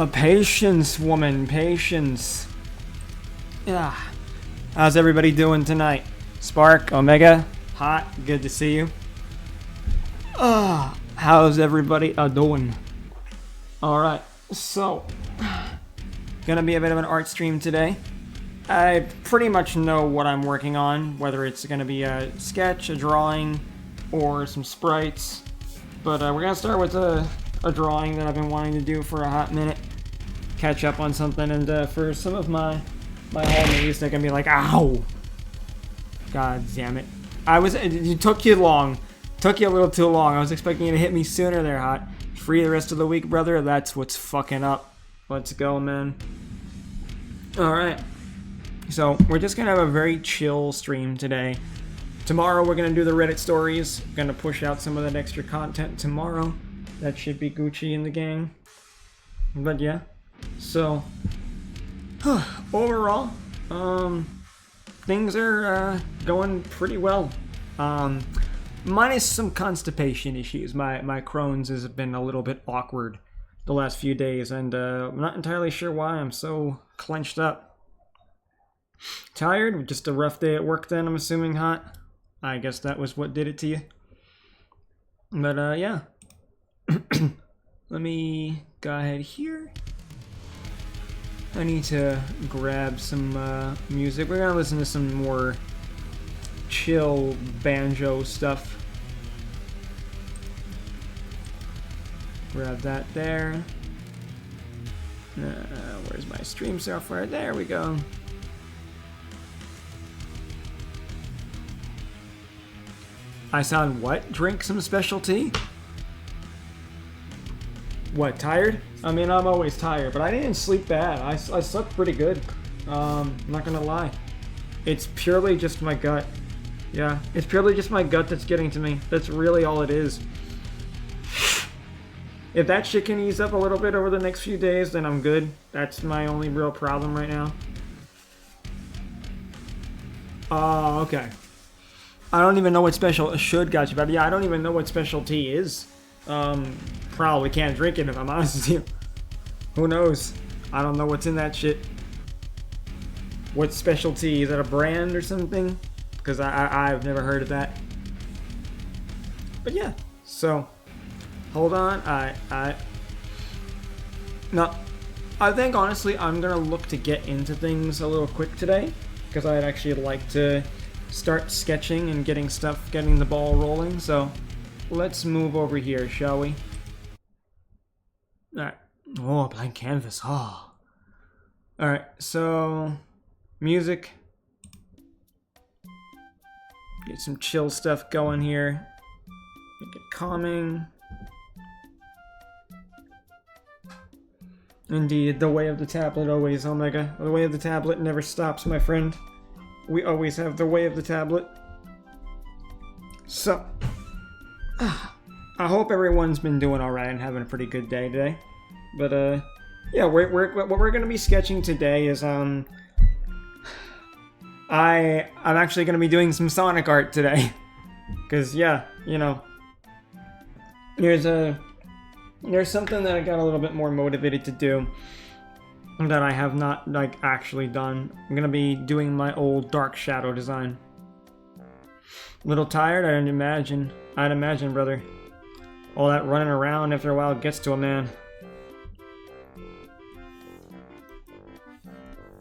Patience, woman, patience. Yeah. How's everybody doing tonight? Spark, Omega, Hot, good to see you. How's everybody doing? Alright, so, gonna be a bit of an art stream today. I pretty much know what I'm working on, whether it's gonna be a sketch, a drawing, or some sprites. But we're gonna start with a drawing that I've been wanting to do for a hot minute. Catch up on something, and for some of my homies, they're gonna be like, ow! God damn it. It took you long. Took you a little too long. I was expecting you to hit me sooner there, Hot. Free the rest of the week, brother. That's what's fucking up. Let's go, man. Alright. So, we're just gonna have a very chill stream today. Tomorrow, we're gonna do the Reddit stories. Gonna push out some of that extra content tomorrow. That should be Gucci in the gang. But yeah. So, overall, things are going pretty well. Minus some constipation issues. My Crohn's has been a little bit awkward the last few days, and I'm not entirely sure why I'm so clenched up. Tired? Just a rough day at work then, I'm assuming, Hot? I guess that was what did it to you. But, yeah. Let me go ahead here. I need to grab some music. We're gonna listen to some more chill banjo stuff. Grab that there. Where's my stream software? There we go. I sound what? Drink some special tea? What, tired? I mean, I'm always tired, but I didn't sleep bad. I slept pretty good. I'm not gonna lie. It's purely just my gut. Yeah, it's purely just my gut that's getting to me. That's really all it is. If that shit can ease up a little bit over the next few days, then I'm good. That's my only real problem right now. Okay. I don't even know what special should got you, but yeah, I don't even know what special tea is. Probably can't drink it if I'm honest with you. Who knows? I don't know what's in that shit. What specialty? Is that a brand or something? Because I've never heard of that. But yeah, so hold on. No, I think honestly I'm gonna look to get into things a little quick today, because I'd actually like to start sketching and getting the ball rolling. So let's move over here, shall we? Alright. Oh, blank canvas. Oh. Alright, so music. Get some chill stuff going here. Make it calming. Indeed, the way of the tablet always, Omega. The way of the tablet never stops, my friend. We always have the way of the tablet. So, I hope everyone's been doing alright and having a pretty good day today. But, yeah, what we're gonna be sketching today is, I'm actually gonna be doing some Sonic art today. Cause, yeah, you know, there's something that I got a little bit more motivated to do that I have not, like, actually done. I'm gonna be doing my old Dark Shadow design. A little tired? I'd imagine, brother. All that running around after a while gets to a man.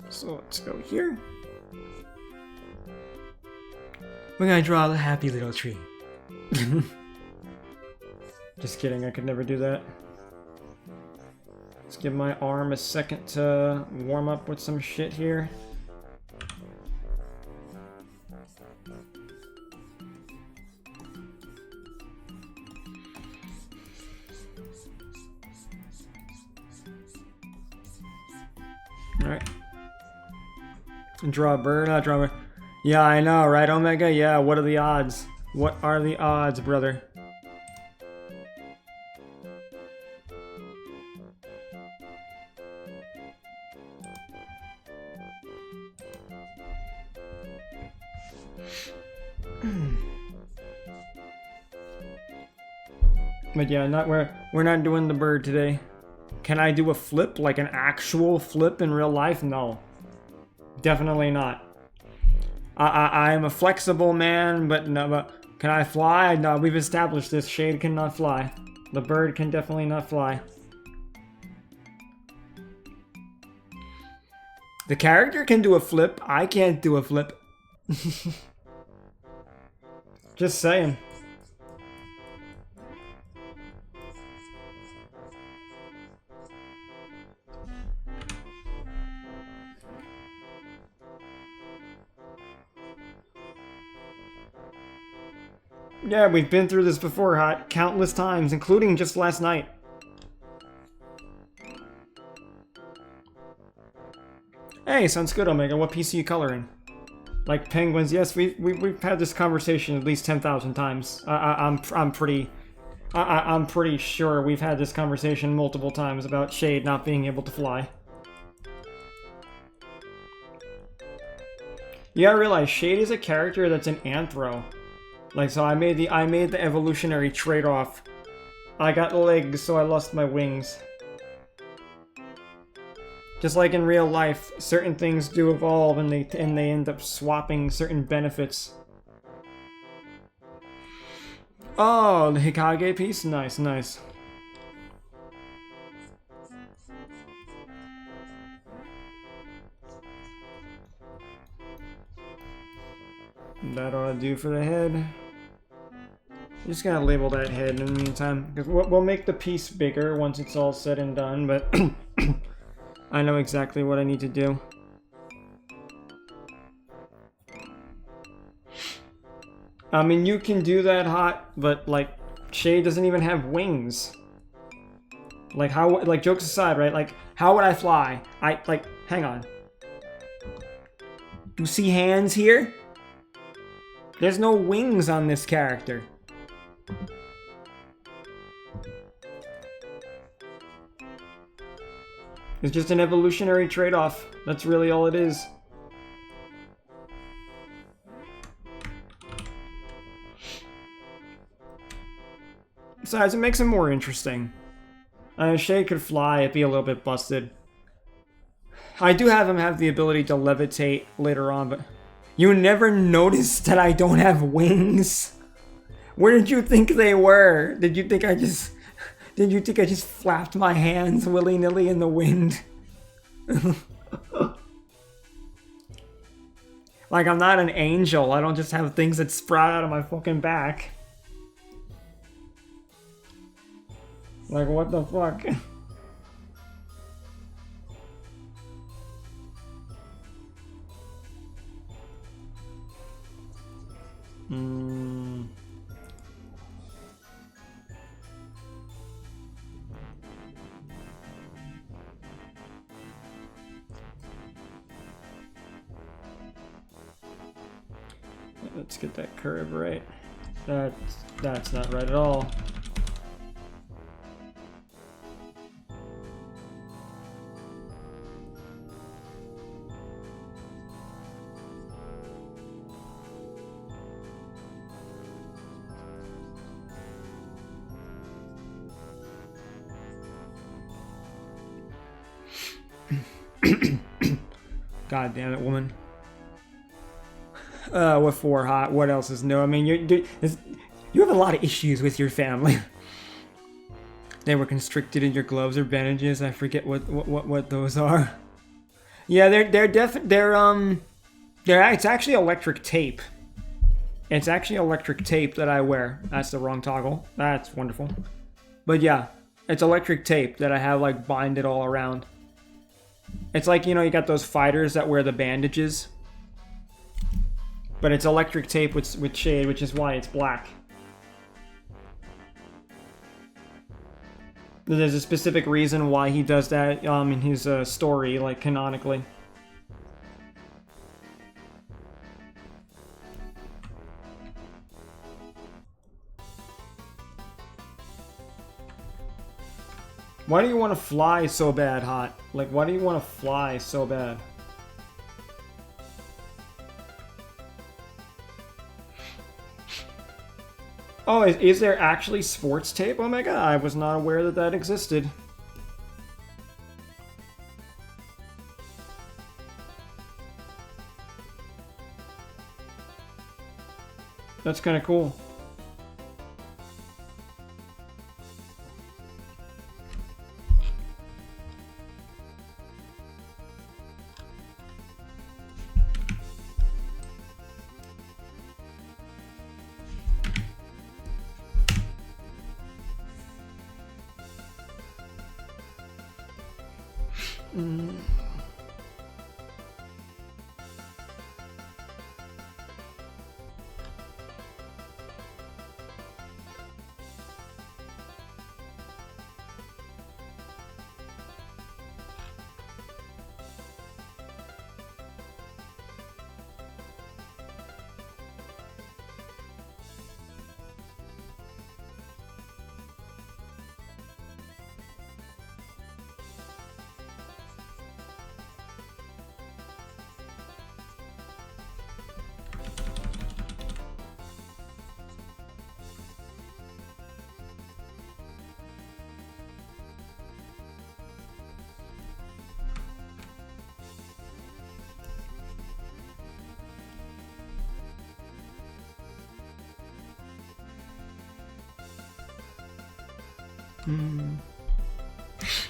So let's go here. We're gonna draw the happy little tree. Just kidding, I could never do that. Let's give my arm a second to warm up with some shit here. Alright. Draw a bird, not draw a bird. Yeah, I know, right, Omega? Yeah, what are the odds? What are the odds, brother? But yeah, we're not doing the bird today. can I do a flip, like an actual flip in real life? No. Definitely not. I'm a flexible man, but no, but can I fly? No, we've established this. Shade cannot fly. The bird can definitely not fly. The character can do a flip. I can't do a flip. Just saying. Yeah, we've been through this before, Hot, countless times, including just last night. Hey, sounds good, Omega. What piece are you coloring? Like penguins? Yes, we've had this conversation at least 10,000 times. I'm pretty sure we've had this conversation multiple times about Shade not being able to fly. You gotta realize Shade is a character that's an anthro. Like, so I made the evolutionary trade-off. I got legs, so I lost my wings. Just like in real life, certain things do evolve and they end up swapping certain benefits. Oh, the Hikage piece? Nice, nice. That ought to do for the head. I'm just gonna label that head in the meantime, because we'll make the piece bigger once it's all said and done, but I know exactly what I need to do. I mean, you can do that, Hot, but, like, Shade doesn't even have wings. Like, how, like, jokes aside, right? Like, how would I fly? Hang on. You see hands here? There's no wings on this character. It's just an evolutionary trade-off. That's really all it is. Besides, it makes it more interesting. Shade could fly, it'd be a little bit busted. I do have him have the ability to levitate later on, but you never noticed that I don't have wings? Where did you think they were? Did you think I just flapped my hands willy-nilly in the wind? Like, I'm not an angel. I don't just have things that sprout out of my fucking back. Like, what the fuck? Let's get that curve right. That's not right at all. God damn it, woman. What for, Hot? What else is new? I mean, you have a lot of issues with your family. They were constricted in your gloves or bandages. I forget what those are. Yeah, it's actually electric tape. It's actually electric tape that I wear. That's the wrong toggle. That's wonderful. But yeah, it's electric tape that I have like binded all around. It's like, you know, you got those fighters that wear the bandages. But it's electric tape with shade, which is why it's black. There's a specific reason why he does that in his story, like canonically. Why do you want to fly so bad, Hot? Like, why do you want to fly so bad? Oh, is there actually sports tape, Omega? I was not aware that existed. That's kind of cool.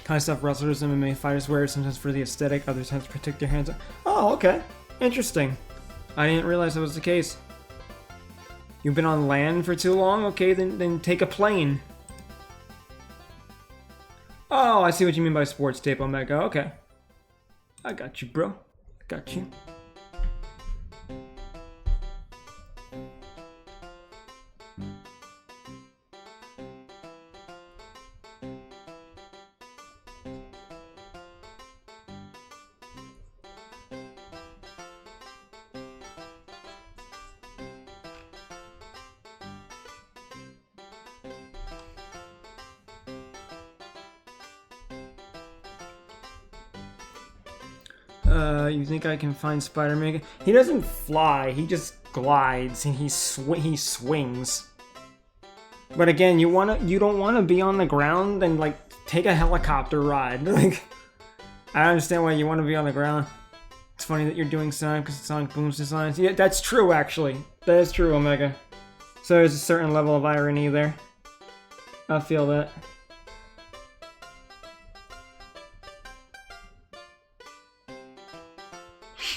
Kind of stuff wrestlers and MMA fighters wear, sometimes for the aesthetic, other times to protect their hands. Oh, okay. Interesting. I didn't realize that was the case. You've been on land for too long? Okay, then take a plane. Oh, I see what you mean by sports tape, Omega. Okay. I got you, bro. I got you. You think I can find Spider-Man? He doesn't fly, he just glides and he swings. But again, you don't wanna be on the ground and like take a helicopter ride. Like, I don't understand why you want to be on the ground. It's funny that you're doing Sonic because Sonic Boom's designs. Yeah, that's true actually. That is true, Omega. So there's a certain level of irony there. I feel that.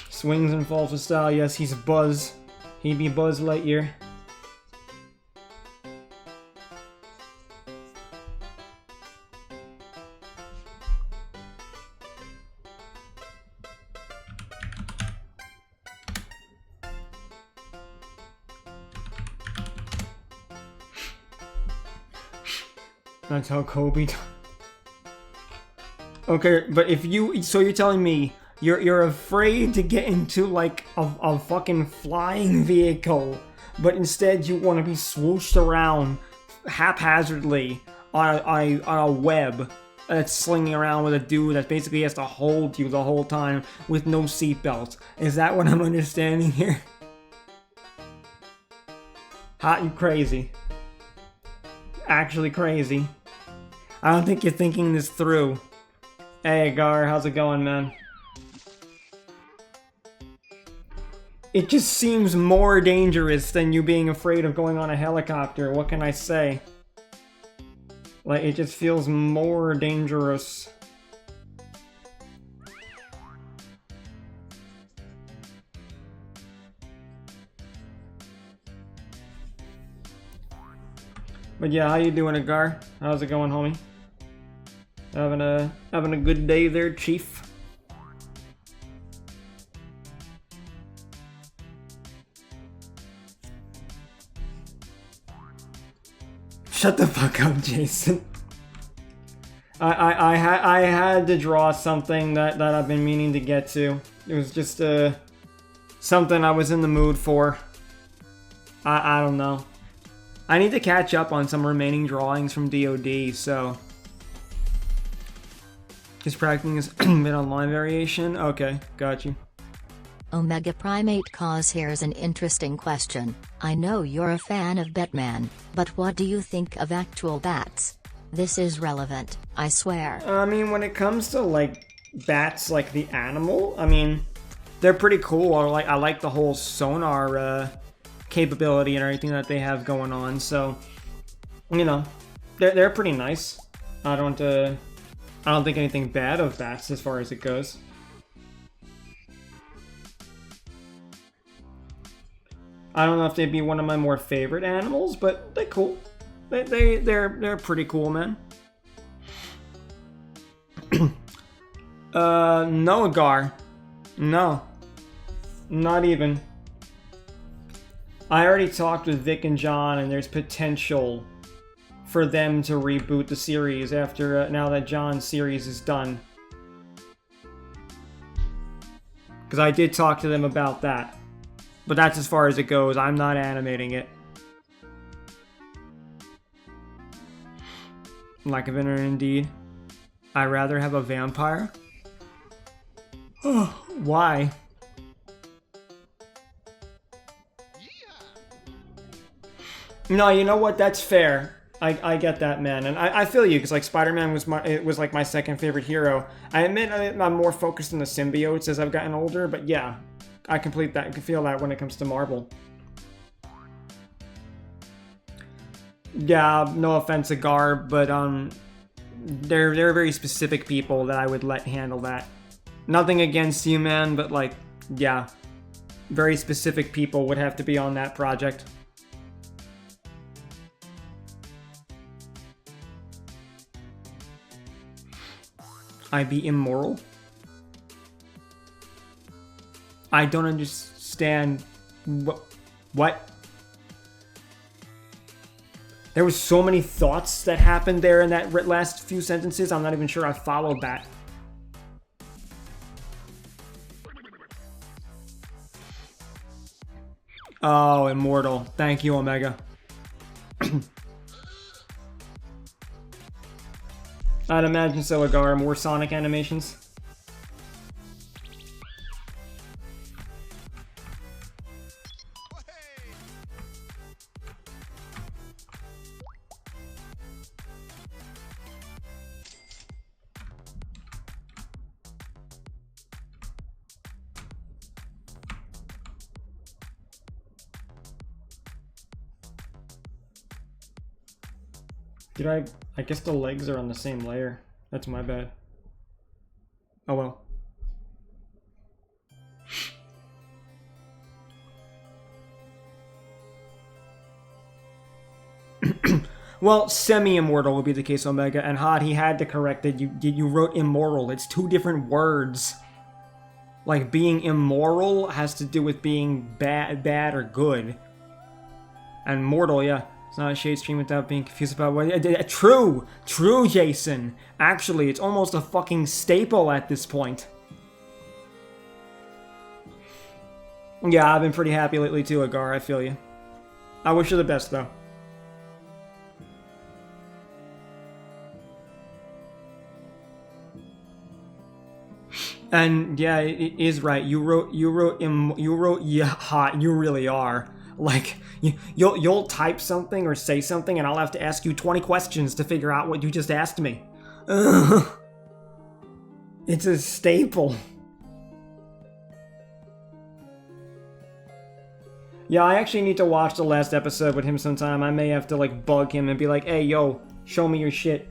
Swings and falls with style. Yes, he's Buzz. He'd be Buzz Lightyear. That's how Kobe. Okay, but if you, so you're telling me you're afraid to get into like a fucking flying vehicle, but instead you want to be swooshed around haphazardly on a web that's slinging around with a dude that basically has to hold you the whole time with no seatbelt. Is that what I'm understanding here? Hot and crazy. Actually crazy. I don't think you're thinking this through. Hey Gar, how's it going, man? It just seems more dangerous than you being afraid of going on a helicopter. What can I say? Like, it just feels more dangerous. But yeah, how you doing, Agar? How's it going, homie? Having a good day there, Chief? Shut the fuck up, Jason. I had to draw something that I've been meaning to get to. It was just something I was in the mood for. I don't know. I need to catch up on some remaining drawings from DoD, so just practicing this bit online variation. Okay, got you. Omega Primate Cause, here's an interesting question. I know you're a fan of Batman, but what do you think of actual bats? This is relevant, I swear. I mean, when it comes to like bats, like the animal, I mean, they're pretty cool. I like the whole sonar capability and everything that they have going on. So, you know, they're pretty nice. I don't think anything bad of bats as far as it goes. I don't know if they'd be one of my more favorite animals, but they're cool. They're pretty cool, man. No, Agar. No. Not even. I already talked with Vic and John, and there's potential for them to reboot the series after now that John's series is done. Because I did talk to them about that. But that's as far as it goes. I'm not animating it. Lack of internet, indeed. I'd rather have a vampire. Why? No, you know what? That's fair. I get that, man, and I feel you, because like Spider-Man was like my second favorite hero. I admit I'm more focused on the symbiotes as I've gotten older, but yeah, I can feel that when it comes to Marvel. Yeah, no offense to Garb, but they're very specific people that I would let handle that. Nothing against you, man, but like, yeah, very specific people would have to be on that project. I be immoral? I don't understand. What? There was so many thoughts that happened there in that last few sentences, I'm not even sure I followed that. Oh, immortal. Thank you, Omega. I'd imagine so, Agar. More Sonic animations. I guess the legs are on the same layer. That's my bad. Oh well. Well, semi-immortal would be the case, Omega, and Hod, he had to correct it. You wrote immoral. It's two different words. Like, being immoral has to do with being bad or good. And mortal, yeah. It's not a shade stream without being confused about what... True! True, Jason! Actually, it's almost a fucking staple at this point. Yeah, I've been pretty happy lately too, Agar. I feel you. I wish you the best, though. And yeah, it is right. You wrote yeah, hot. You really are. Like, you'll type something or say something, and I'll have to ask you 20 questions to figure out what you just asked me. Ugh. It's a staple. Yeah, I actually need to watch the last episode with him sometime. I may have to, like, bug him and be like, hey, yo, show me your shit.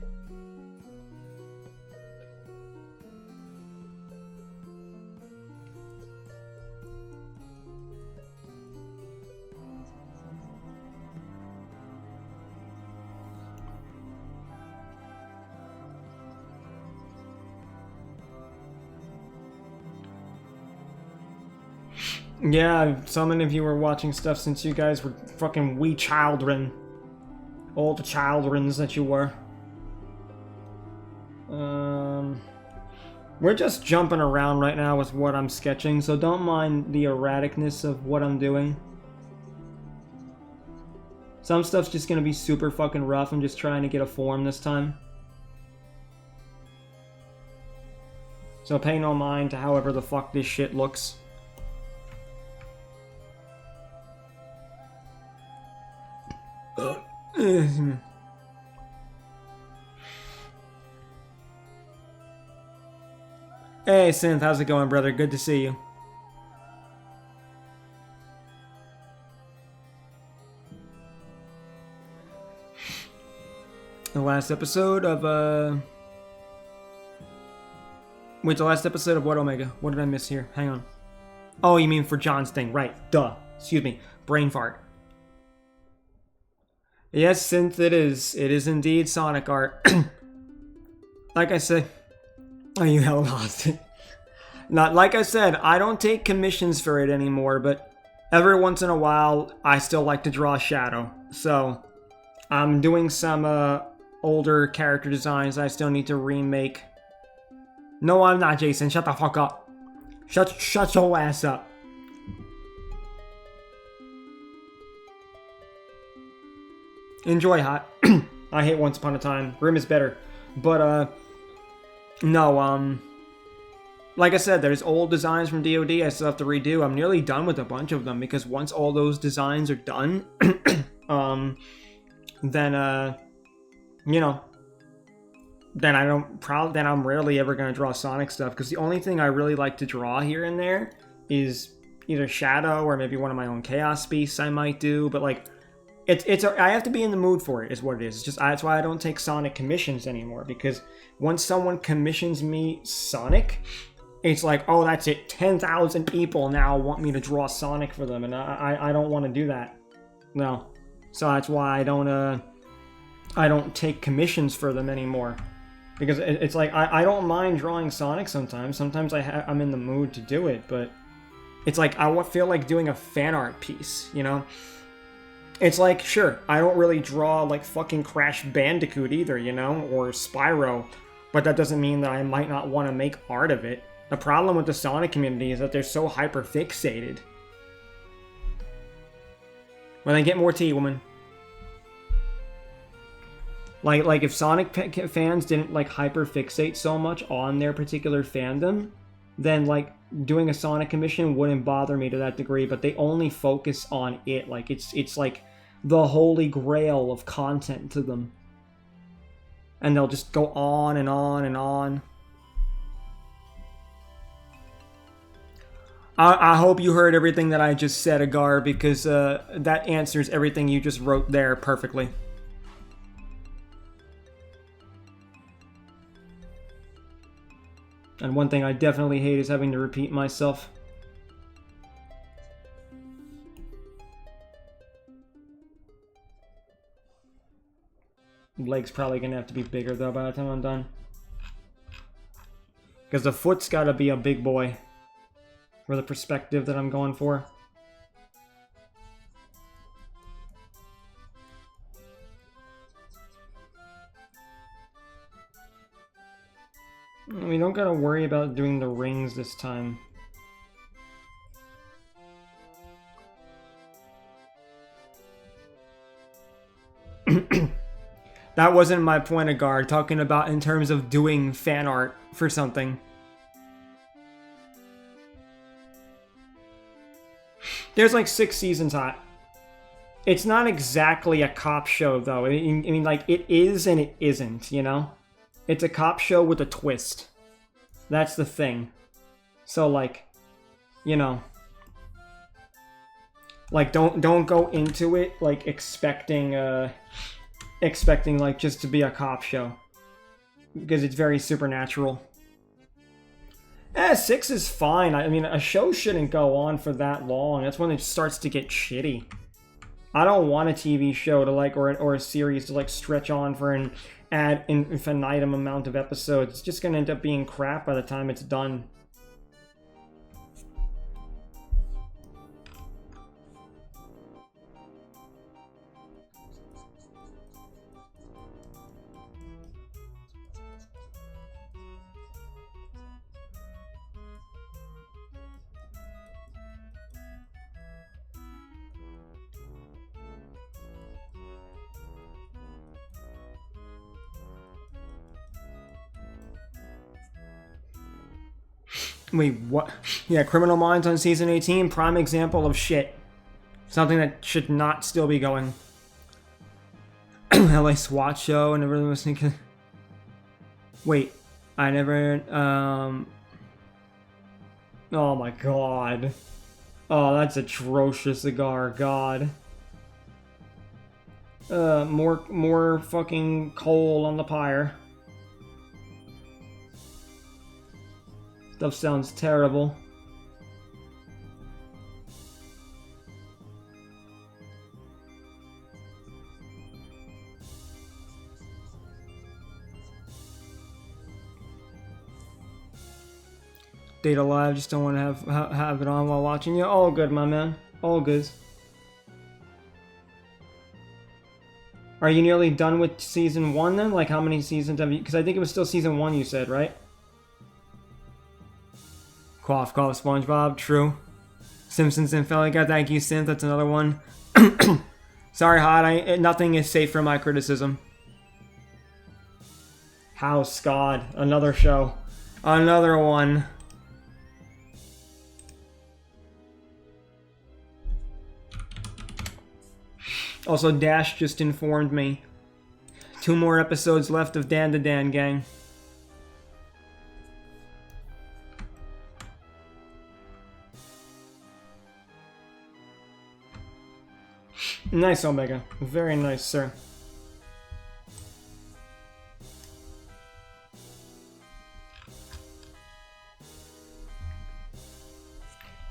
Yeah, so many of you were watching stuff since you guys were fucking wee children. Old childrens that you were. We're just jumping around right now with what I'm sketching, so don't mind the erraticness of what I'm doing. Some stuff's just gonna be super fucking rough. I'm just trying to get a form this time. So pay no mind to however the fuck this shit looks. Hey Synth, how's it going, brother? Good to see you. The last episode of, Wait, the last episode of what, Omega? What did I miss here? Hang on. Oh, you mean for John's thing. Right. Duh. Excuse me. Brain fart. Yes, Synth, it is. It is indeed Sonic art. Like I said... Oh, you hell lost it. Not like I said, I don't take commissions for it anymore, but every once in a while, I still like to draw Shadow. So, I'm doing some, older character designs I still need to remake. No, I'm not, Jason. Shut the fuck up. Shut your ass up. Enjoy Hot. I hate Once Upon a Time. Grim is better. But, no, like I said, there's old designs from DoD I still have to redo. I'm nearly done with a bunch of them because once all those designs are done, then, you know, then I'm rarely ever going to draw Sonic stuff because the only thing I really like to draw here and there is either Shadow or maybe one of my own Chaos Beasts I might do, but like, I have to be in the mood for it, is what it is. It's just that's why I don't take Sonic commissions anymore, because once someone commissions me Sonic, it's like, oh, that's it. 10,000 people now want me to draw Sonic for them, and I don't want to do that. No, so that's why I don't take commissions for them anymore, because it's like I don't mind drawing Sonic sometimes. Sometimes I'm in the mood to do it, but it's like I feel like doing a fan art piece, you know. It's like, sure, I don't really draw like fucking Crash Bandicoot either, you know, or Spyro, but that doesn't mean that I might not want to make art of it. The problem with the Sonic community is that they're so hyper-fixated. When I get more tea, woman. Like if Sonic fans didn't like hyper-fixate so much on their particular fandom, then like doing a Sonic commission wouldn't bother me to that degree, but they only focus on it. Like it's like the holy grail of content to them. And they'll just go on and on and on. I hope you heard everything that I just said, Agar, because that answers everything you just wrote there perfectly. And one thing I definitely hate is having to repeat myself. Leg's probably gonna have to be bigger though by the time I'm done. Because the foot's gotta be a big boy for the perspective that I'm going for. We don't gotta worry about doing the rings this time. That wasn't my point, Agar, talking about in terms of doing fan art for something. There's like 6 seasons hot. It's not exactly a cop show, though. I mean, like, it is and it isn't, you know? It's a cop show with a twist. That's the thing. So, like, you know... Like, don't go into it, like, expecting, like, just to be a cop show. Because it's very supernatural. 6 is fine. I mean, a show shouldn't go on for that long. That's when it starts to get shitty. I don't want a TV show to, like, or a series to, like, stretch on for an ad infinitum amount of episodes. It's just gonna end up being crap by the time it's done. Wait, what? Yeah, Criminal Minds on Season 18, prime example of shit. Something that should not still be going. LA SWAT show and everything was thinking... Wait, I never... Oh my god. Oh, that's atrocious, Agar. God. More fucking coal on the pyre. Stuff sounds terrible. Data live, just don't want to have it on while watching you. All good, my man. All good. Are you nearly done with season 1 then? Like, how many seasons have you... Because I think it was still season 1 you said, right? Cough, cough, SpongeBob. True. Simpsons and Felica. Thank you, Synth. That's another one. Sorry, Hot. Nothing is safe from my criticism. House God. Another show. Another one. Also, Dash just informed me. 2 more episodes left of Dan to Dan, gang. Nice, Omega. Very nice, sir.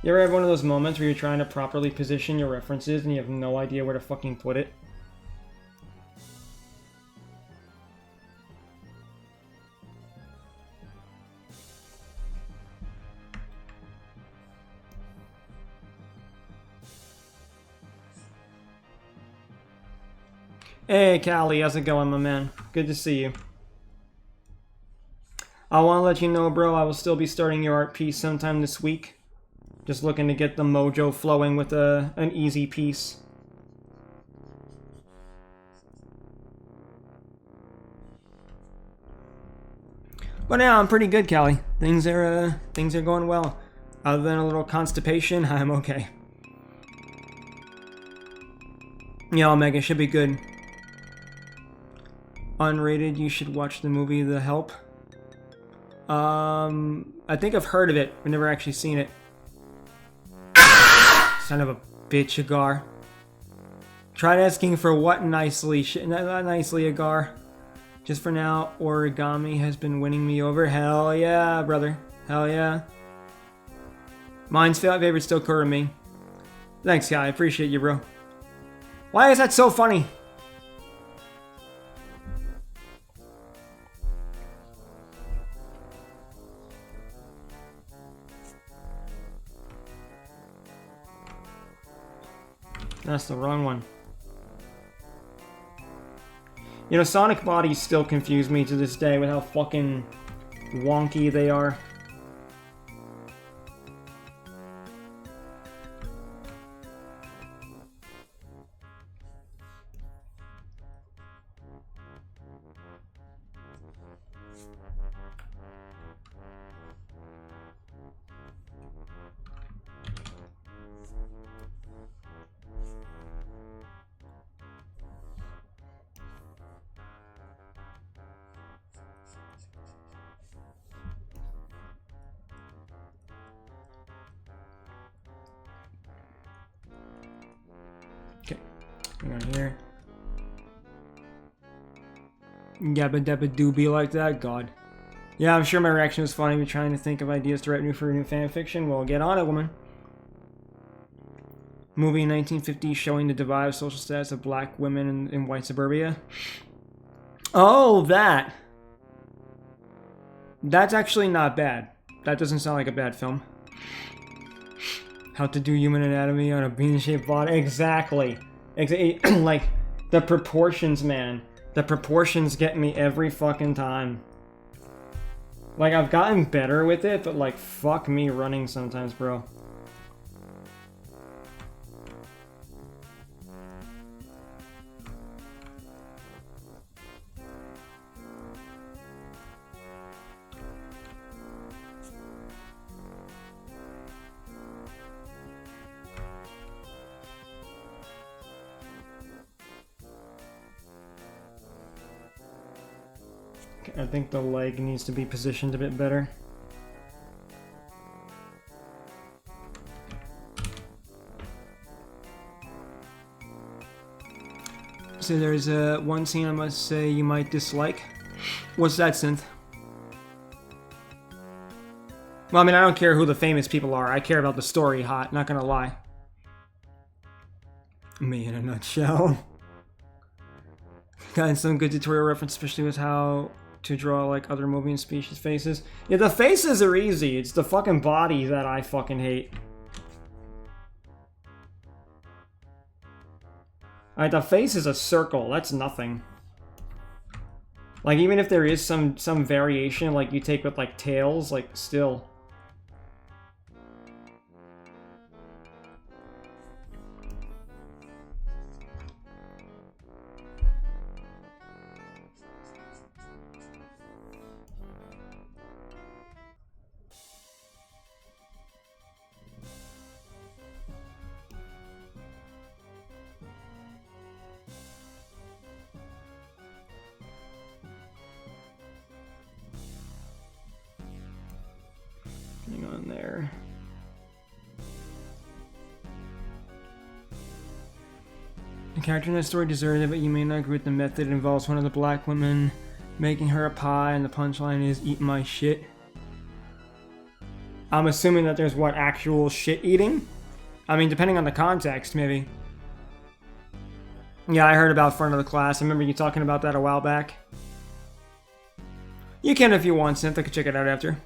You ever have one of those moments where you're trying to properly position your references and you have no idea where to fucking put it? Hey, Callie, how's it going, my man? Good to see you. I want to let you know, bro, I will still be starting your art piece sometime this week. Just looking to get the mojo flowing with an easy piece. But yeah, I'm pretty good, Callie. Things are going well. Other than a little constipation, I'm okay. Yeah, Omega should be good. Unrated, you should watch the movie The Help. I think I've heard of it, but never actually seen it. Son of a bitch, Agar. Tried asking for what nicely, not nicely, Agar. Just for now, origami has been winning me over. Hell yeah, brother. Hell yeah. Mine's favorite still Kurumi. Thanks, guy. I appreciate you, bro. Why is that so funny? That's the wrong one. You know, Sonic bodies still confuse me to this day with how fucking wonky they are. Hang on here. Yabba dabba do be like that? God. Yeah, I'm sure my reaction was funny. We're trying to think of ideas to write for new fan fiction. Well, get on it, woman. Movie in 1950 showing the divide of social status of black women in white suburbia. Oh, that. That's actually not bad. That doesn't sound like a bad film. How to do human anatomy on a bean-shaped body. Exactly. Like, the proportions, man. The proportions get me every fucking time. Like, I've gotten better with it, but like, fuck me running sometimes, bro. I think the leg needs to be positioned a bit better. So there's one scene I must say you might dislike. What's that, Synth? Well, I mean, I don't care who the famous people are. I care about the story, hot. Not gonna lie. Me in a nutshell. Got some good tutorial reference, especially with how to draw like other movie and species faces. Yeah, the faces are easy. It's the fucking body that I fucking hate. Alright, the face is a circle. That's nothing. Like, even if there is some variation, like you take with like tails, like still. Hang on there. The character in the story deserved it, but you may not agree with the method. It involves one of the black women making her a pie, and the punchline is, eat my shit. I'm assuming that there's, what, actual shit eating? I mean, depending on the context, maybe. Yeah, I heard about Front of the Class. I remember you talking about that a while back. You can if you want, Synth. I could check it out after.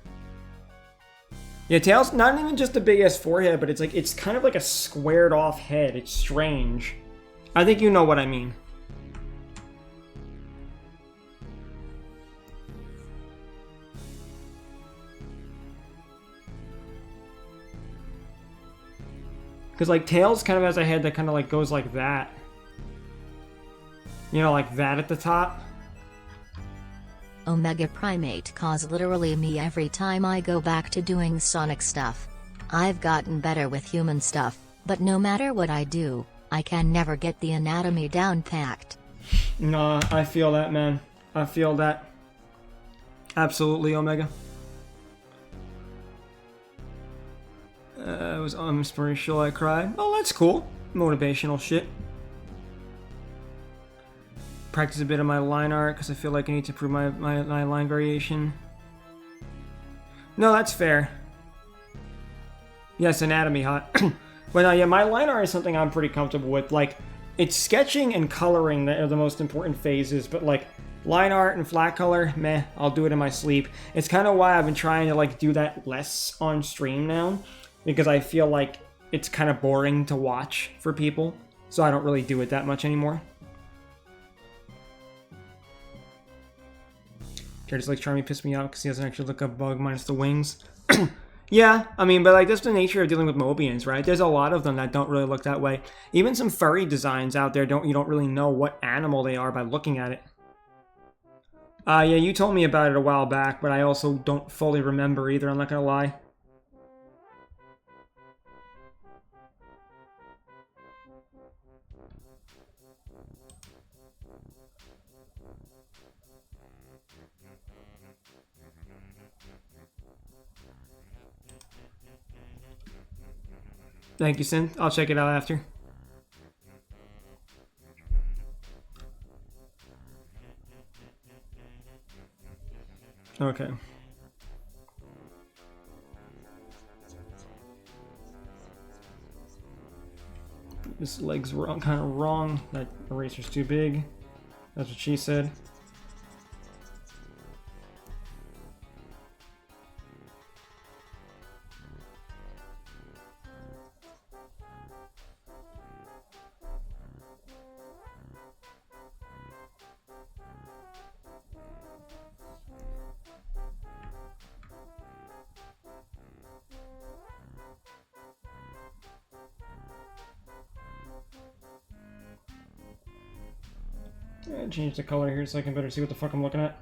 Yeah, Tails, not even just a big ass forehead, but it's kind of like a squared off head. It's strange. I think you know what I mean. Because like Tails kind of has a head that kind of like goes like that. You know, like that at the top. Omega Primate cause literally me every time I go back to doing Sonic stuff. I've gotten better with human stuff, but no matter what I do, I can never get the anatomy down packed. Nah, I feel that, man. I feel that. Absolutely, Omega. It was inspirational, I cried. Oh, that's cool. Motivational shit. Practice a bit of my line art because I feel like I need to improve my line variation. No, that's fair. Yes, anatomy hot. But yeah, my line art is something I'm pretty comfortable with. Like, it's sketching and coloring that are the most important phases, but like, line art and flat color, meh, I'll do it in my sleep. It's kind of why I've been trying to like do that less on stream now, because I feel like it's kind of boring to watch for people, so I don't really do it that much anymore. Just like Charmy pissed me out because he doesn't actually look up bug minus the wings. Yeah, I mean, but like that's the nature of dealing with Mobians, right? There's a lot of them that don't really look that way. Even some furry designs out there you don't really know what animal they are by looking at it. Yeah, you told me about it a while back, but I also don't fully remember either, I'm not gonna lie. Thank you, Sin. I'll check it out after. Okay. This leg's wrong, kind of wrong. That eraser's too big. That's what she said. Change the color here so I can better see what the fuck I'm looking at.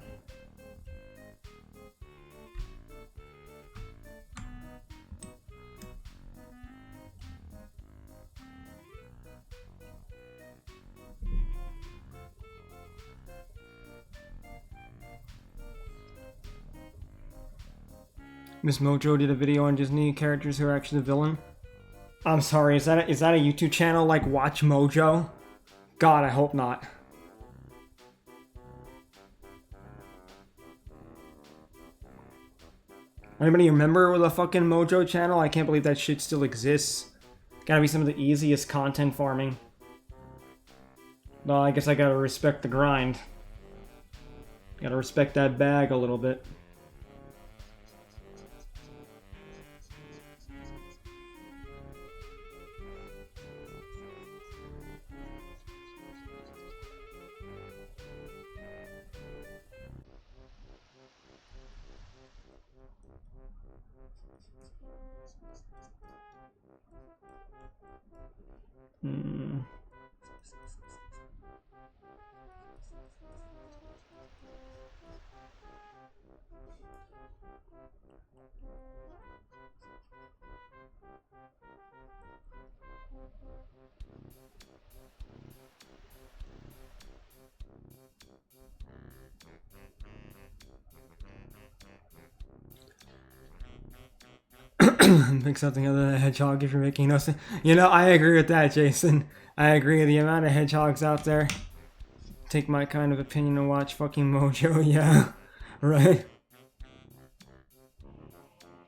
Miss Mojo did a video on Disney characters who are actually the villain. I'm sorry, is that a YouTube channel like Watch Mojo? God, I hope not. Anybody remember the fucking Mojo channel? I can't believe that shit still exists. Gotta be some of the easiest content farming. Well, I guess I gotta respect the grind. Gotta respect that bag a little bit. Pick something other than a hedgehog if you're making no sense. You know, I agree with that, Jason. I agree. The amount of hedgehogs out there. Take my kind of opinion and watch fucking Mojo. Yeah, right.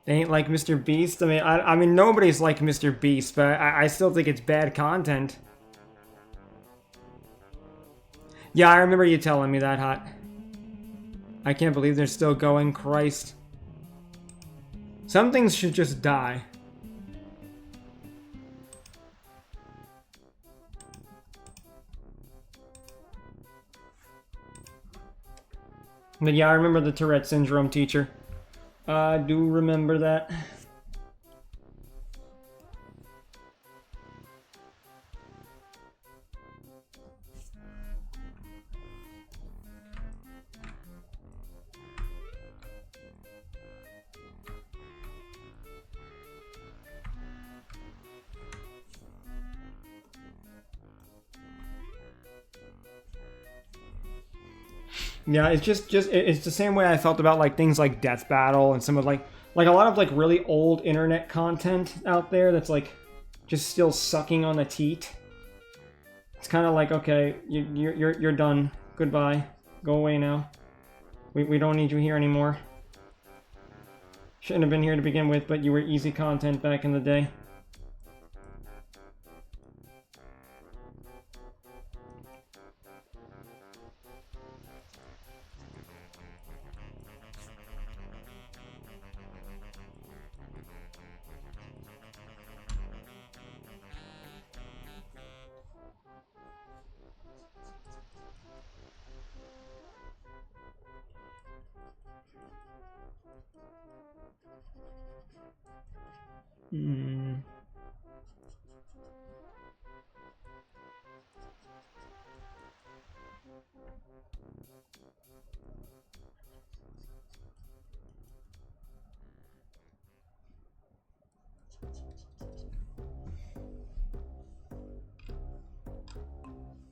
They ain't like Mr. Beast. I mean, nobody's like Mr. Beast, but I still think it's bad content. Yeah, I remember you telling me that, Hot. I can't believe they're still going. Christ. Some things should just die. But yeah, I remember the Tourette syndrome teacher. I do remember that. Yeah, it's it's the same way I felt about like things like Death Battle and some of like a lot of like really old internet content out there that's like just still sucking on the teat. It's kind of like, okay, you're done. Goodbye. Go away now. We don't need you here anymore. Shouldn't have been here to begin with, but you were easy content back in the day.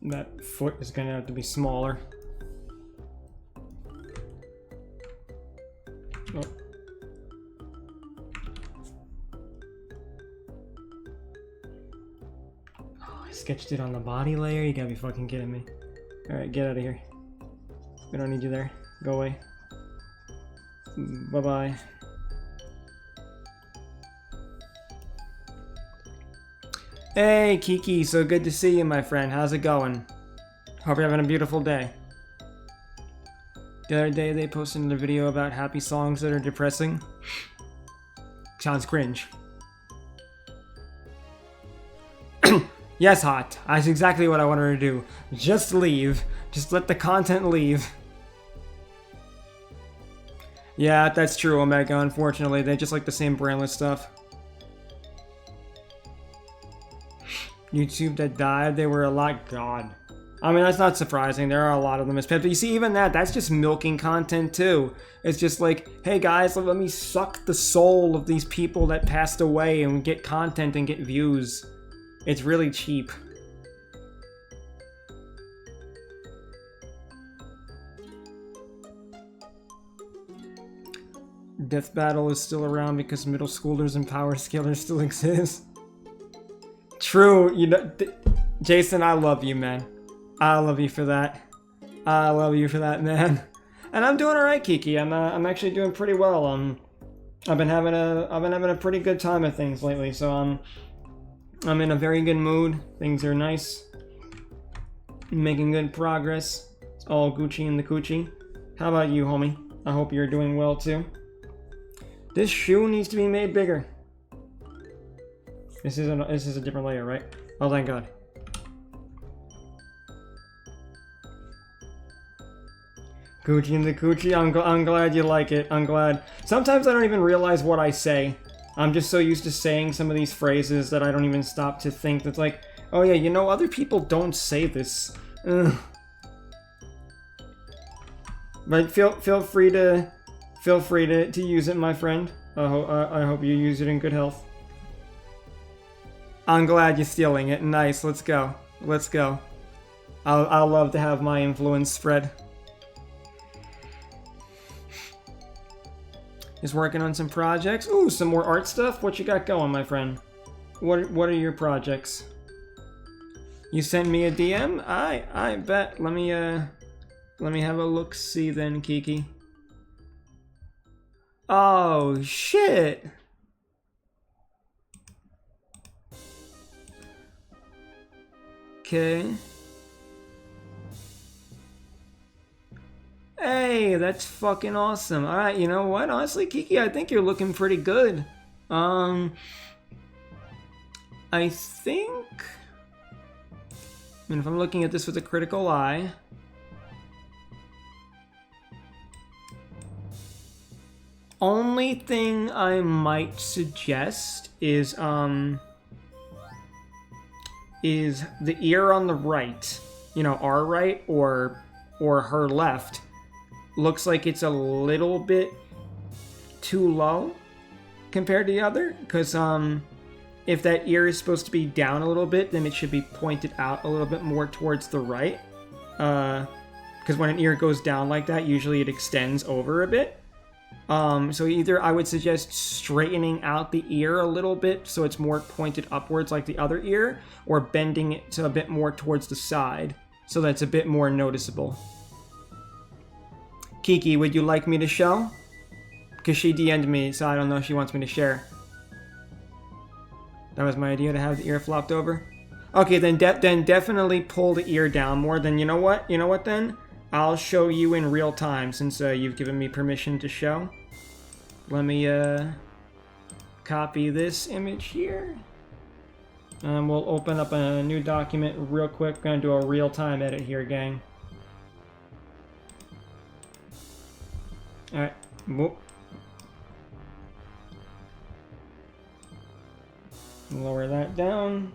That foot is gonna have to be smaller. Oh. Oh, I sketched it on the body layer? You gotta be fucking kidding me. Alright, get out of here. We don't need you there. Go away. Bye-bye. Hey, Kiki, so good to see you, my friend. How's it going? Hope you're having a beautiful day. The other day, they posted a video about happy songs that are depressing. Sounds cringe. Yes, Hot. That's exactly what I wanted to do. Just leave. Just let the content leave. Yeah, that's true, Omega. Unfortunately, they just like the same brainless stuff. YouTube that died, they were a lot. God. I mean, that's not surprising. There are a lot of them as pets. But you see, even that's just milking content too. It's just like, hey guys, let me suck the soul of these people that passed away and get content and get views. It's really cheap. Death Battle is still around because middle schoolers and power scalers still exist. True, you know, Jason, I love you, man. I love you for that. I love you for that, man. And I'm doing alright, Kiki. I'm actually doing pretty well. I've been having a pretty good time of things lately, so I'm in a very good mood. Things are nice. Making good progress. It's all Gucci in the coochie. How about you, homie? I hope you're doing well too. This shoe needs to be made bigger. This is a different layer, right? Oh, thank God. Gucci in the coochie. I'm glad you like it. I'm glad. Sometimes I don't even realize what I say. I'm just so used to saying some of these phrases that I don't even stop to think. That's like, oh yeah, you know, other people don't say this. Ugh. But feel free to use it, my friend. I hope you use it in good health. I'm glad you're stealing it. Nice. Let's go. Let's go. I'll love to have my influence spread. Just working on some projects. Ooh, some more art stuff. What you got going, my friend? What are your projects? You sent me a DM? I bet. Let me have a look see then, Kiki. Oh shit. Okay. Hey, that's fucking awesome. Alright, you know what? Honestly, Kiki, I think you're looking pretty good. I think... I mean, if I'm looking at this with a critical eye... Only thing I might suggest is the ear on the right. You know, our right or her left. Looks like it's a little bit too low compared to the other, because if that ear is supposed to be down a little bit, then it should be pointed out a little bit more towards the right, because when an ear goes down like that, usually it extends over a bit. So either I would suggest straightening out the ear a little bit so it's more pointed upwards like the other ear, or bending it to a bit more towards the side so that's a bit more noticeable. Kiki, would you like me to show? Because she DM'd me, so I don't know if she wants me to share. That was my idea, to have the ear flopped over. Okay, then definitely pull the ear down more. Then you know what? You know what then? I'll show you in real time since you've given me permission to show. Let me copy this image here. We'll open up a new document real quick. We're gonna do a real-time edit here, gang. Alright. Whoop. Lower that down.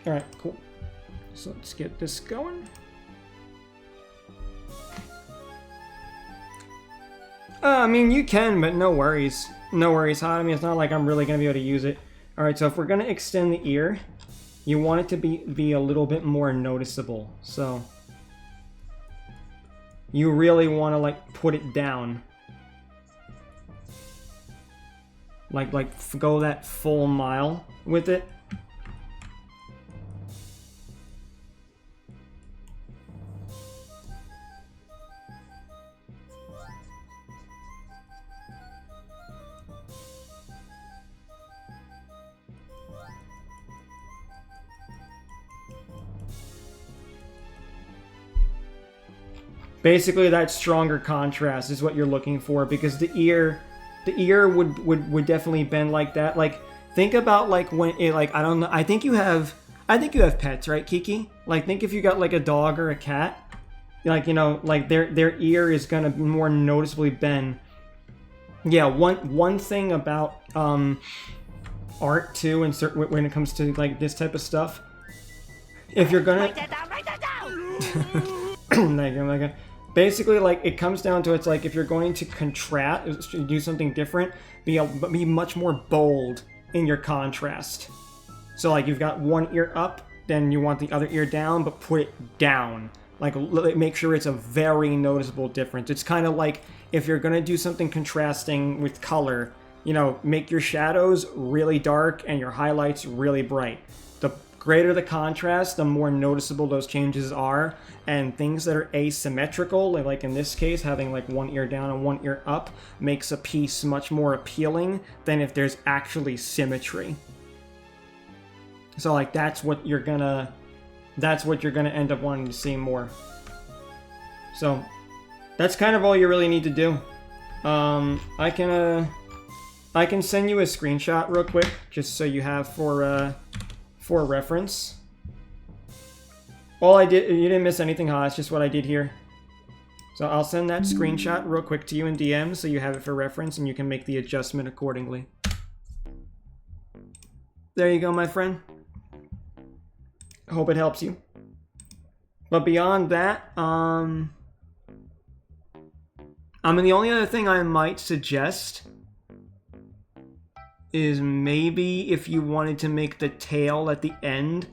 Alright, cool. So let's get this going. I mean, you can, but no worries. No worries, huh? I mean, it's not like I'm really going to be able to use it. Alright, so if we're going to extend the ear, you want it to be a little bit more noticeable. So you really want to, like, put it down. Like go that full mile with it. Basically, that stronger contrast is what you're looking for, because the ear would definitely bend like that. Like, think about like when it, like, I don't know, I think you have pets, right, Kiki? Like, think if you got like a dog or a cat, like, you know, like their ear is gonna more noticeably bend. Yeah, one thing about art too, and when it comes to like this type of stuff, if you're gonna write that down. Basically, like, it comes down to, it's like, if you're going to contrast, do something different, be much more bold in your contrast. So, like, you've got one ear up, then you want the other ear down, but put it down. Like, make sure it's a very noticeable difference. It's kind of like, if you're going to do something contrasting with color, you know, make your shadows really dark and your highlights really bright. greater the contrast, the more noticeable those changes are. And things that are asymmetrical, like in this case, having like one ear down and one ear up, makes a piece much more appealing than if there's actually symmetry. So like that's what you're gonna end up wanting to see more. So that's kind of all you really need to do. I can send you a screenshot real quick, just so you have for reference. All I did, you didn't miss anything, huh? It's just what I did here. So I'll send that screenshot real quick to you in DM, so you have it for reference, and you can make the adjustment accordingly. There you go, my friend. Hope it helps you. But beyond that, I mean, the only other thing I might suggest is maybe if you wanted to make the tail at the end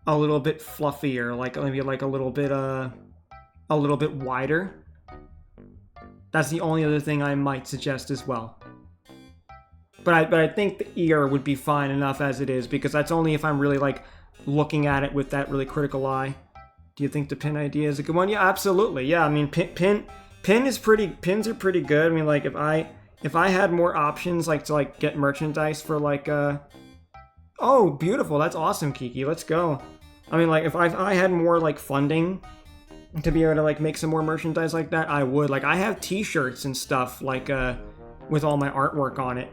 a little bit fluffier, like maybe like a little bit wider. That's the only other thing I might suggest as well. But I think the ear would be fine enough as it is, because that's only if I'm really like looking at it with that really critical eye. Do you think the pin idea is a good one? Yeah, absolutely. Yeah, I mean pins are pretty good. I mean, like if I had more options, like to like get merchandise for like oh, beautiful, that's awesome, Kiki, let's go. I mean, like if I had more like funding to be able to like make some more merchandise like that, I would. Like I have t-shirts and stuff like with all my artwork on it.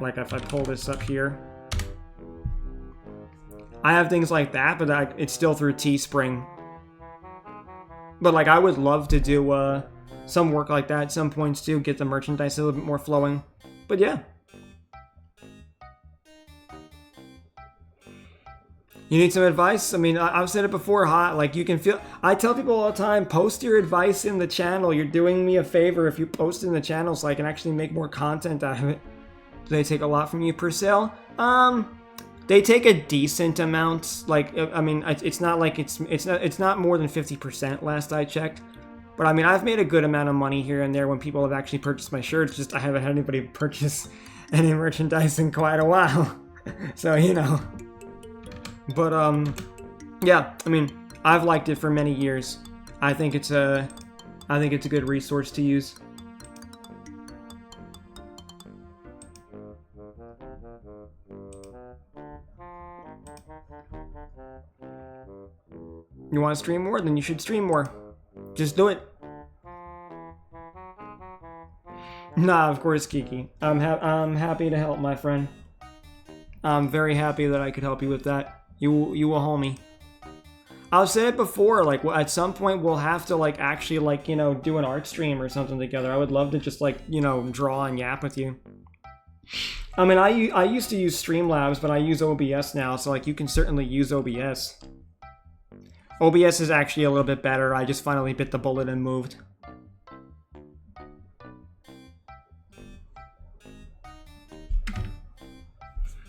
Like if I pull this up here, I have things like that, but it's still through Teespring. But like I would love to do some work like that at some points too, get the merchandise a little bit more flowing. But yeah. You need some advice? I mean, I've said it before, hot. Like, you can feel... I tell people all the time, post your advice in the channel. You're doing me a favor if you post in the channel so I can actually make more content out of it. Do they take a lot from you per sale? They take a decent amount. Like, I mean, it's not like it's not more than 50% last I checked. But I mean, I've made a good amount of money here and there when people have actually purchased my shirts. Just I haven't had anybody purchase any merchandise in quite a while. So, you know... But, yeah, I mean, I've liked it for many years. I think it's a good resource to use. You want to stream more? Then you should stream more. Just do it. Nah, of course, Kiki. I'm happy to help, my friend. I'm very happy that I could help you with that. You a homie. I've said it before, like, at some point we'll have to, like, actually, like, you know, do an art stream or something together. I would love to just, like, you know, draw and yap with you. I mean, I used to use Streamlabs, but I use OBS now, so, like, you can certainly use OBS. OBS is actually a little bit better. I just finally bit the bullet and moved.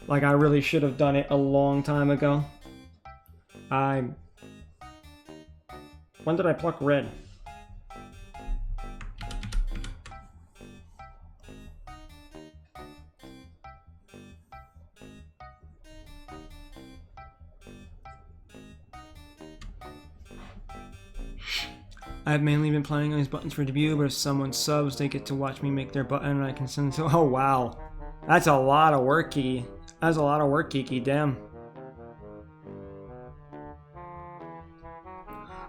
Like, I really should have done it a long time ago. When did I pluck red? I've mainly been playing on these buttons for debut, but if someone subs, they get to watch me make their button and I can send them to... Oh, wow. That's a lot of work, Kiki. That's a lot of work, Kiki. Damn.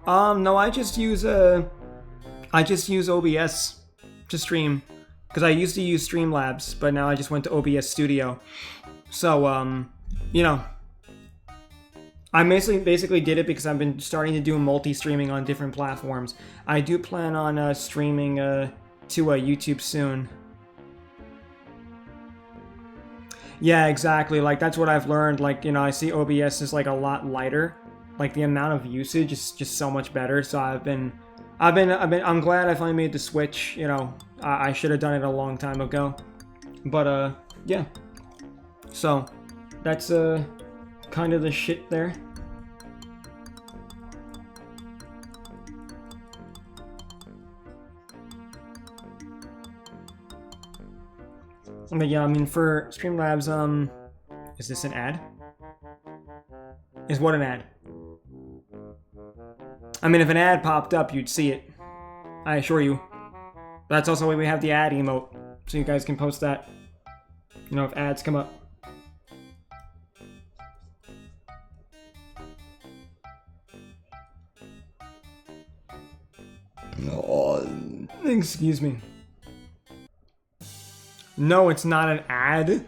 No, I just use OBS to stream. Because I used to use Streamlabs, but now I just went to OBS Studio. So, you know. I basically did it because I've been starting to do multi-streaming on different platforms. I do plan on streaming to YouTube soon. Yeah, exactly. Like, that's what I've learned. Like, you know, I see OBS is like a lot lighter. Like, the amount of usage is just so much better. So I'm glad I finally made the switch. You know, I should have done it a long time ago. But, yeah. So, that's, kind of the shit there. But yeah, I mean, for Streamlabs, is this an ad? Is what an ad? I mean, if an ad popped up, you'd see it. I assure you. But that's also why we have the ad emote, so you guys can post that. You know, if ads come up. Excuse me. No, it's not an ad.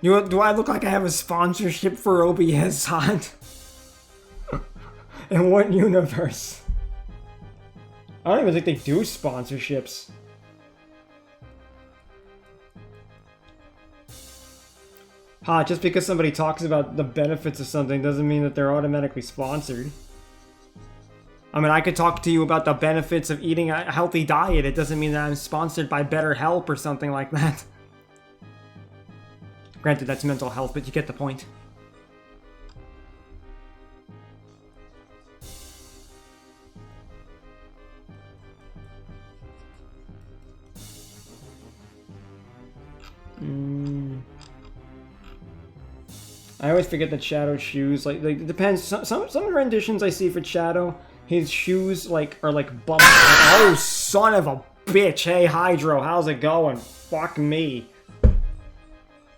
Do I look like I have a sponsorship for OBS Hot? In what universe? I don't even think they do sponsorships. Just because somebody talks about the benefits of something doesn't mean that they're automatically sponsored. I mean, I could talk to you about the benefits of eating a healthy diet. It doesn't mean that I'm sponsored by BetterHelp or something like that. Granted, that's mental health, but you get the point. I always forget that Shadow's shoes, like it depends. Some renditions I see for Shadow, his shoes are bumped. Oh, son of a bitch! Hey, Hydro, how's it going? Fuck me.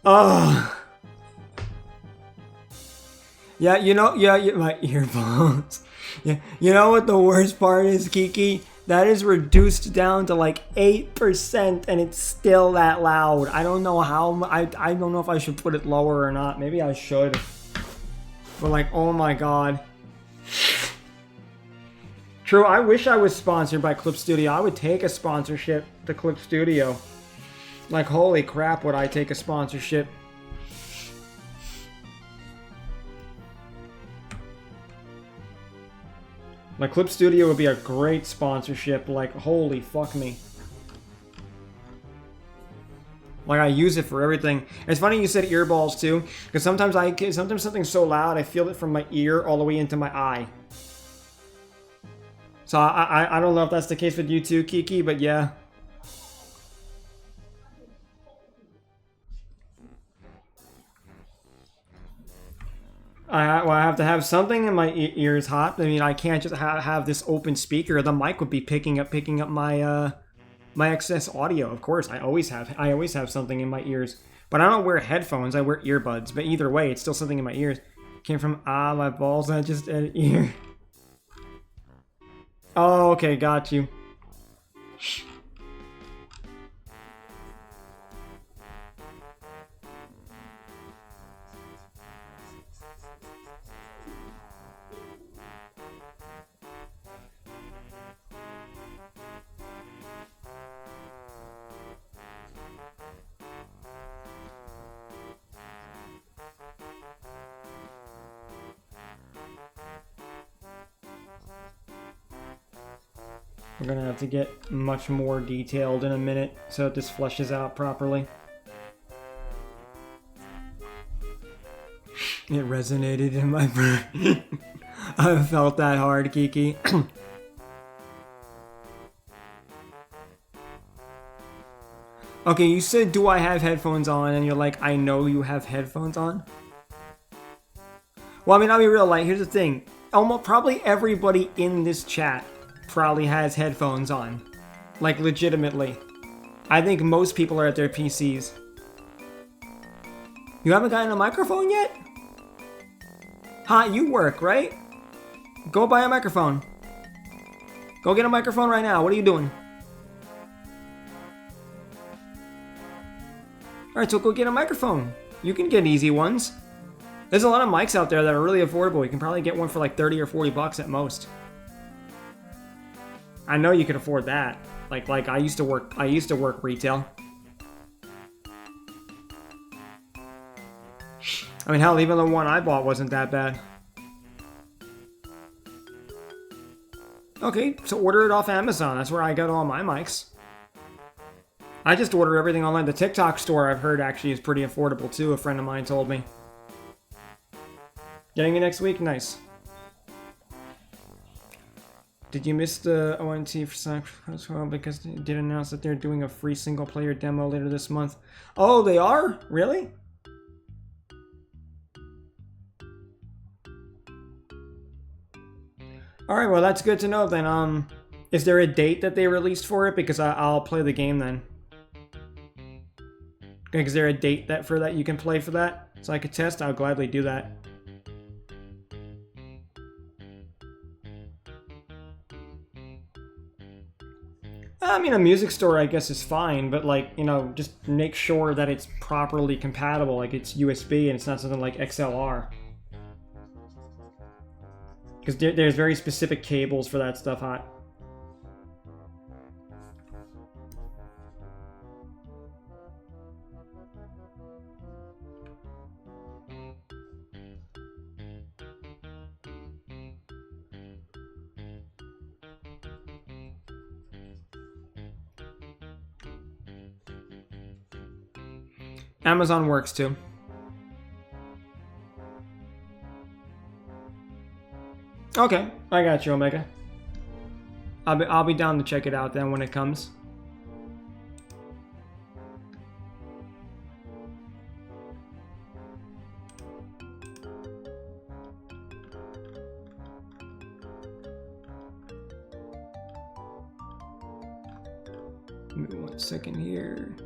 Ugh. Yeah, my earphones. Yeah, you know what the worst part is, Kiki? That is reduced down to like 8% and it's still that loud. I don't know how, I don't know if I should put it lower or not. Maybe I should. But like, oh my god. True, I wish I was sponsored by Clip Studio. I would take a sponsorship to Clip Studio. Like, holy crap, would I take a sponsorship. Like, Clip Studio would be a great sponsorship. Like, holy fuck me. Like, I use it for everything. It's funny you said earballs, too. Because sometimes something's so loud, I feel it from my ear all the way into my eye. So, I don't know if that's the case with you, too, Kiki, but yeah. I have to have something in my ears hot. I mean, I can't just have this open speaker. The mic would be picking up my my excess audio. Of course, I always have something in my ears. But I don't wear headphones. I wear earbuds. But either way, it's still something in my ears. Came from my balls. I just an ear. Oh, okay, got you. We're gonna have to get much more detailed in a minute so that this fleshes out properly. It resonated in my brain. I felt that hard, Kiki. Okay, you said, do I have headphones on? And you're like, I know you have headphones on? Well, I mean, I'll be real, like, here's the thing. Almost probably everybody in this chat probably has headphones on. Like, legitimately. I think most people are at their PCs. You haven't gotten a microphone yet? You work, right? Go buy a microphone. Go get a microphone right now. What are you doing? Alright, so go get a microphone. You can get easy ones. There's a lot of mics out there that are really affordable. You can probably get one for like 30 or 40 bucks at most. I know you could afford that. Like I used to work retail. I mean, hell, even the one I bought wasn't that bad. Okay, so order it off Amazon. That's where I got all my mics. I just order everything online. The TikTok store, I've heard, actually is pretty affordable too. A friend of mine told me. Getting it next week? Nice. Did you miss the ONT for Sonic as well? Because they did announce that they're doing a free single-player demo later this month. Oh, they are? Really? All right, well that's good to know then. Is there a date that they released for it? Because I'll play the game then. Is there a date that for that you can play for that? So I could test? I'll gladly do that. I mean, a music store, I guess, is fine, but, like, you know, just make sure that it's properly compatible, like it's USB and it's not something like XLR. Because there's very specific cables for that stuff, Hot. Amazon works too. Okay, I got you, Omega. I'll be down to check it out then when it comes. Give me 1 second here.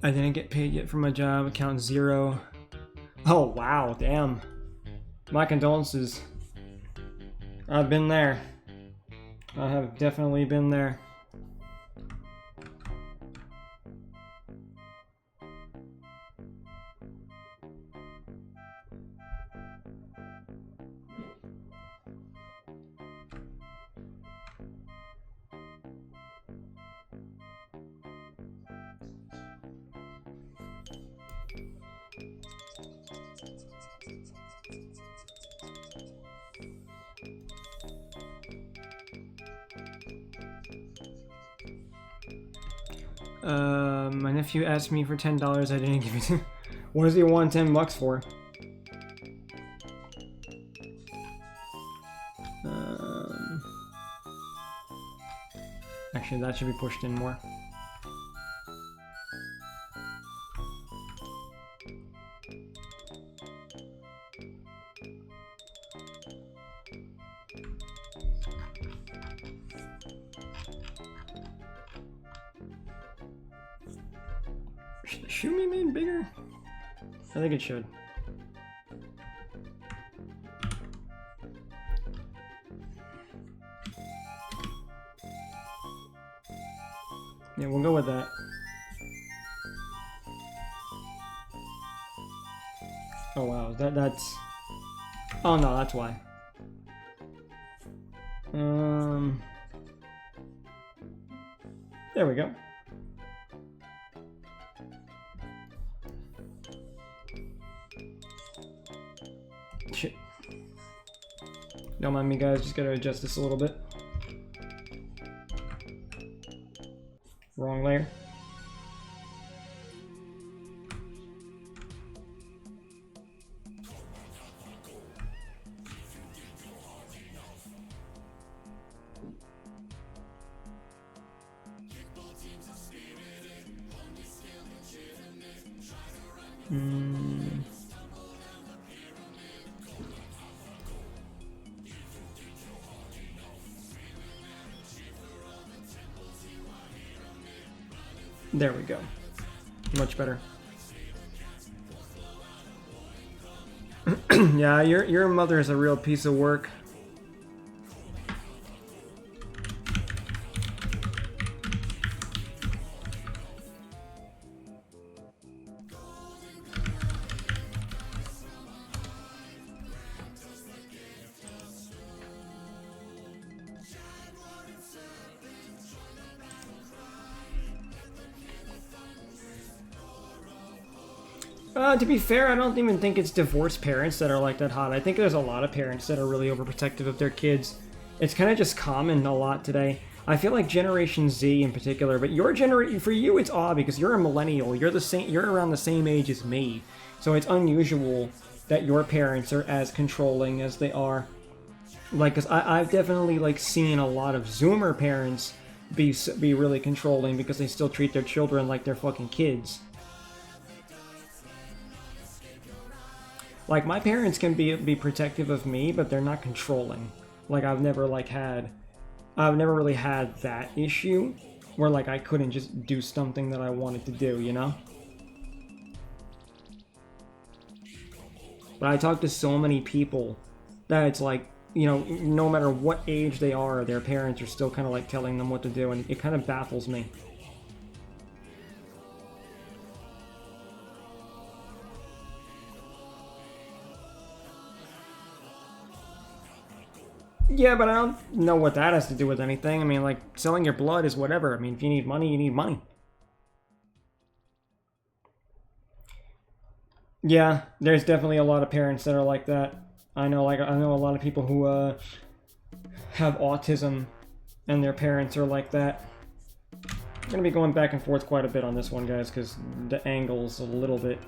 I didn't get paid yet for my job. Account 0. Oh, wow. Damn. My condolences. I've been there. I have definitely been there. My nephew asked me for $10. I didn't give it to him. What does he want $10 for? Actually, that should be pushed in more. Should the shoe be made bigger? I think it should. Yeah, we'll go with that. Oh wow, that's... Oh no, that's why. There we go. Shit. Don't mind me, guys, just gotta adjust this a little bit. Wrong layer. There we go. Much better. Yeah, your mother is a real piece of work. To be fair, I don't even think it's divorced parents that are like that hot. I think there's a lot of parents that are really overprotective of their kids. It's kind of just common a lot today. I feel like Generation Z in particular, but your generation, for you it's odd because you're a millennial. You're around the same age as me, so it's unusual that your parents are as controlling as they are. Like, cause I've definitely like seen a lot of Zoomer parents be really controlling because they still treat their children like they're fucking kids. Like, my parents can be protective of me, but they're not controlling. Like, I've never really had that issue where like I couldn't just do something that I wanted to do, you know? But I talk to so many people that it's like, you know, no matter what age they are, their parents are still kind of like telling them what to do, and it kind of baffles me. Yeah, but I don't know what that has to do with anything. I mean, like, selling your blood is whatever. I mean, if you need money, you need money. Yeah, there's definitely a lot of parents that are like that. I know a lot of people who have autism and their parents are like that. I'm gonna be going back and forth quite a bit on this one, guys, because the angle's a little bit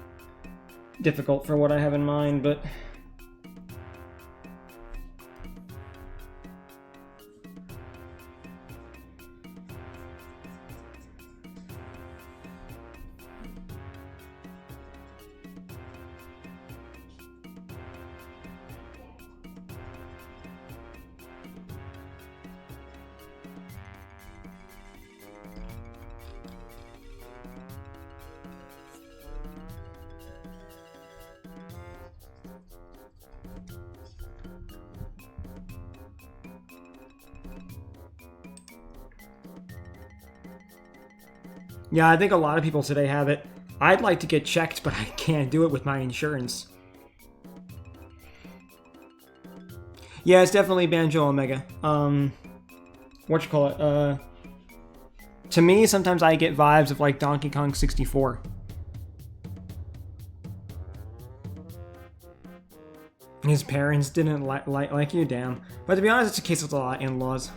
difficult for what I have in mind, but yeah, I think a lot of people today have it. I'd like to get checked, but I can't do it with my insurance. Yeah, it's definitely Banjo Omega. Whatchamacallit? To me, sometimes I get vibes of like Donkey Kong 64. His parents didn't like you, damn. But to be honest, it's a case with a lot of in-laws.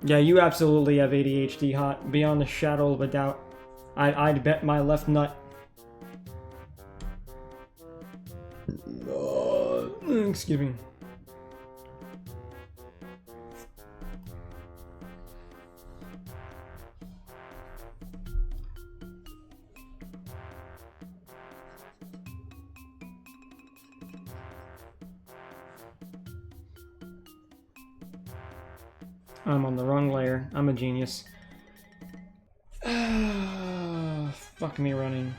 Yeah, you absolutely have ADHD, hot, beyond the shadow of a doubt. I'd bet my left nut. Excuse me. I'm on the wrong layer. I'm a genius. Fuck me running.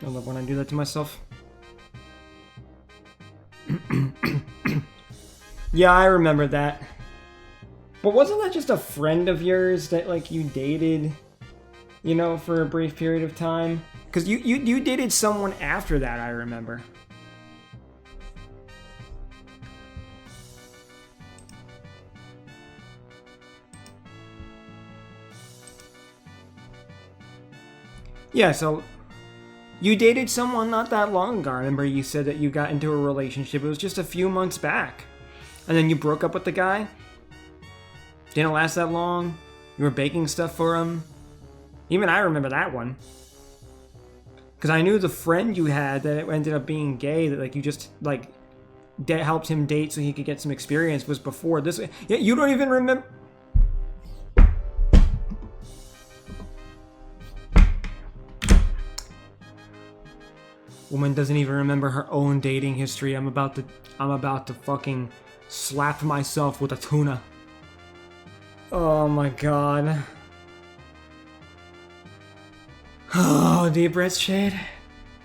I love when I do that to myself. Yeah, I remember that. But wasn't that just a friend of yours that, like, you dated, you know, for a brief period of time? Because you dated someone after that, I remember. Yeah, so you dated someone not that long ago. I remember you said that you got into a relationship. It was just a few months back. And then you broke up with the guy? Didn't last that long. You were baking stuff for him. Even I remember that one. Because I knew the friend you had that ended up being gay, that like you just like helped him date so he could get some experience, was before this. Yeah, you don't even remember. Woman doesn't even remember her own dating history. I'm about to fucking slap myself with a tuna. Oh my god. Oh, deep breaths, Shade.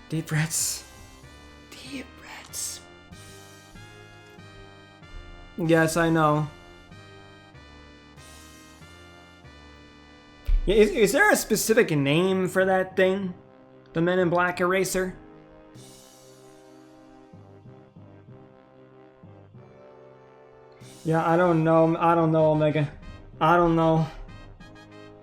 Deep breaths. Deep breaths. Yes, I know. Is there a specific name for that thing? The Men in Black eraser? Yeah, I don't know, Omega. I don't know.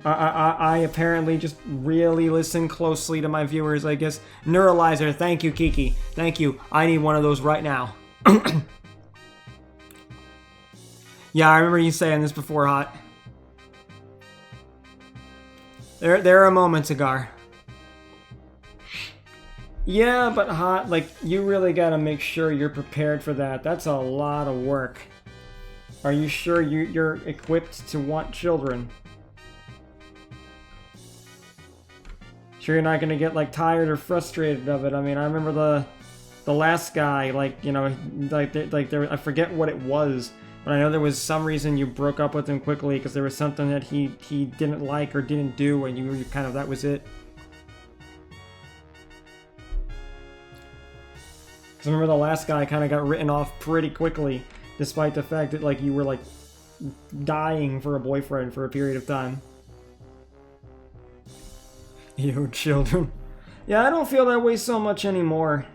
I apparently just really listen closely to my viewers, I guess. Neuralizer, thank you, Kiki. Thank you. I need one of those right now. Yeah, I remember you saying this before, Hot. There are moments, Agar. Yeah, but Hot, like, you really gotta make sure you're prepared for that. That's a lot of work. Are you sure you're equipped to want children? Sure you're not gonna get, like, tired or frustrated of it? I mean, I remember the last guy, like, you know, like there, I forget what it was, but I know there was some reason you broke up with him quickly because there was something that he didn't like or didn't do, and you kind of, that was it. Because I remember the last guy kind of got written off pretty quickly, despite the fact that, like, you were, like, dying for a boyfriend for a period of time. You children. Yeah, I don't feel that way so much anymore.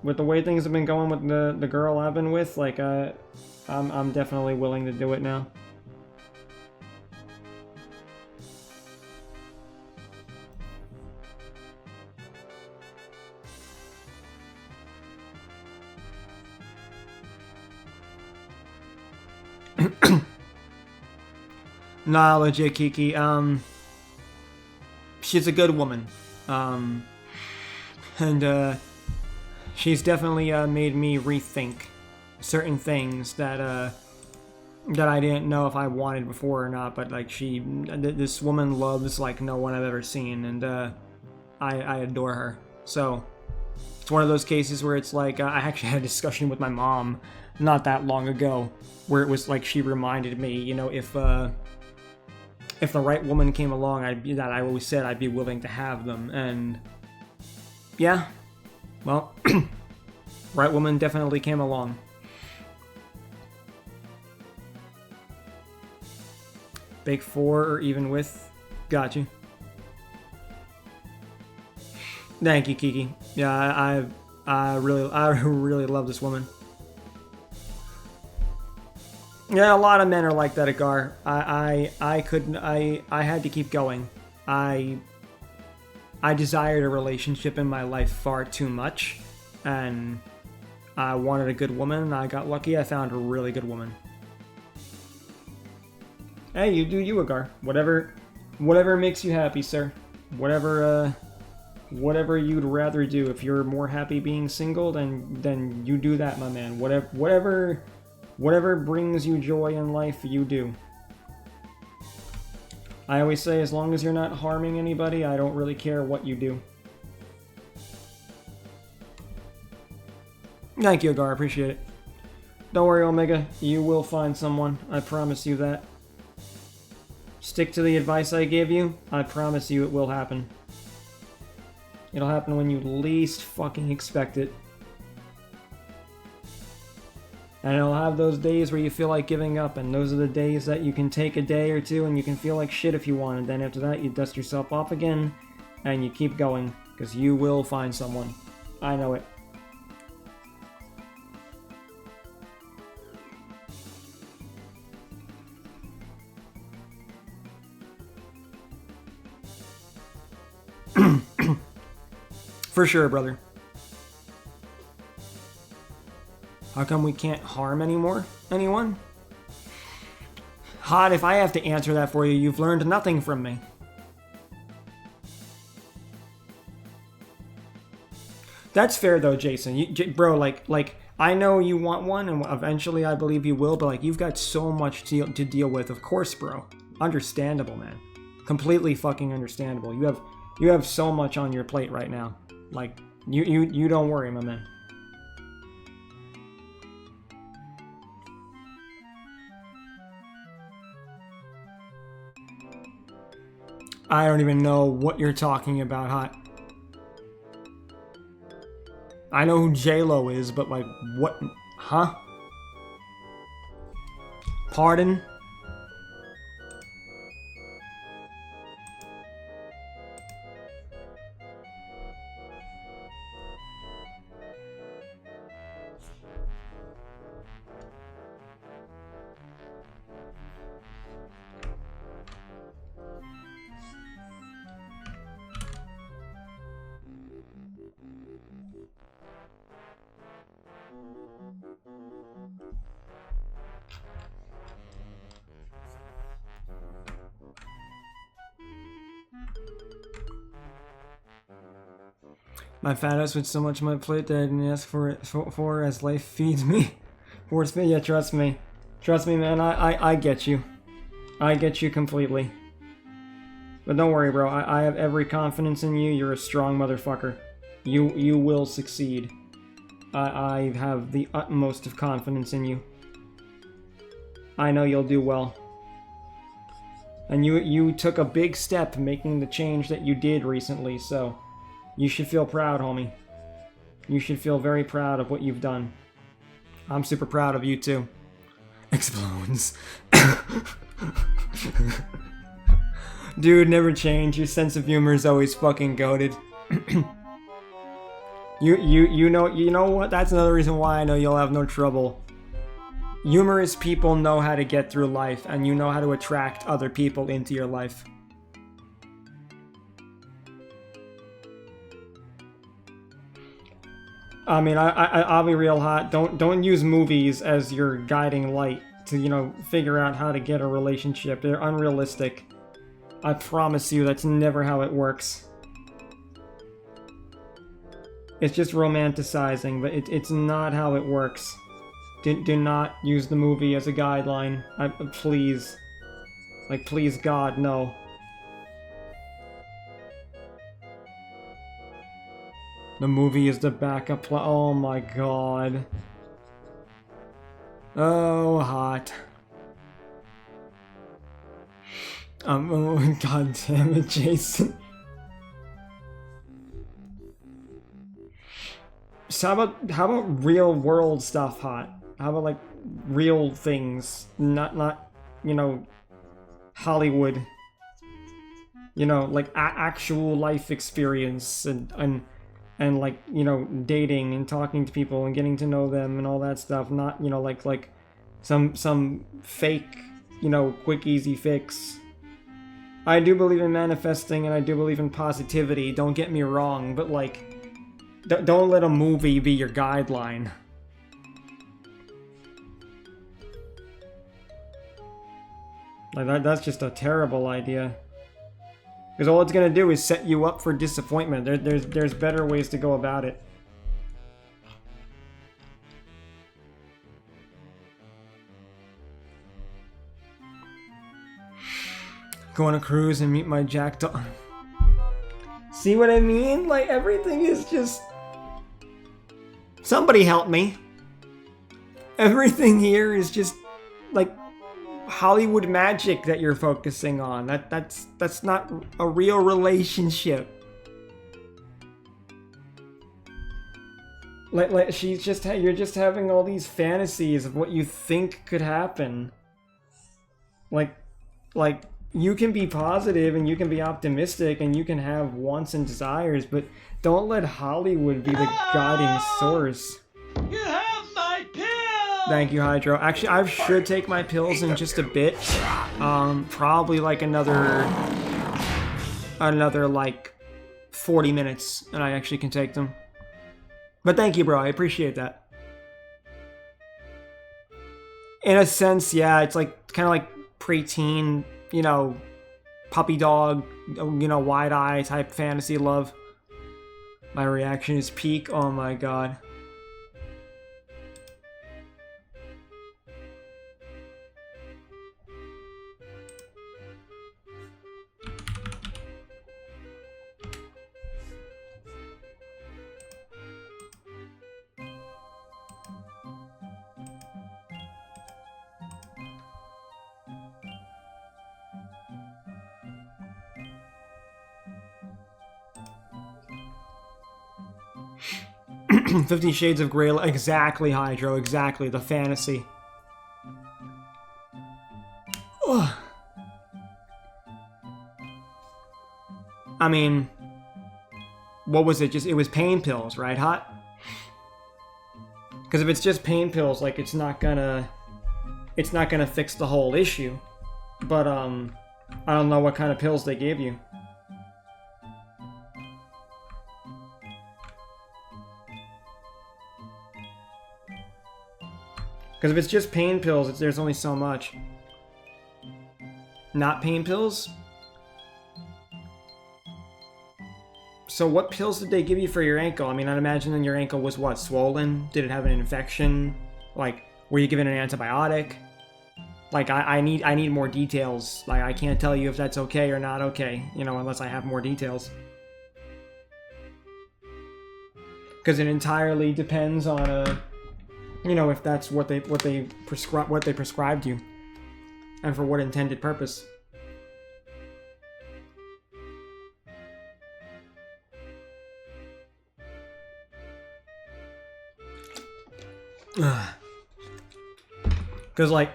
With the way things have been going with the girl I've been with, like, I'm definitely willing to do it now. Nah, legit, Kiki. She's a good woman. She's definitely made me rethink certain things that I didn't know if I wanted before or not. But like, this woman loves like no one I've ever seen, and I adore her. So it's one of those cases where it's like I actually had a discussion with my mom not that long ago, where it was like she reminded me, you know, if the right woman came along, I always said I'd be willing to have them, and yeah, well, right woman definitely came along. Bake 4 or even with, got you. Thank you, Kiki. Yeah, I really love this woman. Yeah, a lot of men are like that, Agar. I had to keep going. I desired a relationship in my life far too much, and I wanted a good woman, and I got lucky. I found a really good woman. Hey, you do you, Agar. Whatever makes you happy, sir. Whatever you'd rather do. If you're more happy being single, then you do that, my man. Whatever brings you joy in life, you do. I always say, as long as you're not harming anybody, I don't really care what you do. Thank you, Agar. Appreciate it. Don't worry, Omega. You will find someone. I promise you that. Stick to the advice I gave you. I promise you it will happen. It'll happen when you least fucking expect it. And it'll have those days where you feel like giving up, and those are the days that you can take a day or two and you can feel like shit if you want, and then after that you dust yourself off again and you keep going, because you will find someone. I know it. For sure, brother. How come we can't harm anyone? Hot, if I have to answer that for you, you've learned nothing from me. That's fair though, Jason. Bro, like I know you want one, and eventually I believe you will, but like, you've got so much to deal with. Of course, bro. Understandable, man. Completely fucking understandable. You have so much on your plate right now. Like, you don't worry, my man. I don't even know what you're talking about, Hot. I know who J-Lo is, but like, what? Huh? Pardon? My fat ass with so much on my plate that I didn't ask for as life feeds me. Force me, yeah, trust me. Trust me, man, I get you. I get you completely. But don't worry, bro, I have every confidence in you. You're a strong motherfucker. You will succeed. I have the utmost of confidence in you. I know you'll do well. And you took a big step making the change that you did recently, so you should feel proud, homie. You should feel very proud of what you've done. I'm super proud of you, too. Explodes. Dude, never change. Your sense of humor is always fucking goated. You know what? That's another reason why I know you'll have no trouble. Humorous people know how to get through life, and you know how to attract other people into your life. I mean, I'll be real hot. Don't use movies as your guiding light to, you know, figure out how to get a relationship. They're unrealistic. I promise you, that's never how it works. It's just romanticizing, but it's not how it works. Do not use the movie as a guideline. Please. Like, please, God, no. The movie is the backup plan. Oh my god. Oh, hot. Oh, god damn it, Jason. So how about real world stuff, hot? How about like real things, not you know, Hollywood. You know, like actual life experience and like, you know, dating and talking to people and getting to know them and all that stuff. Not, you know, like some fake, you know, quick easy fix. I do believe in manifesting and I do believe in positivity. Don't get me wrong, but like, don't let a movie be your guideline. Like that's just a terrible idea. Because all it's gonna do is set you up for disappointment. There's better ways to go about it. Go on a cruise and meet my jackdaw. See what I mean? Like, everything is just... Somebody help me. Everything here is just, like, Hollywood magic that you're focusing on. That's not a real relationship. Like she's just you're just having all these fantasies of what you think could happen. Like you can be positive and you can be optimistic and you can have wants and desires, but don't let Hollywood be the guiding source. You have my pill! Thank you, Hydro. Actually, I should take my pills in just a bit. Probably like another like 40 minutes, and I actually can take them. But thank you, bro. I appreciate that. In a sense, yeah, it's like kind of like preteen, you know, puppy dog, you know, wide eye type fantasy love. My reaction is peak. Oh my god. $50 Shades of Grey. Exactly, Hydro. Exactly. The fantasy. Ugh. I mean, what was it? It was pain pills, right, Hot? Because if it's just pain pills, like, it's not gonna fix the whole issue. But, I don't know what kind of pills they gave you. Because if it's just pain pills, there's only so much. Not pain pills? So what pills did they give you for your ankle? I mean, I'd imagine then your ankle was what, swollen? Did it have an infection? Like, were you given an antibiotic? Like, I need more details. Like, I can't tell you if that's okay or not okay, you know, unless I have more details. Because it entirely depends on, you know, if that's what they prescribed you, and for what intended purpose. Because, like,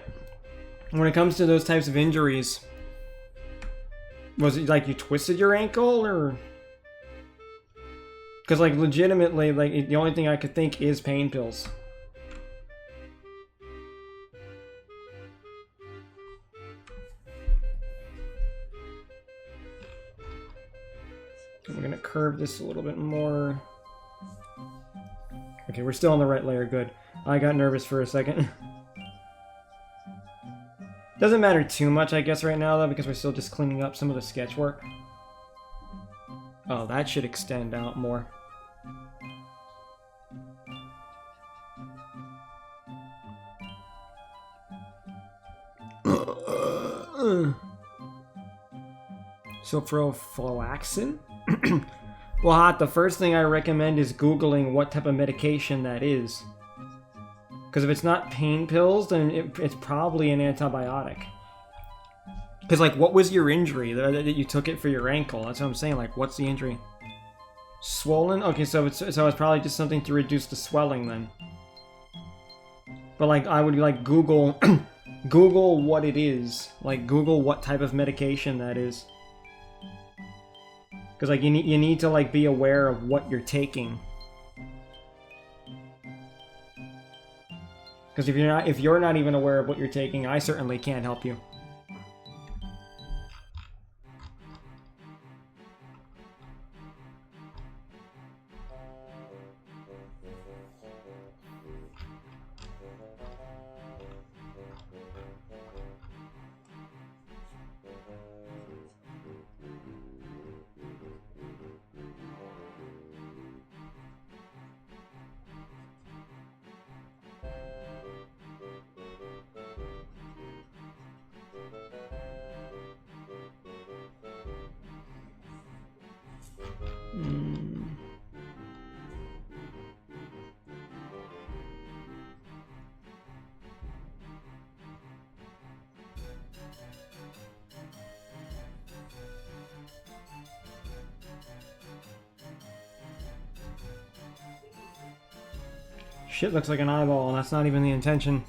when it comes to those types of injuries, was it like you twisted your ankle, or? Because, like, legitimately, like, the only thing I could think is pain pills. I'm gonna curve this a little bit more. Okay, we're still on the right layer, good. I got nervous for a second. Doesn't matter too much, I guess, right now, though, because we're still just cleaning up some of the sketch work. Oh, that should extend out more. Ciprofloxacin? Well, Hot, the first thing I recommend is Googling what type of medication that is. Because if it's not pain pills, then it's probably an antibiotic. Because, like, what was your injury? That you took it for your ankle. That's what I'm saying. Like, what's the injury? Swollen? Okay, so it's probably just something to reduce the swelling then. But, like, I would, like, Google... Google what it is. Like, Google what type of medication that is. Because, like, you need to, like, be aware of what you're taking. Because if you're not even aware of what you're taking, I certainly can't help you. Shit looks like an eyeball, and that's not even the intention.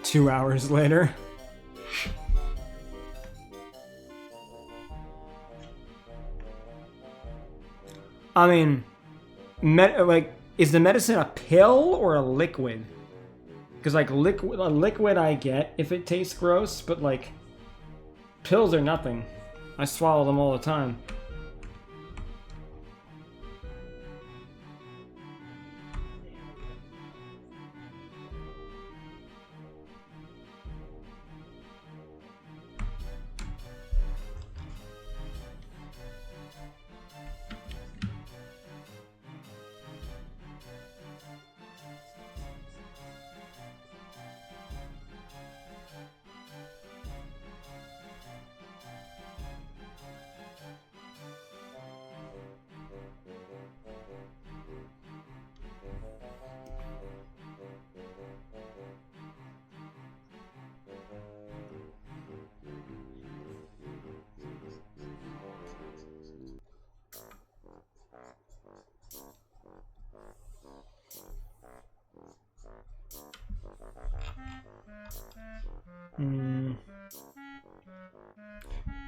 Two hours later. I mean, like, is the medicine a pill or a liquid? Because, like, a liquid I get if it tastes gross, but, like, pills are nothing. I swallow them all the time.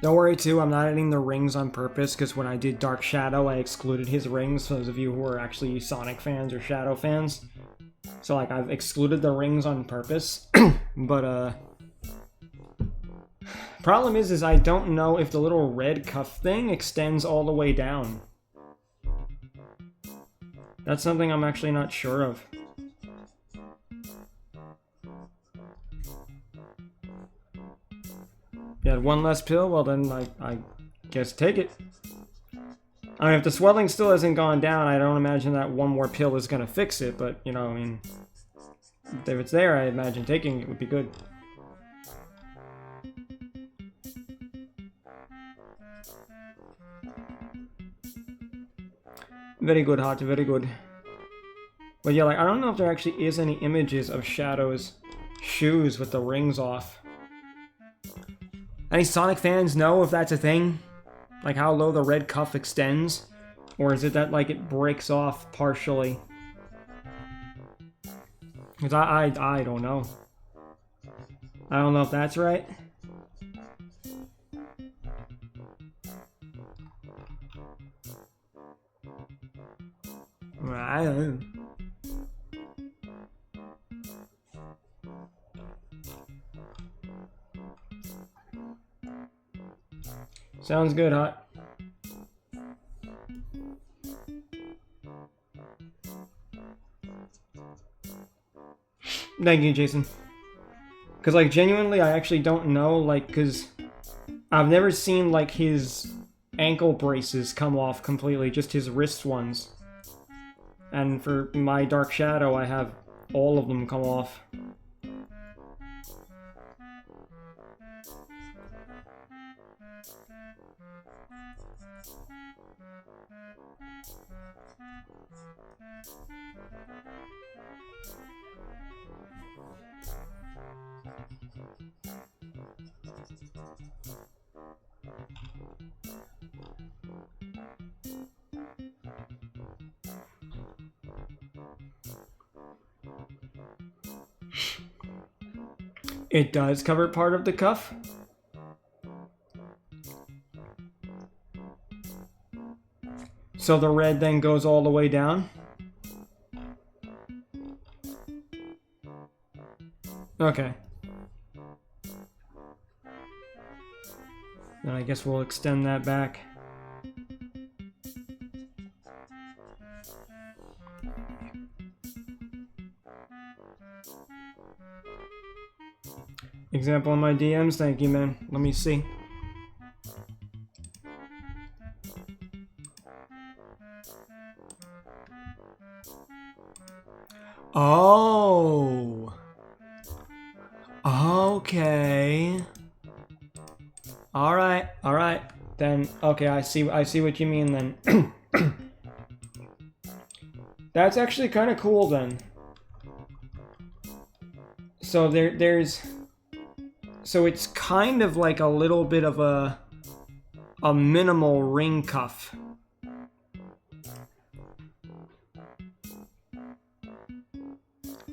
Don't worry too, I'm not adding the rings on purpose, because when I did Dark Shadow, I excluded his rings, for those of you who are actually Sonic fans or Shadow fans. So, like, I've excluded the rings on purpose, but, problem is I don't know if the little red cuff thing extends all the way down. That's something I'm actually not sure of. You had one less pill? Well then, I guess take it. I mean, if the swelling still hasn't gone down, I don't imagine that one more pill is gonna fix it, but, you know, I mean... If it's there, I imagine taking it would be good. Very good, Hot, very good. But yeah, like, I don't know if there actually is any images of Shadow's shoes with the rings off. Any Sonic fans know if that's a thing? Like how low the red cuff extends? Or is it that, like, it breaks off partially? Because I don't know. I don't know if that's right. I don't know. Sounds good, Hot. Thank you, Jason. Because, like, genuinely, I actually don't know, like, because I've never seen, like, his ankle braces come off completely, just his wrist ones. And for my Dark Shadow, I have all of them come off. It does cover part of the cuff. So the red then goes all the way down. Okay. Then I guess we'll extend that back. Example in my DMs, thank you, man. Let me see. Oh. Okay. All right. Then okay, I see what you mean then. That's actually kind of cool then. So so it's kind of like a little bit of a minimal ring cuff.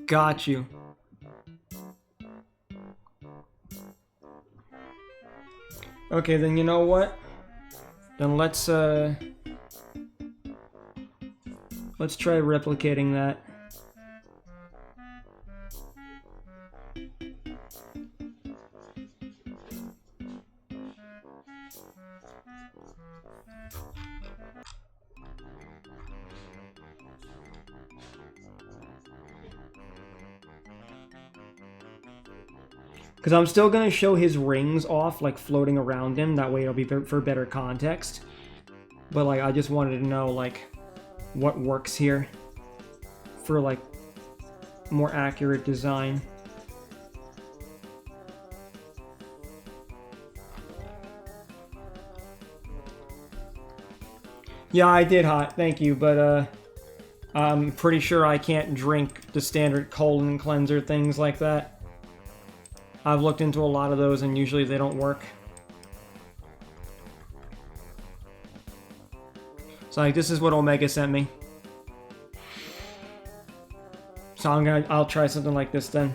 Got you. Okay, then you know what? Then let's try replicating that. Because I'm still going to show his rings off, like, floating around him. That way it'll be for better context. But, like, I just wanted to know, like, what works here for, like, more accurate design. Yeah, I did, Hot. Thank you, but, I'm pretty sure I can't drink the standard colon cleanser things like that. I've looked into a lot of those, and usually they don't work. So, like, this is what Omega sent me. So I'll try something like this then.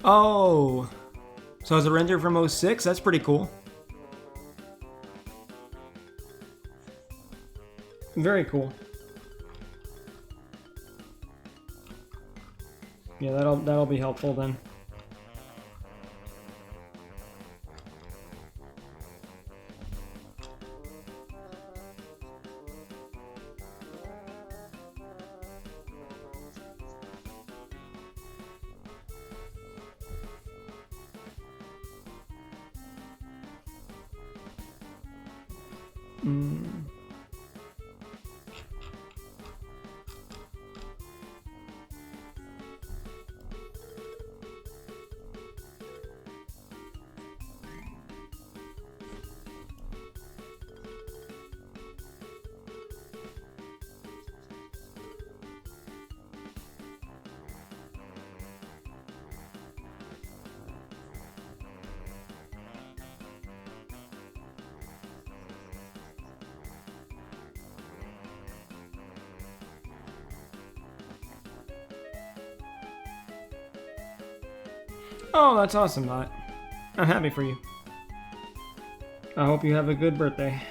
Oh, so it's a render from '06? That's pretty cool. Very cool. Yeah, that'll be helpful then. Oh, that's awesome, Bot. I'm happy for you. I hope you have a good birthday.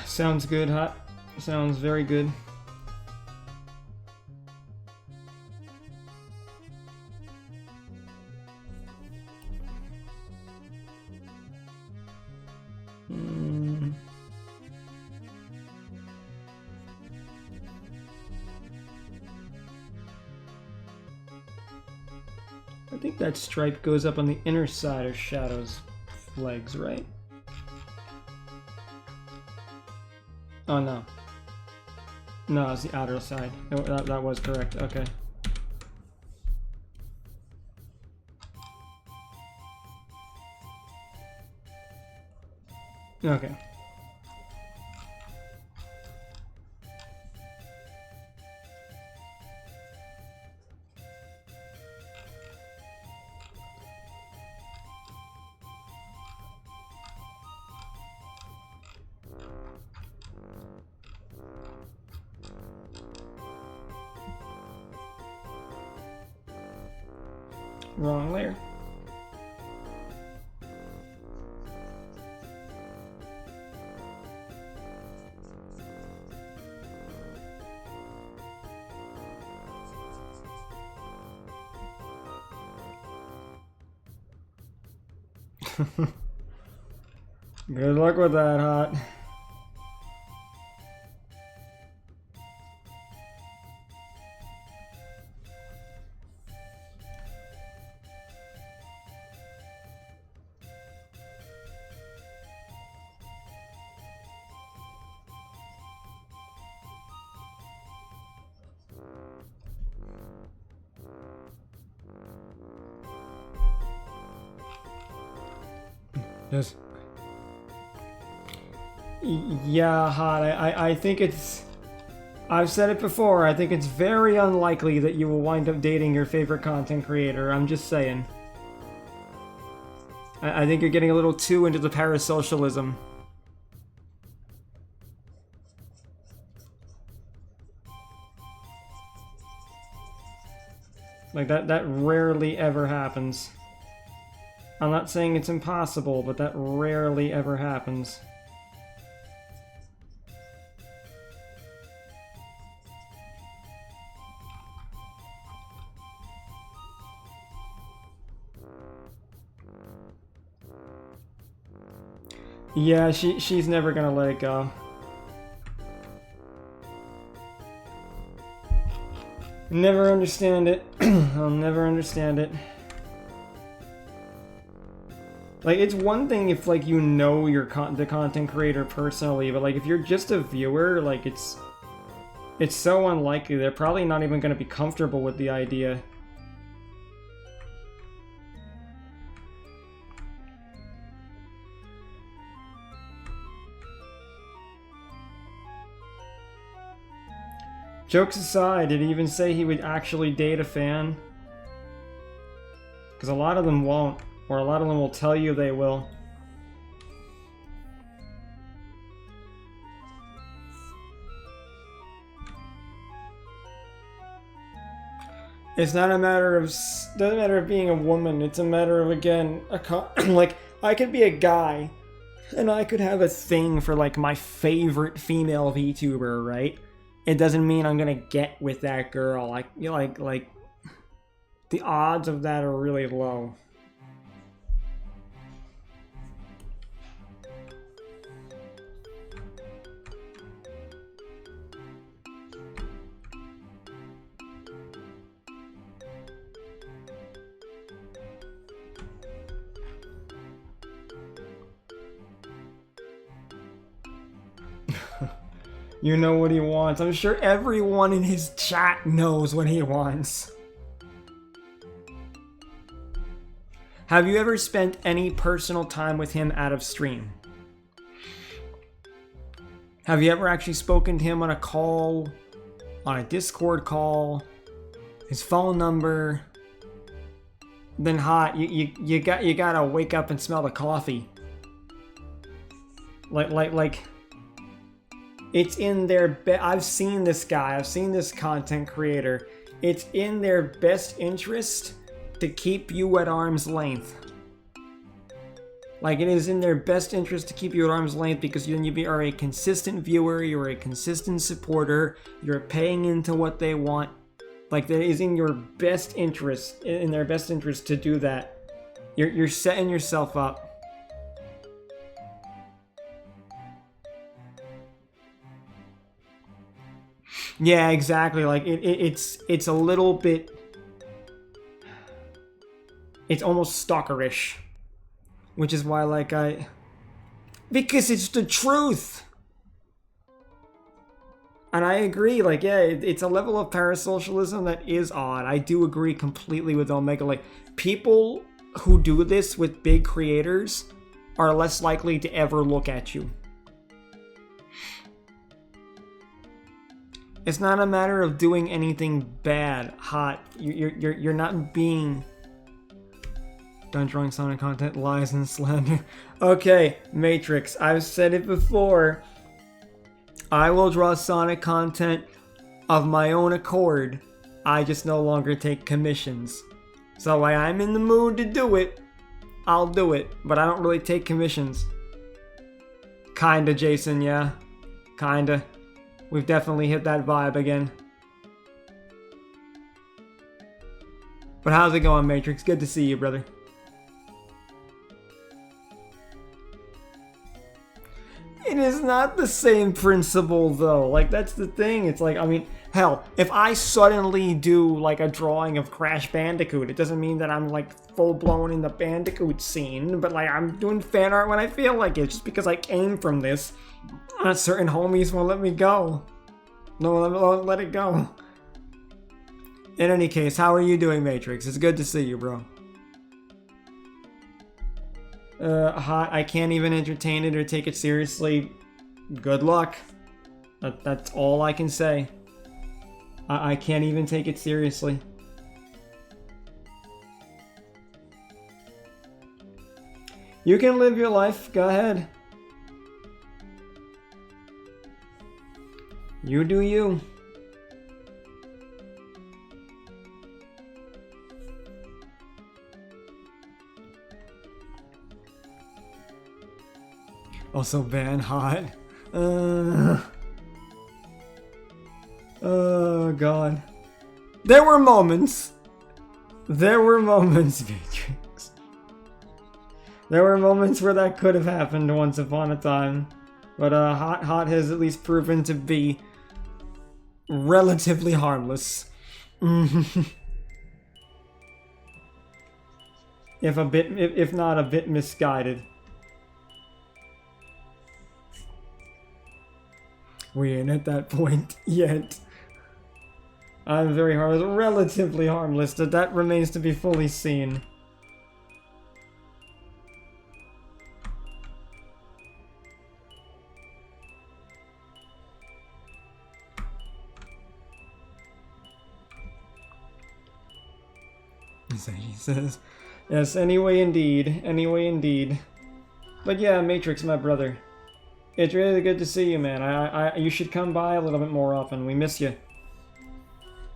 Sounds good, Hot. Sounds very good. I think that stripe goes up on the inner side of Shadow's legs, right? Oh, no. No, it's the outer side. Oh, that was correct. Okay. Okay. Wrong layer. Good luck with that, Hot. Yes. Yeah, Hot. I think it's... I've said it before, I think it's very unlikely that you will wind up dating your favorite content creator. I'm just saying. I think you're getting a little too into the parasocialism. Like, that rarely ever happens. I'm not saying it's impossible, but that rarely ever happens. Yeah, she's never gonna let it go. Never understand it. I'll never understand it. Like, it's one thing if, like, you know the content creator personally, but, like, if you're just a viewer, like, it's so unlikely. They're probably not even gonna be comfortable with the idea. Jokes aside, did he even say he would actually date a fan? Because a lot of them won't, or a lot of them will tell you they will. It's not a matter of, doesn't matter of being a woman, it's a matter of, again, like, I could be a guy, and I could have a thing for, like, my favorite female VTuber, right? It doesn't mean I'm gonna get with that girl. Like, you know, like, the odds of that are really low. You know what he wants. I'm sure everyone in his chat knows what he wants. Have you ever spent any personal time with him out of stream? Have you ever actually spoken to him on a call, on a Discord call, his phone number? Then hot, you gotta wake up and smell the coffee. Like. It's in their I've seen this guy, I've seen this content creator. It's in their best interest to keep you at arm's length. Like, it is in their best interest to keep you at arm's length because you are a consistent viewer, you're a consistent supporter, you're paying into what they want. Like, that is in your best interest, in their best interest to do that. You're setting yourself up. Yeah, exactly. Like, it's a little bit... It's almost stalkerish. Which is why, like, because it's the truth! And I agree, like, yeah, it's a level of parasocialism that is odd. I do agree completely with Omega. Like, people who do this with big creators are less likely to ever look at you. It's not a matter of doing anything bad, hot. You're not being done drawing Sonic content, lies and slander. Okay, Matrix, I've said it before. I will draw Sonic content of my own accord. I just no longer take commissions. So when I'm in the mood to do it, I'll do it. But I don't really take commissions. Kinda, Jason, yeah. Kinda. We've definitely hit that vibe again. But how's it going, Matrix? Good to see you, brother. It is not the same principle, though. Like, that's the thing. It's like, I mean, hell, if I suddenly do, like, a drawing of Crash Bandicoot, it doesn't mean that I'm, like, full-blown in the Bandicoot scene, but, like, I'm doing fan art when I feel like it, just because I came from this. Certain homies won't let me go. No one won't let it go. In any case, how are you doing, Matrix? It's good to see you, bro. Hot, I can't even entertain it or take it seriously. Good luck. That's all I can say. I can't even take it seriously. You can live your life, go ahead. You do you. Also ban hot. Oh god. There were moments, Matrix. There were moments where that could have happened once upon a time. But Hot has at least proven to be relatively harmless. if not a bit misguided. We ain't at that point yet. I'm very harmless, relatively harmless, that remains to be fully seen. He says, yes, anyway indeed. But yeah, Matrix, my brother. It's really good to see you, man. You should come by a little bit more often. We miss you.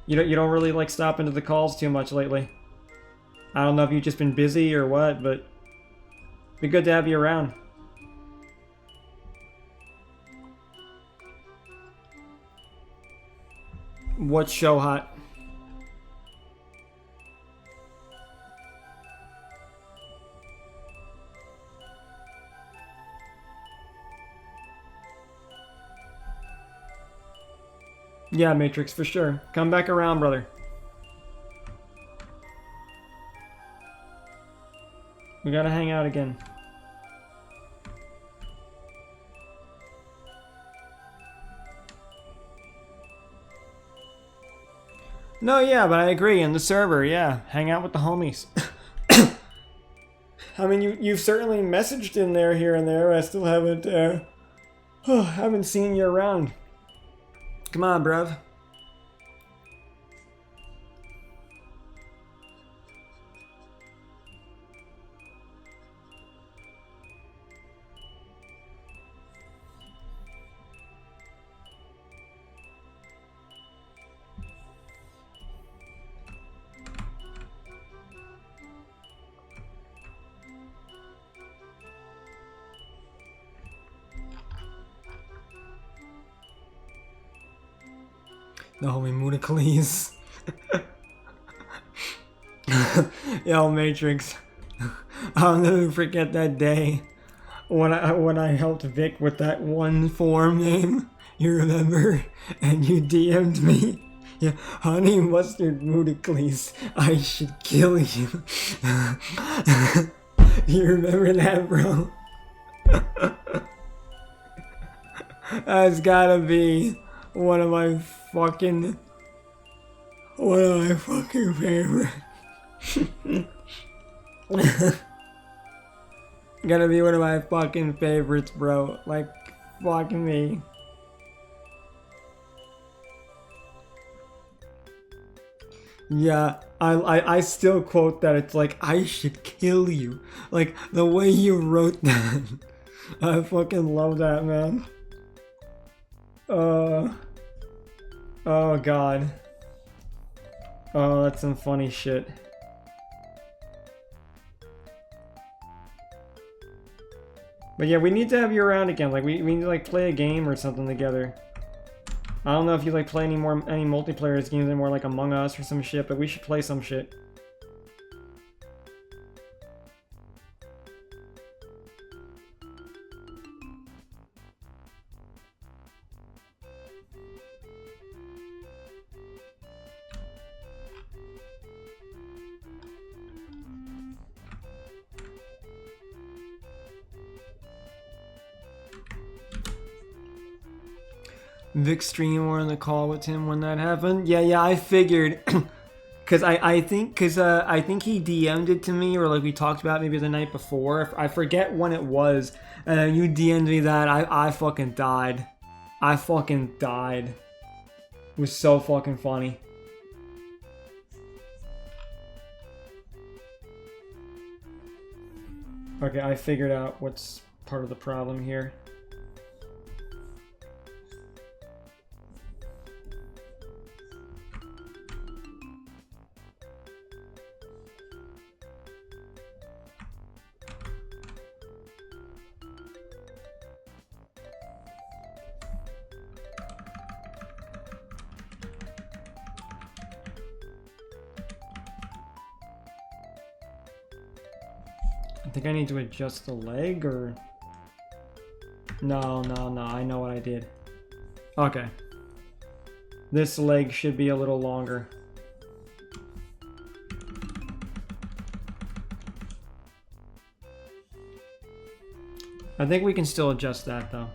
You don't really like stopping to the calls too much lately. I don't know if you've just been busy or what, but it'd be good to have you around. What's show hot? Yeah, Matrix, for sure. Come back around, brother. We gotta hang out again. No, yeah, but I agree. In the server, yeah. Hang out with the homies. I mean, you've certainly messaged in there here and there. I still haven't seen you around. Come on, bruv. The homie Mudacles. Yo, Matrix. I'll never forget that day when I helped Vic with that one form name. You remember? And you DM'd me. Yeah, Honey Mustard Mudacles. I should kill you. You remember that, bro? That's gotta be one of my fucking favorite. Gotta be one of my fucking favorites, bro. Like, fucking me. Yeah, I still quote that. It's like, I should kill you. Like, the way you wrote that. I fucking love that, man. Oh god. Oh, that's some funny shit. But yeah, we need to have you around again. Like, we need to like play a game or something together. I don't know if you like play any multiplayer games anymore, like Among Us or some shit, but we should play some shit. Vic stream or on the call with him when that happened. Yeah, I figured. Cause I think he DM'd it to me, or like we talked about maybe the night before. I forget when it was. You DM'd me that. I fucking died. I fucking died. It was so fucking funny. Okay, I figured out what's part of the problem here. I think I need to adjust the leg, or... No, I know what I did. Okay. This leg should be a little longer. I think we can still adjust that, though.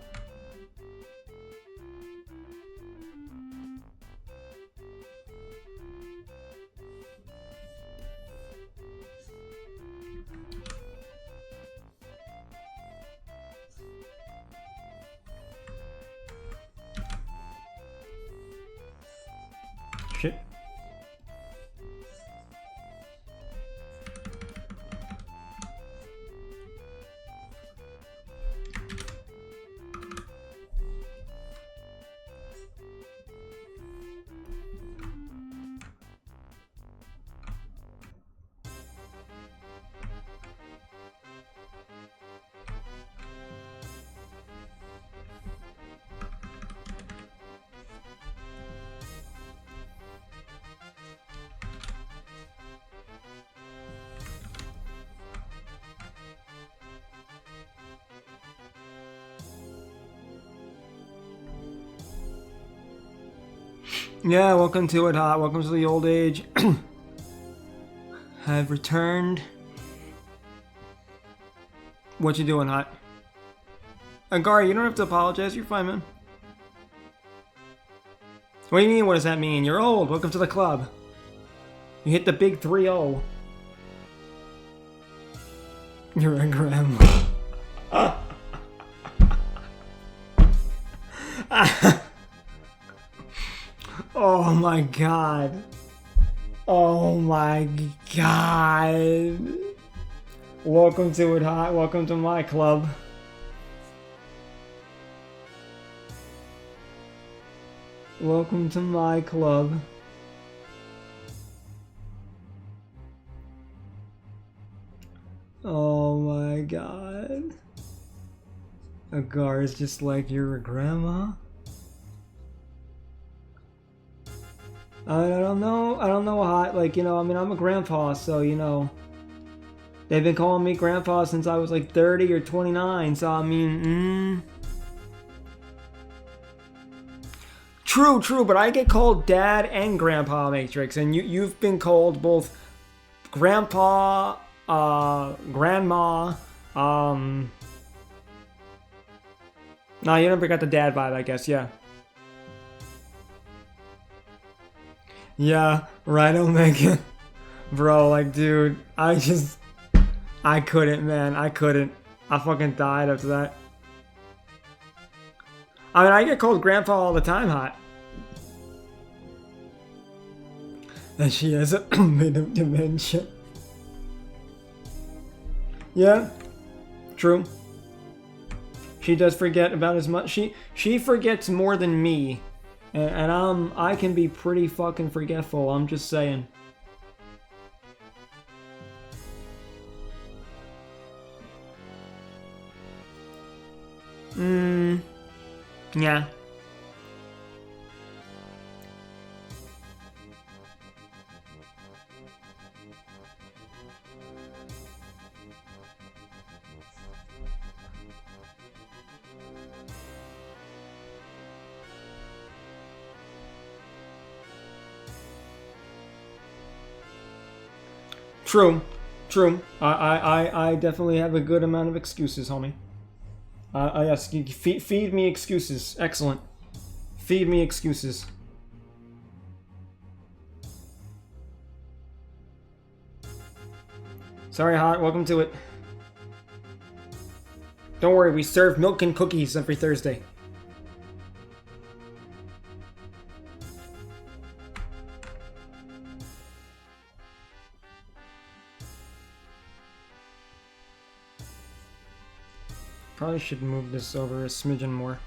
Shit. Yeah, welcome to it, Hot. Welcome to the old age. I've returned. What you doing, Hot? Agari, you don't have to apologize. You're fine, man. What do you mean? What does that mean? You're old. Welcome to the club. You hit the big 3-0. You're a grandma. Oh my god. Oh my god. Welcome to it, Hot. Welcome to my club. Welcome to my club. Oh my god. Agar is just like you're a grandma. I don't know, Hot, like, you know, I mean, I'm a grandpa, so, you know, they've been calling me grandpa since I was like 30 or 29, so, I mean, True, but I get called dad and grandpa, Matrix, and you've been called both grandpa, grandma, no, you never got the dad vibe, I guess, yeah. Yeah, right, Omega. Bro, like, dude, I couldn't, man. I couldn't. I fucking died after that. I mean, I get called grandpa all the time, Hot. And she has a bit of dementia. Yeah, true. She does forget about as much. She forgets more than me. And I can be pretty fucking forgetful, I'm just saying. Yeah. True. I definitely have a good amount of excuses, homie. Yes, feed me excuses. Excellent. Feed me excuses. Sorry, Hot. Welcome to it. Don't worry, we serve milk and cookies every Thursday. Probably should move this over a smidgen more.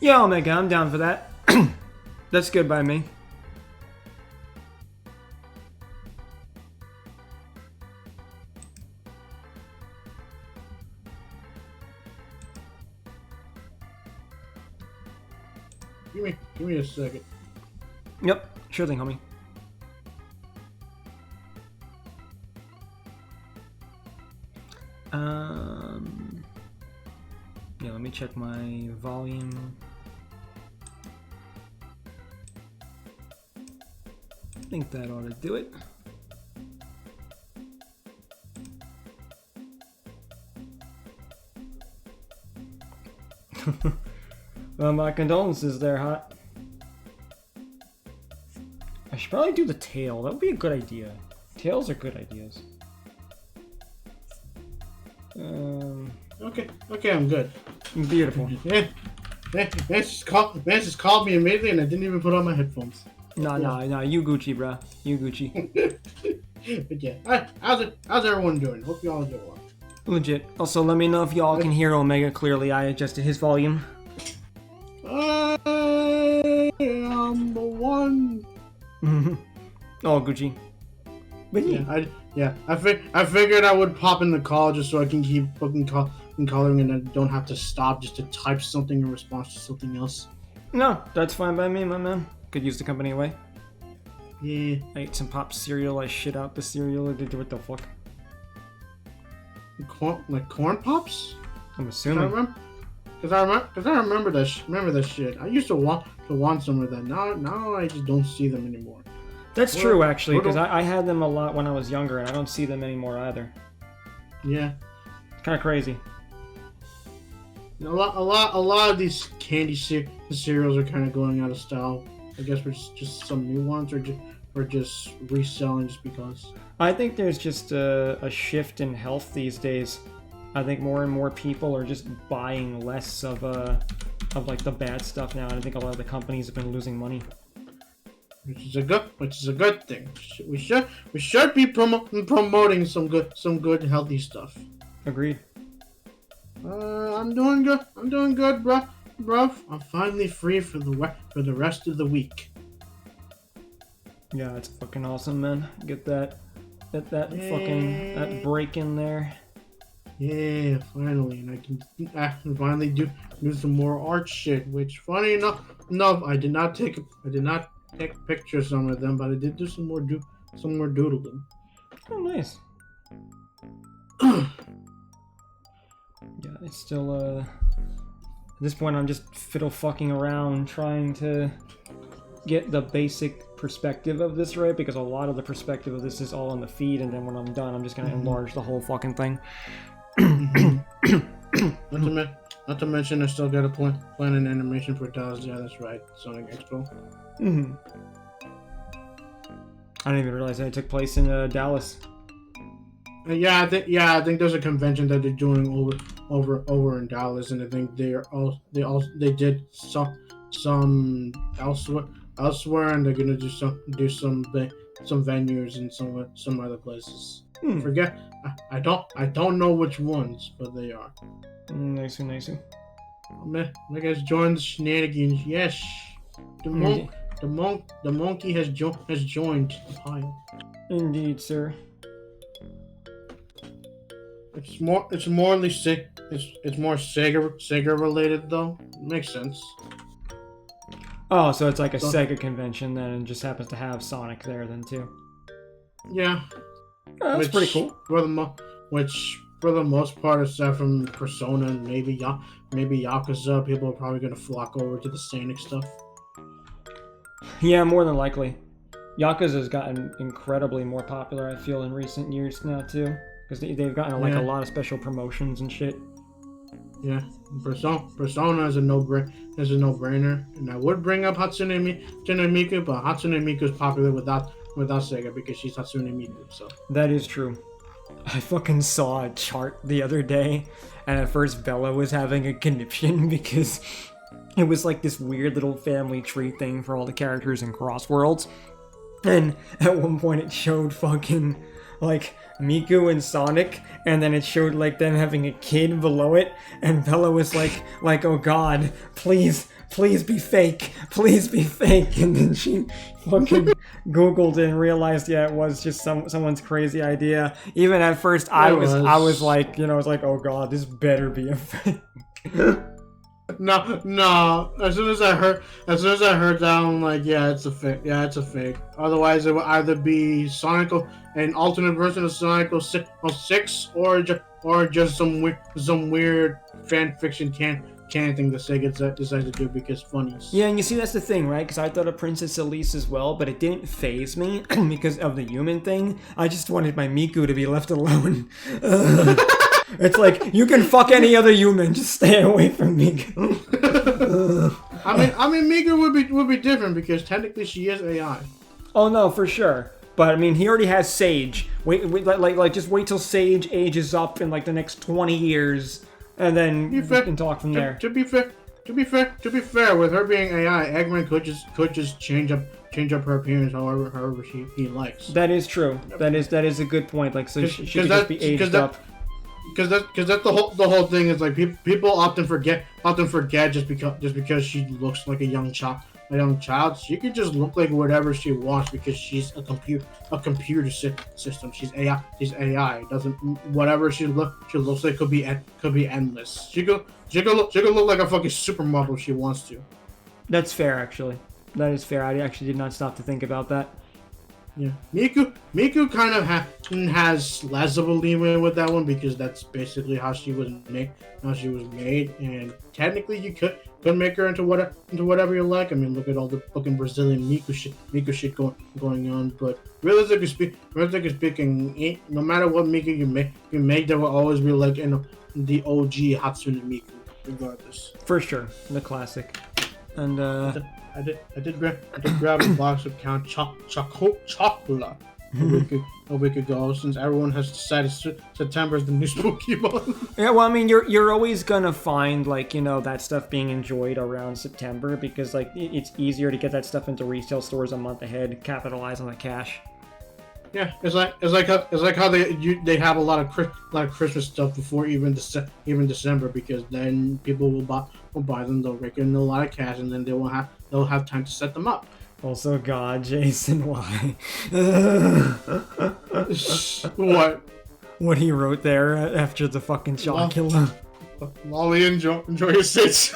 Yeah, Omega, I'm down for that. That's good by me. Give me a second. Yep, sure thing, homie. Yeah, let me check my volume. I think that ought to do it. Well, my condolences there, Hot. I should probably do the tail. That would be a good idea. Tails are good ideas. Okay, I'm good. Beautiful. Man, just called me immediately, and I didn't even put on my headphones. No, you Gucci, bruh. You Gucci. But yeah, how's everyone doing? Hope you all doing well. Legit. Also, let me know if y'all can hear Omega clearly. I adjusted his volume. I am the one. Oh, Gucci. But I figured I would pop in the call just so I can keep fucking calling and I don't have to stop just to type something in response to something else. no, that's fine by me, my man. Could use the company away. Yeah. I ate some pop cereal. I shit out the cereal. What the fuck? Corn pops? I'm assuming. Cause I remember that shit. I used to want some of that. Now I just don't see them anymore. That's true, actually, because I had them a lot when I was younger, and I don't see them anymore either. Yeah. It's kind of crazy. A lot of these candy cereals are kind of going out of style. I guess we're just some new ones, or just reselling just because. I think there's just a shift in health these days. I think more and more people are just buying less of like the bad stuff now, and I think a lot of the companies have been losing money. Which is a good thing. We should be promoting some good healthy stuff. Agreed. I'm doing good, bro. I'm finally free for the rest of the week. Yeah, it's fucking awesome, man. Get that fucking that break in there. Yeah, finally, and I can finally do some more art shit. Which, funny enough, I did not take pictures of some of them, but I did do some more doodling. Oh, nice. Yeah, it's still at this point I'm just fiddle fucking around trying to get the basic perspective of this right, because a lot of the perspective of this is all on the feed, and then when I'm done I'm just gonna enlarge the whole fucking thing. Not to mention I still gotta plan an animation for Dallas. Yeah, that's right, Sonic Expo. I didn't even realize that it took place in Dallas. I think there's a convention that they're doing over in Dallas, and I think they did some elsewhere, and they're gonna do some venues in some other places. Forget, I don't know which ones, but they are. Nice. Man, you guys joined the shenanigans. Yes, the monkey has joined the pile. Indeed, sir. It's more Sega related though. Makes sense. Oh, so it's like a Sega convention then, and just happens to have Sonic there then too. Yeah. That's pretty cool. Which for the most part, aside from Persona and maybe Yakuza, people are probably gonna flock over to the Sonic stuff. Yeah, more than likely. Yakuza has gotten incredibly more popular, I feel, in recent years now too, because they've gotten a lot of special promotions and shit. Yeah, Persona is a no-brainer, and I would bring up Hatsune Miku, but Hatsune Miku is popular without Sega because she's Hatsune Miku. So that is true. I fucking saw a chart the other day, and at first Bella was having a conniption because it was like this weird little family tree thing for all the characters in Cross Worlds, and at one point it showed fucking like Miku and Sonic, and then it showed like them having a kid below it, and Bella was like, oh god, please please be fake, please be fake. And then she fucking Googled it and realized, yeah, it was just someone's crazy idea. Even at first, I was like, I was like, oh god, this better be a fake. No. As soon as I heard that, I'm like, yeah, it's a fake. Yeah, it's a fake. Otherwise, it would either be an alternate version of Sonic 06, or just some weird fan fiction can thing that Sega decided to do because funny. Yeah, and you see, that's the thing, right? Because I thought of Princess Elise as well, but it didn't phase me because of the human thing. I just wanted my Miku to be left alone. It's like, you can fuck any other human, just stay away from Miku. I mean, Miku would be different because technically she is AI. Oh no, for sure. But I mean, he already has Sage. Just wait till Sage ages up in like the next 20 years, and then you can talk from there. To be fair, with her being AI, Eggman could just change up her appearance however he likes. That is true. That is a good point. Like, so she could just be aged up. Because that's the whole thing is like people often forget just because she looks like a young child. She could just look like whatever she wants because she's a computer system. She's AI. It doesn't, whatever she looks like could be endless. She could look like a fucking supermodel if she wants to. That's fair, actually. That is fair. I actually did not stop to think about that. Yeah, Miku kind of has less of a leeway with that one because that's basically how she was made. And technically, you could make her into whatever you like. I mean, look at all the fucking Brazilian Miku shit going on. But realistically speaking, no matter what Miku you make, there will always be like the OG Hatsune Miku, regardless. For sure, the classic. And I did grab a box of Count Chocula a week ago, since everyone has decided September is the new spooky month. Yeah, well, I mean, you're always gonna find like that stuff being enjoyed around September because like it's easier to get that stuff into retail stores a month ahead, capitalize on the cash. Yeah, it's like how they have a lot of Christmas stuff before even December because then people will buy them. They'll rake in a lot of cash and then they'll have time to set them up. Also, God, Jason, why? What? What he wrote there after the fucking Chocula. Lolly, enjoy your sits.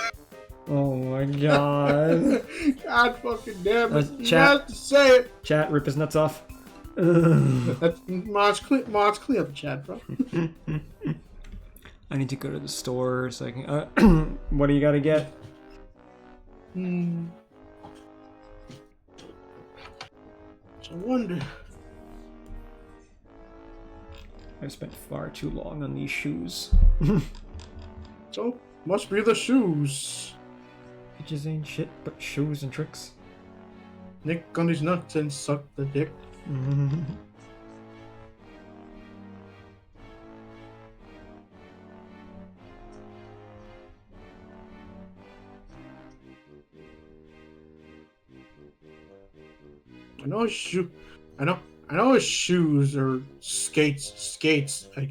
Oh my God. God fucking damn it. You Chat, have to say it. Chat, rip his nuts off. That's Mods clean up the chat, bro. I need to go to the store so I can. What do you gotta get? I wonder. I've spent far too long on these shoes. So, must be the shoes. Bitches ain't shit but shoes and tricks. Nick on his nuts and suck the dick. I know his shoes or skates. I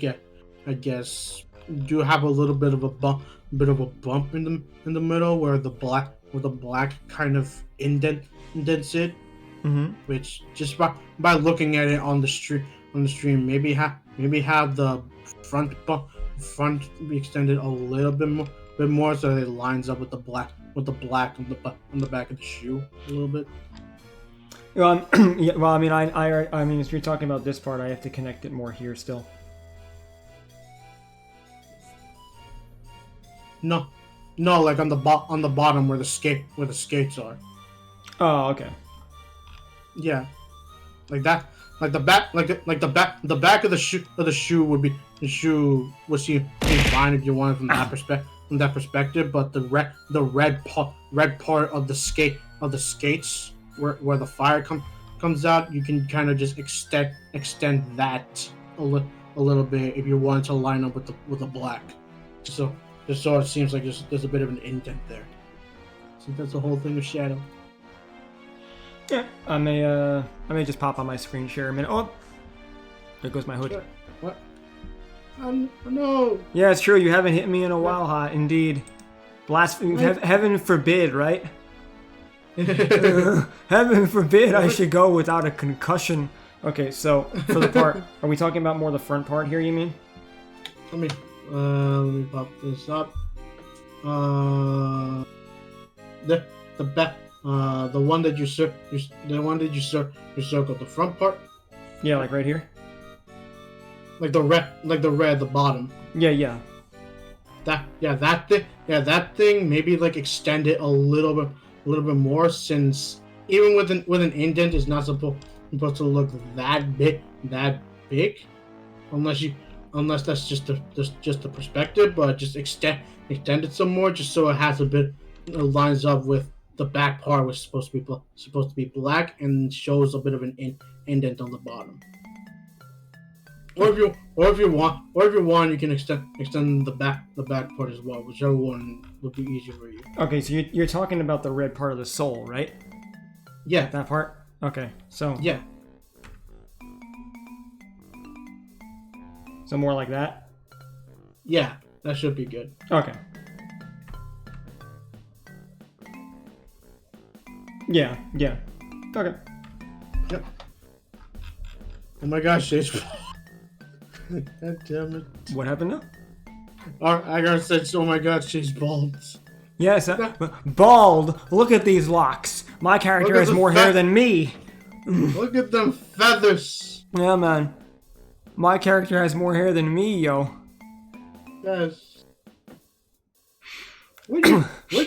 guess do have a little bit of a bump in the middle where the black kind of indents it. Which just by looking at it on the stream, maybe have the front be extended a little bit more so that it lines up with the black on the back of the shoe a little bit. Well, yeah, well, I mean, if you're talking about this part, I have to connect it more here still. No, like on the bottom where the skates are. Oh, okay. Yeah, like that, like the back of the shoe would seem fine if you want it from that perspective. But the red part of the skates where the fire comes out, you can kind of just extend that a little bit if you want to line up with the black. So just so it seems like there's a bit of an indent there. So that's the whole thing with Shadow. Yeah, I may just pop on my screen share a minute. Oh, there goes my hood. What? No. Yeah, it's true. You haven't hit me in a while, Hot. Indeed. Blasphemy, heaven forbid, right? Heaven forbid I should go without a concussion. Okay, so for the part, are we talking about more the front part here, you mean? Let me pop this up. The back, the one that you circle, the front part, Yeah, like right here? like the red, the bottom. Yeah. That thing maybe like extend it a little bit more, since even with an indent it's not supposed to look that big, unless that's just the perspective, but just extend it some more, just so it has a bit, it lines up with the back part, which is supposed to be black, and shows a bit of an indent on the bottom. Or if you want, you can extend the back part as well, whichever one would be easier for you. Okay, so you're talking about the red part of the sole, right? Yeah. That part? Okay, so... Yeah. So more like that? Yeah, that should be good. Okay. Yeah. Okay. Yep. Oh my gosh, Chase. God damn it. What happened now? I gotta say, oh my god, she's bald. Yes, bald! Look at these locks! My character has more hair than me! Look at them feathers! Yeah, man. My character has more hair than me, yo. Yes. Would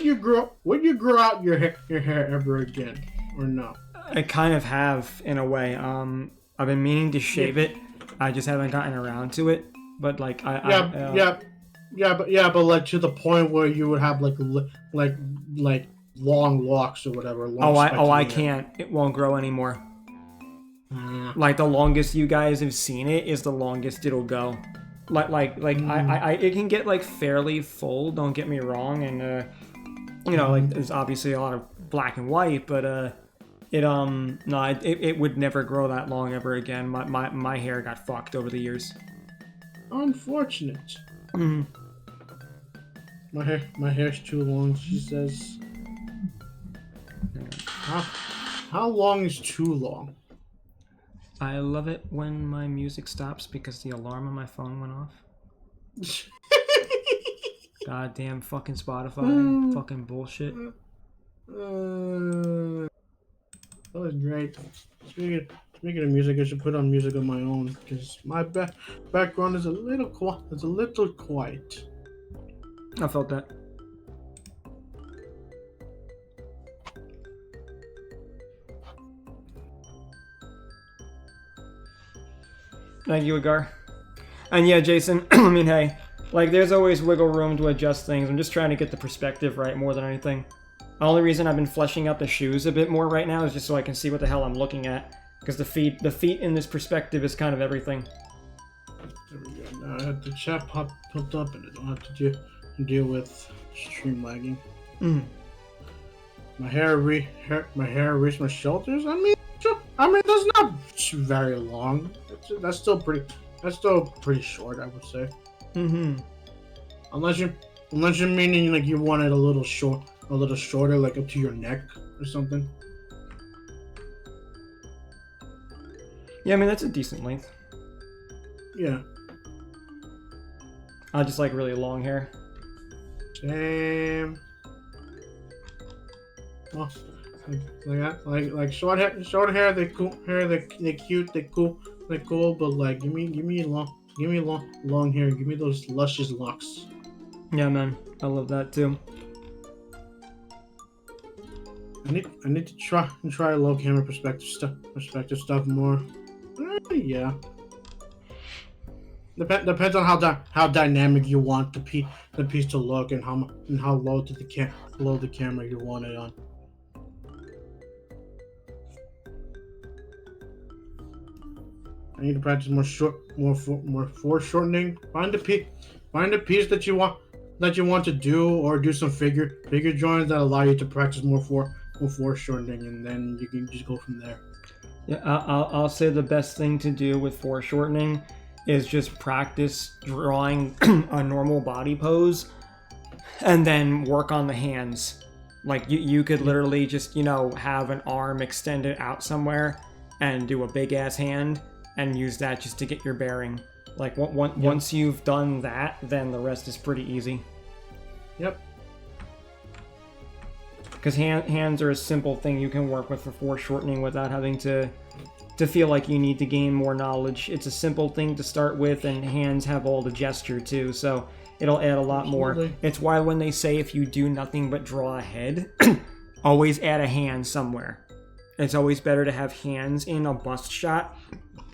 you grow out your hair ever again, or no? I kind of have, in a way. I've been meaning to shave it. I just haven't gotten around to it. But like, but like to the point where you would have like long locks or whatever. I can't. It won't grow anymore. Like the longest you guys have seen it is the longest it'll go. It can get like fairly full. Don't get me wrong, and like there's obviously a lot of black and white, but it would never grow that long ever again. My hair got fucked over the years. Unfortunate. Mm-hmm. My hair's too long, she says. How long is too long? I love it when my music stops because the alarm on my phone went off. Goddamn fucking Spotify. Fucking bullshit. That was great. Speaking of music, I should put on music of my own because my background is a little quiet. I felt that. Thank you, Agar. And yeah, Jason, I mean, hey, like, there's always wiggle room to adjust things. I'm just trying to get the perspective right more than anything. The only reason I've been fleshing out the shoes a bit more right now is just so I can see what the hell I'm looking at. Because the feet in this perspective is kind of everything. There we go. Now I have the chat popped up, and I don't have to deal with stream lagging. My hair reached my shoulders. I mean, that's not very long. That's still pretty short, I would say. Unless you're meaning like you want it a little shorter, like up to your neck or something. Yeah, I mean, that's a decent length. Yeah. I just like really long hair. Same. Oh, like short hair, they're cool. They're cute. They're cool. But like, give me long hair. Give me those luscious locks. Yeah, man, I love that too. I need to try low camera perspective stuff more. Yeah. Depends on how dynamic you want the piece to look, and how low to the camera you want it on. I need to practice more foreshortening. Find a piece that you want to do, or do some figure drawings that allow you to practice more foreshortening, and then you can just go from there. Yeah, I'll say the best thing to do with foreshortening is just practice drawing a normal body pose and then work on the hands. Like you could literally just, have an arm extended out somewhere and do a big ass hand and use that just to get your bearing. Like once you've done that, then the rest is pretty easy. Yep. Because hands are a simple thing you can work with for foreshortening without having to feel like you need to gain more knowledge. It's a simple thing to start with, and hands have all the gesture too, so it'll add a lot more. It's why when they say if you do nothing but draw a head, always add a hand somewhere. It's always better to have hands in a bust shot,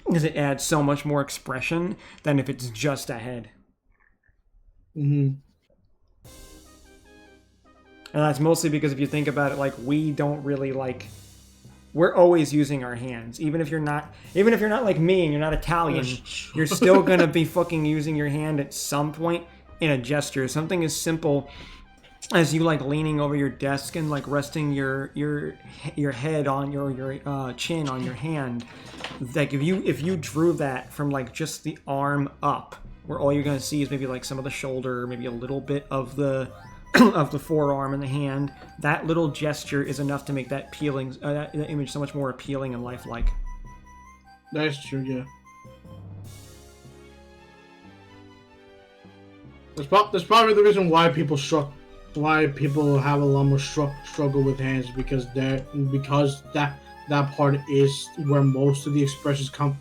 because it adds so much more expression than if it's just a head. Mm-hmm. And that's mostly because if you think about it, like, we don't really we're always using our hands. Even if you're not like me and you're not Italian, you're still gonna be fucking using your hand at some point in a gesture. Something as simple as you leaning over your desk and resting your head on your chin on your hand. Like if you drew that from just the arm up, where all you're gonna see is maybe some of the shoulder, maybe a little bit of the of the forearm and the hand, that little gesture is enough to make that that image so much more appealing and lifelike. That's true, yeah. That's probably the reason why people have a lot more struggle with hands, because that part is where most of the expressions come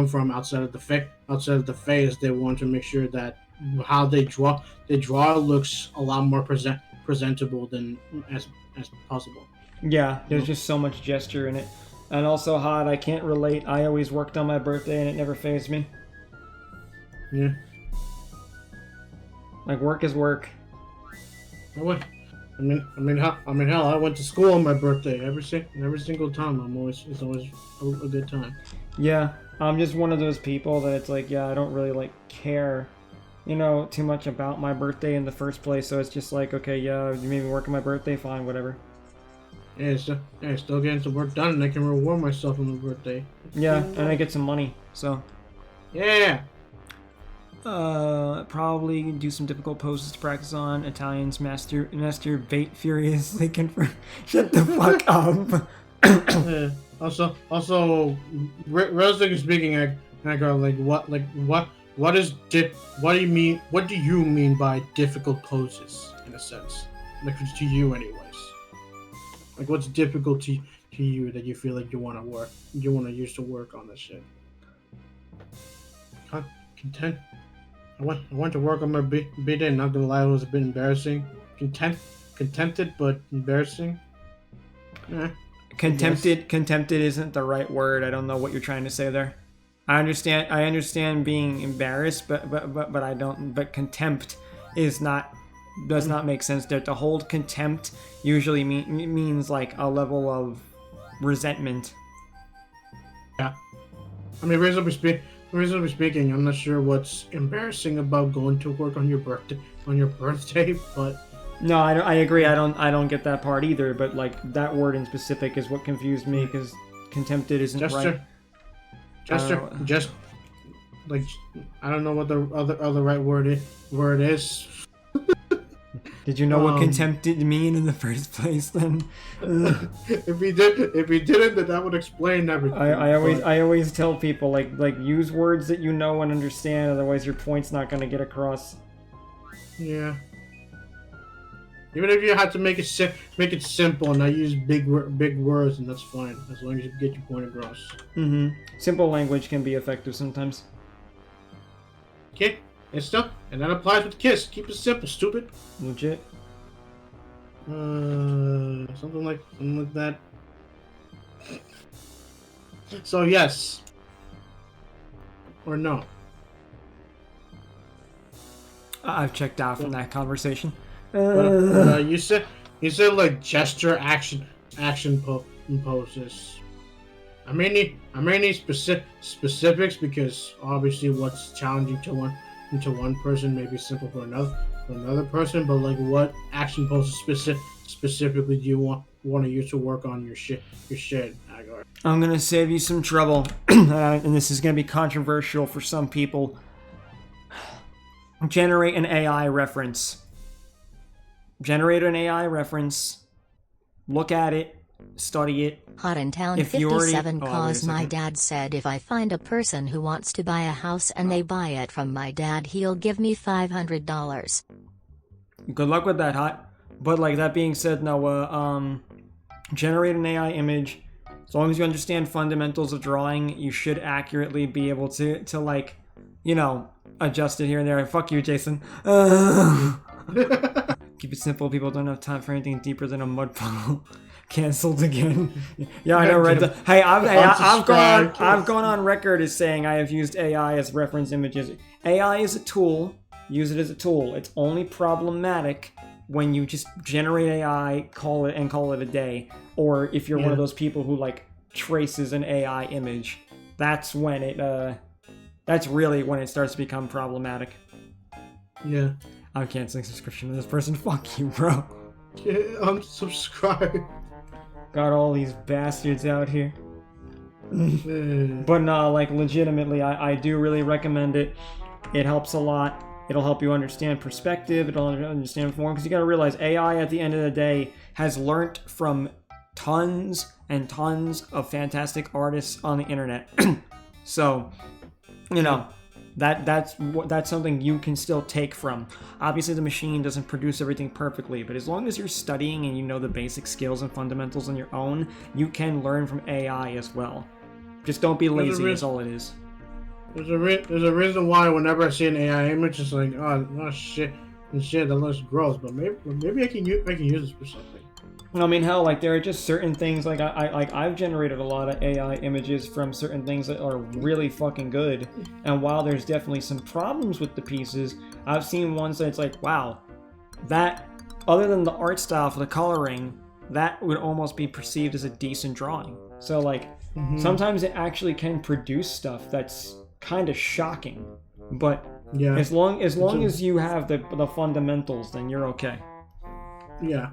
from outside of the face. They want to make sure that how they draw looks a lot more presentable than as possible. Yeah, there's just so much gesture in it. And also, Hod, I can't relate. I always worked on my birthday and it never fazed me. Yeah. Work is work. I mean, hell, I went to school on my birthday every single time. It's always a good time. Yeah, I'm just one of those people that it's I don't really care, too much about my birthday in the first place. So it's just okay, yeah, you made me work on my birthday, fine, whatever. Yeah, still getting some work done, and I can reward myself on my birthday. Yeah, and I get some money, so. Yeah. Probably do some difficult poses to practice on. Italians masturbate furiously. Shut the fuck up. Also, relatively speaking, I go what do you mean by difficult poses, in a sense, to you anyways? What's difficult to you that you feel like you want to use to work on this shit? Content. I went to work on my B-Day, not gonna lie, it was a bit embarrassing. Contented, but embarrassing. Contempted isn't the right word. I don't know what you're trying to say there. I understand being embarrassed, but I don't. But contempt does not make sense. To hold contempt usually means a level of resentment. Yeah, I mean, reasonably speaking, I'm not sure what's embarrassing about going to work on your birthday, but. No, I agree. I don't get that part either. But that word in specific is what confused me, because contempted isn't right. Just I don't know what the other right word is. Did you know what contempt did mean in the first place? Then, if he didn't, then that would explain everything. I always tell people use words that you know and understand. Otherwise, your point's not going to get across. Yeah. Even if you have to make it simple and not use big words, and that's fine as long as you get your point across. Mm-hmm. Simple language can be effective sometimes. Okay, and that applies with Kiss. Keep it simple, stupid. Legit. Something like that. So yes, or no. I've checked out from that conversation. You said gesture action poses. I may need specifics, because obviously what's challenging to one person may be simple for another person. But what action poses specifically do you want to use to work on your shit, Agar? I'm gonna save you some trouble, and this is gonna be controversial for some people. Generate an AI reference. generate an AI reference, look at it, study it. Hot in Town If you already- 57 oh, wait a cause my second. dad said if I find a person who wants to buy a house and they buy it from my dad, he'll give me $500. Good luck with that, Hot. But like that being said, Noah, generate an AI image. As long as you understand fundamentals of drawing, you should accurately be able to like, you know, adjust it here and there. Fuck you, Jason. Keep it simple. People don't have time for anything deeper than a mud puddle. Cancelled again. Yeah, I know, right? Hey, I've gone on record as saying I have used AI as reference images. AI is a tool. Use it as a tool. It's only problematic when you just generate AI, call it a day, or if you're one of those people who like traces an AI image. That's when that's really when it starts to become problematic. Yeah. I'm canceling subscription to this person. Fuck you, bro. Yeah, unsubscribe. Got all these bastards out here. Yeah. But no, like legitimately, I do really recommend it. It helps a lot. It'll help you understand perspective. It'll understand form. Because you got to realize AI at the end of the day has learnt from tons and tons of fantastic artists on the internet. So, you know, that's something you can still take from. Obviously, the machine doesn't produce everything perfectly, but as long as you're studying and you know the basic skills and fundamentals on your own, you can learn from AI as well. Just don't be lazy. Is all it is. There's a reason why whenever I see an AI image, it's like, oh shit, that looks gross. But maybe I can use this for something. I mean, hell, like there are just certain things. Like I've generated a lot of AI images from certain things that are really fucking good. And while there's definitely some problems with the pieces, I've seen ones that it's like, wow, that other than the art style for the coloring, that would almost be perceived as a decent drawing. So like sometimes it actually can produce stuff that's kind of shocking. But yeah, as long as you have the fundamentals, then you're okay. Yeah.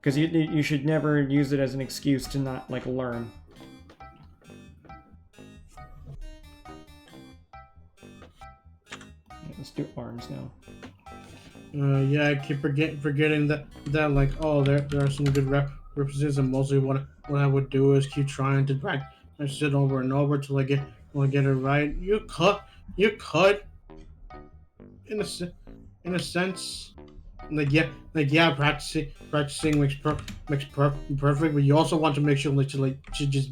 Because you should never use it as an excuse to not, like, learn. Let's do arms now. Yeah, I keep forgetting that like, oh, there are some good references, and mostly what I would do is keep trying to practice it over and over till I get it right. You cut in a sense. Practicing makes perfect, but you also want to make sure that you just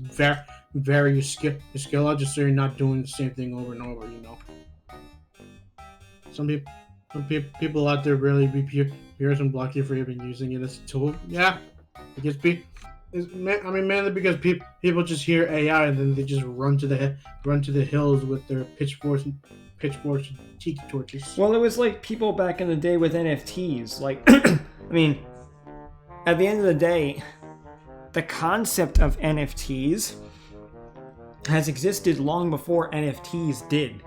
vary your skill out, just so you're not doing the same thing over and over. You know, some people out there really be peers and block you for even using it as a tool. Yeah, because mainly because people just hear AI and then they just run to the hills with their pitchforks and tiki torches. Well, it was like people back in the day with NFTs. Like, I mean, at the end of the day, the concept of NFTs has existed long before NFTs did.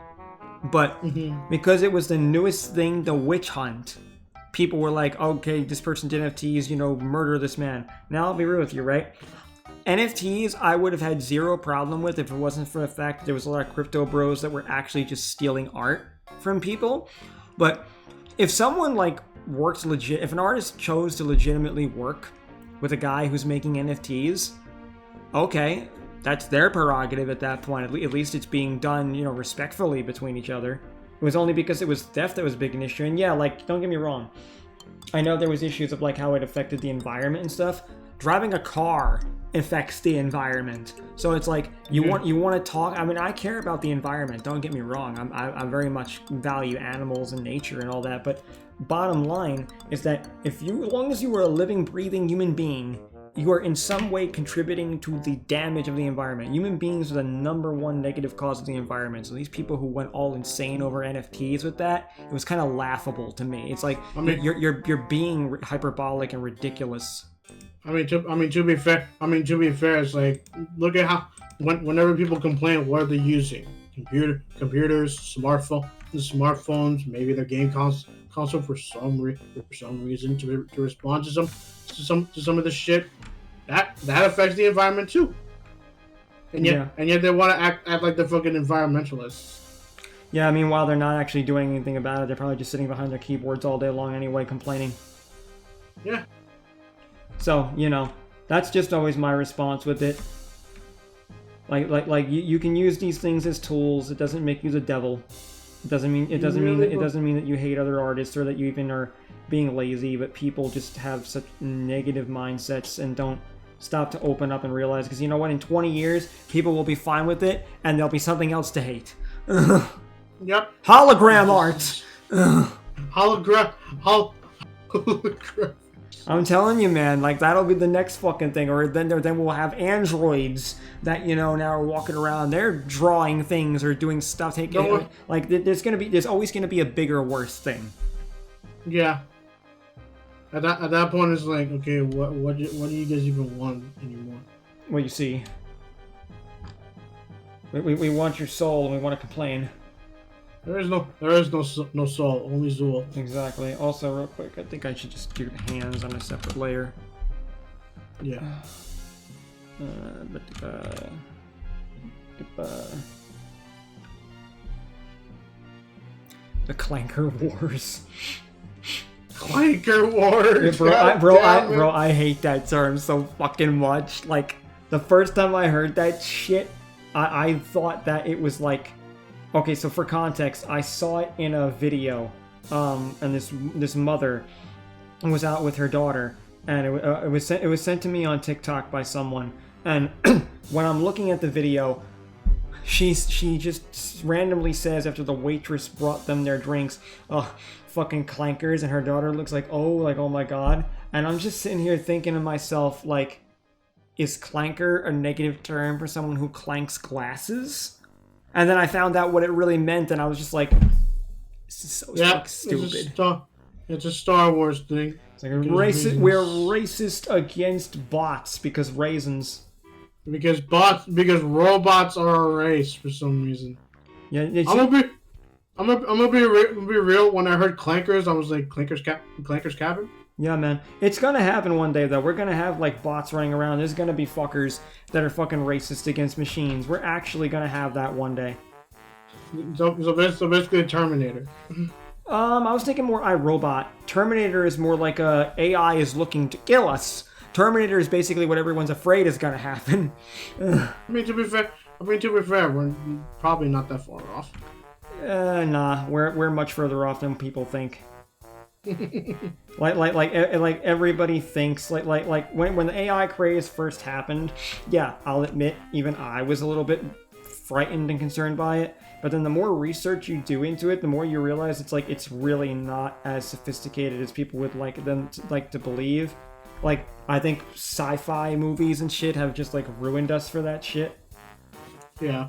But because it was the newest thing, the witch hunt, people were like, okay, this person did NFTs, murder this man. Now, I'll be real with you, right? NFTs, I would have had zero problem with if it wasn't for the fact that there was a lot of crypto bros that were actually just stealing art from people. But if someone if an artist chose to legitimately work with a guy who's making NFTs, okay, that's their prerogative at that point. At least it's being done, respectfully between each other. It was only because it was theft that was a big issue. And yeah, don't get me wrong. I know there was issues of how it affected the environment and stuff. Driving a car affects the environment, so it's like you want to talk. I mean, I care about the environment, don't get me wrong. I very much value animals and nature and all that, but bottom line is that as long as you are a living, breathing human being, you are in some way contributing to the damage of the environment. Human beings are the #1 negative cause of the environment. So these people who went all insane over NFTs with that, it was kind of laughable to me. It's like, you're being hyperbolic and ridiculous. To be fair, it's like, look at how whenever people complain, what are they using? Computers, smartphones, maybe their game console for some reason to respond to some of the shit that affects the environment too. And yet they want to act like the fucking environmentalists. Yeah, I mean, while they're not actually doing anything about it, they're probably just sitting behind their keyboards all day long anyway, complaining. Yeah. So, that's just always my response with it. Like you can use these things as tools. It doesn't make you the devil. It doesn't mean that you hate other artists or that you even are being lazy, but people just have such negative mindsets and don't stop to open up and realize, because you know what, in 20 years people will be fine with it and there'll be something else to hate. Yep. Hologram art. Hologram. I'm telling you, man, like that'll be the next fucking thing. Or then we'll have androids that now are walking around. They're drawing things or doing stuff. Like there's always gonna be a bigger, worse thing. Yeah. At that point, it's like, okay, what do you guys even want anymore? Well, you see, we want your soul and we want to complain. There is no soul, only Zool. Exactly. Also, real quick, I think I should just do the hands on a separate layer. Yeah. The Clanker Wars. Clanker Wars. Bro, I hate that term so fucking much. Like, the first time I heard that shit, I thought that it was like... Okay, so for context, I saw it in a video, and this mother was out with her daughter, and it was sent to me on TikTok by someone, and when I'm looking at the video, she just randomly says after the waitress brought them their drinks, "Oh, fucking clankers," and her daughter looks like oh my god, and I'm just sitting here thinking to myself, like, is clanker a negative term for someone who clanks glasses? And then I found out what it really meant, and I was just like, "This is so stupid." It's a Star Wars thing. It's like we're racist against bots because raisins. Because robots are a race for some reason. Yeah, I'm gonna be real. When I heard clankers, I was like, Clanker's cabin. Yeah, man. It's gonna happen one day, though. We're gonna have, like, bots running around. There's gonna be fuckers that are fucking racist against machines. We're actually gonna have that one day. So basically a Terminator. I was thinking more iRobot. Terminator is more like AI is looking to kill us. Terminator is basically what everyone's afraid is gonna happen. I mean, to be fair, we're probably not that far off. Nah. We're much further off than people think. like everybody thinks like when the AI craze first happened, yeah, I'll admit even I was a little bit frightened and concerned by it, but then the more research you do into it, the more you realize it's really not as sophisticated as people would like to believe. Like, I think sci-fi movies and shit have just like ruined us for that shit. Yeah.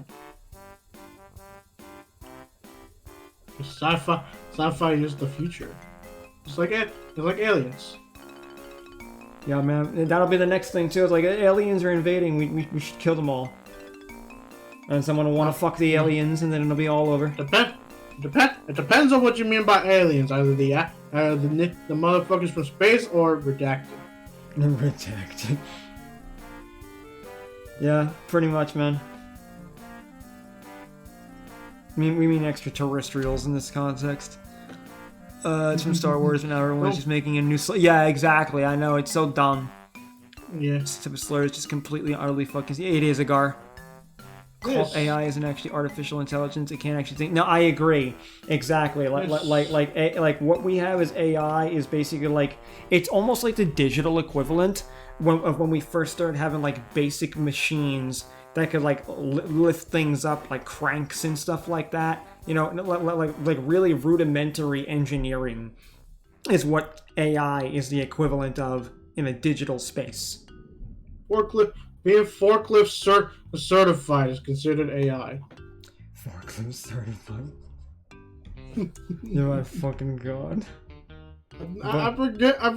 Sci-fi is the future. It's like aliens. Yeah, man, that'll be the next thing too. It's like aliens are invading. We should kill them all. And someone will want to fuck the aliens, and then it'll be all over. It depends on what you mean by aliens. Either the motherfuckers from space or redacted. Redacted. Yeah, pretty much, man. We mean extraterrestrials in this context. It's from Star Wars, and now everyone's just making a new slur. Yeah, exactly. I know, it's so dumb. Yeah. This type of slur is just completely and utterly fucking... It is, Agar. Yes. AI isn't actually artificial intelligence. It can't actually think. No, I agree. Exactly. Like what we have as AI is basically like... It's almost like the digital equivalent when we first started having like basic machines that could like lift things up, like cranks and stuff like that. You know, like really rudimentary engineering is what AI is the equivalent of in a digital space. Being forklift certified is considered AI. Forklift certified? You're my fucking god. I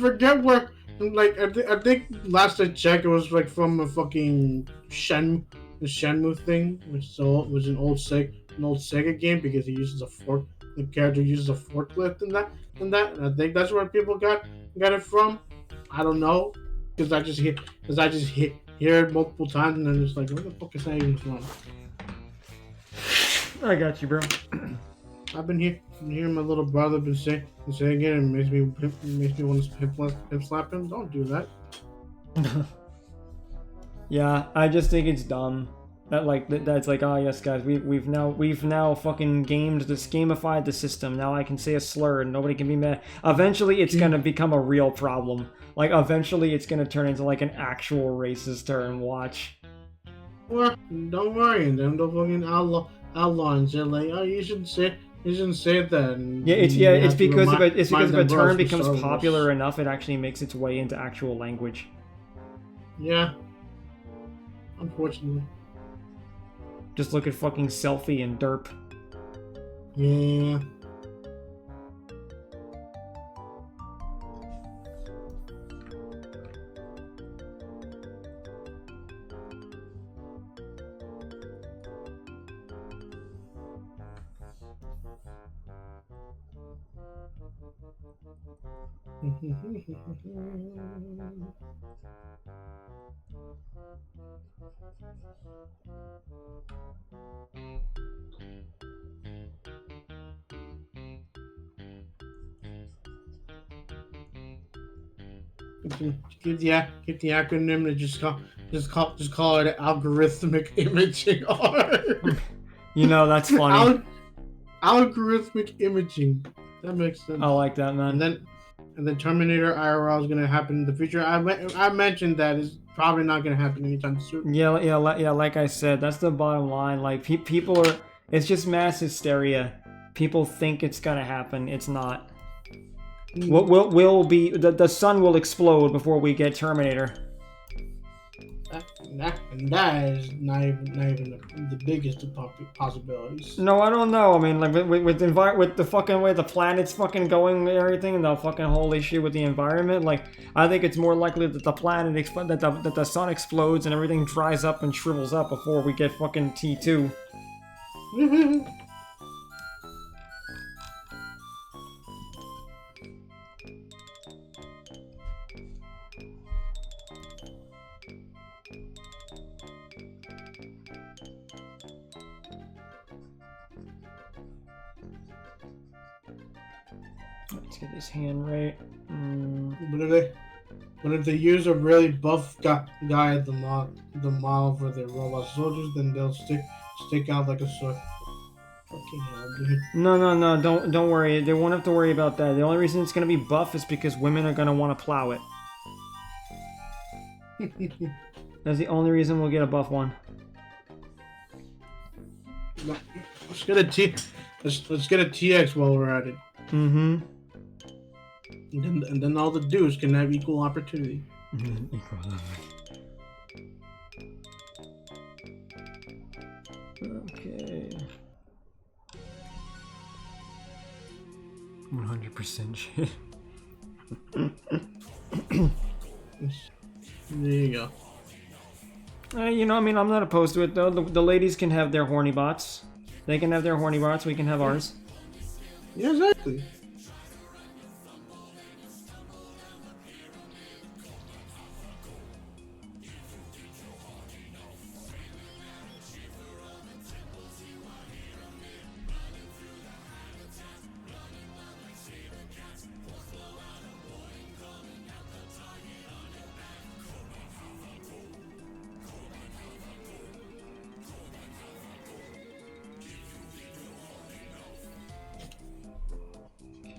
forget where. Like I think last I checked, it was like from a fucking Shenmue thing, which was an old Sega game because he uses a fork. The character uses a forklift in that, and I think that's where people got it from. I don't know, because I just hear it multiple times, and then it's like, where the fuck is that even from? I got you, bro. I've been hearing my little brother been saying again. It makes me want to hip slap him. Don't do that. Yeah, I just think it's dumb. That's like, oh yes guys, we've now fucking gamified the system. Now I can say a slur and nobody can be mad. Eventually it's gonna become a real problem. Like eventually it's gonna turn into like an actual racist term. Watch. Well, don't worry, and then they'll fucking outlaw and say like, oh, you shouldn't say that. And It's because if a term for becomes Star Wars. popular enough, it actually makes its way into actual language. Yeah. Unfortunately. Just look at fucking selfie and derp. Yeah. Give the acronym to just call it algorithmic imaging. You know, that's funny. Algorithmic imaging. That makes sense. I like that, man. And then Terminator IRL is gonna happen in the future. I mentioned that is probably not gonna happen anytime soon. Yeah. Like I said, that's the bottom line. Like people are. It's just mass hysteria. People think it's gonna happen. It's not. Will be the sun will explode before we get Terminator. That is not even the biggest of possibilities. No, I don't know. I mean, like with the fucking way the planet's fucking going and everything, and the fucking whole issue with the environment. Like, I think it's more likely that the planet that the sun explodes and everything dries up and shrivels up before we get fucking T2. Let's get this hand right. But if they use a really buff guy at the model for their robot soldiers, then they'll stick out like a sword. Fucking hell, dude. No, don't worry. They won't have to worry about that. The only reason it's gonna be buff is because women are gonna want to plow it. That's the only reason we'll get a buff one. Let's get a TX while we're at it. Mm-hmm. And then all the dudes can have equal opportunity. Okay. 100% shit. There you go. You know, I mean, I'm not opposed to it though. The ladies can have their horny bots. They can have their horny bots. We can have ours. Yeah, exactly.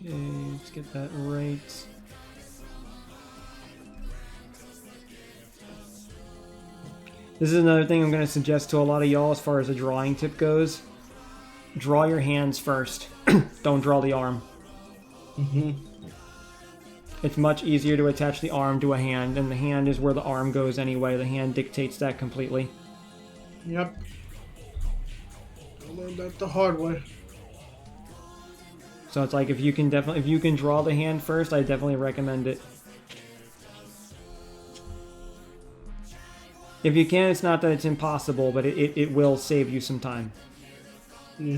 Okay, let's get that right. This is another thing I'm going to suggest to a lot of y'all as far as a drawing tip goes. Draw your hands first. Don't draw the arm. Mm-hmm. It's much easier to attach the arm to a hand, and the hand is where the arm goes anyway. The hand dictates that completely. Yep. I learned that the hard way. So it's like if you can draw the hand first, I definitely recommend it. If you can, it's not that it's impossible, but it will save you some time. Yeah.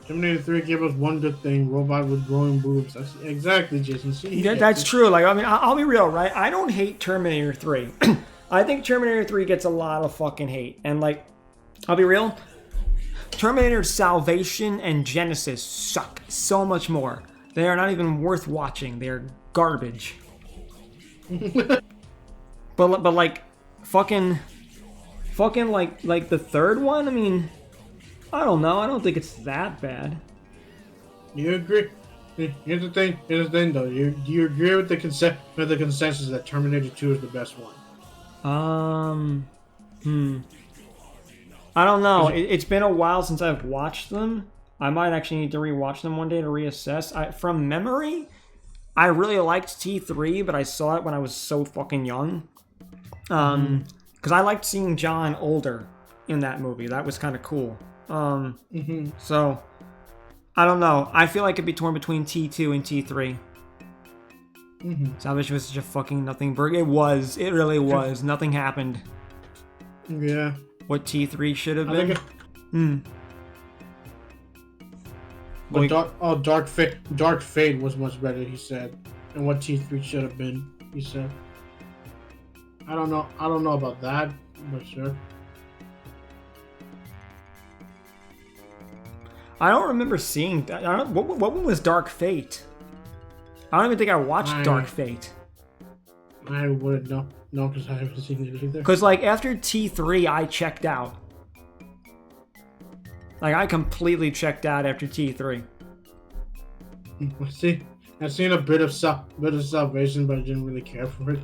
Terminator 3 gave us one good thing: robot with growing boobs. That's exactly, Jason. See, That's true. Like, I mean, I'll be real, right? I don't hate Terminator 3. I think Terminator 3 gets a lot of fucking hate, and like, I'll be real. Terminator Salvation and Genesis suck so much more. They are not even worth watching. They are garbage. but like fucking like the third one. I mean, I don't know. I don't think it's that bad. You agree? Here's the thing though. Do you agree with the consensus that Terminator 2 is the best one? I don't know. It's been a while since I've watched them. I might actually need to rewatch them one day to reassess. From memory, I really liked T3, but I saw it when I was so fucking young. Because I liked seeing John older in that movie. That was kind of cool. So, I don't know. I feel like it'd be torn between T2 and T3. Salvation was such a fucking nothing burger. It was. It really was. Nothing happened. Yeah. What T3 should have I been. think Dark Fate was much better, he said. And what T3 should have been, he said. I don't know about that, but sure. I don't remember seeing that. What one was Dark Fate? I don't even think I watched Dark Fate. I wouldn't know. No, because I haven't seen it either. Because, like, after T3, I checked out. Like, I completely checked out after T3. I've seen a bit of Salvation, but I didn't really care for it.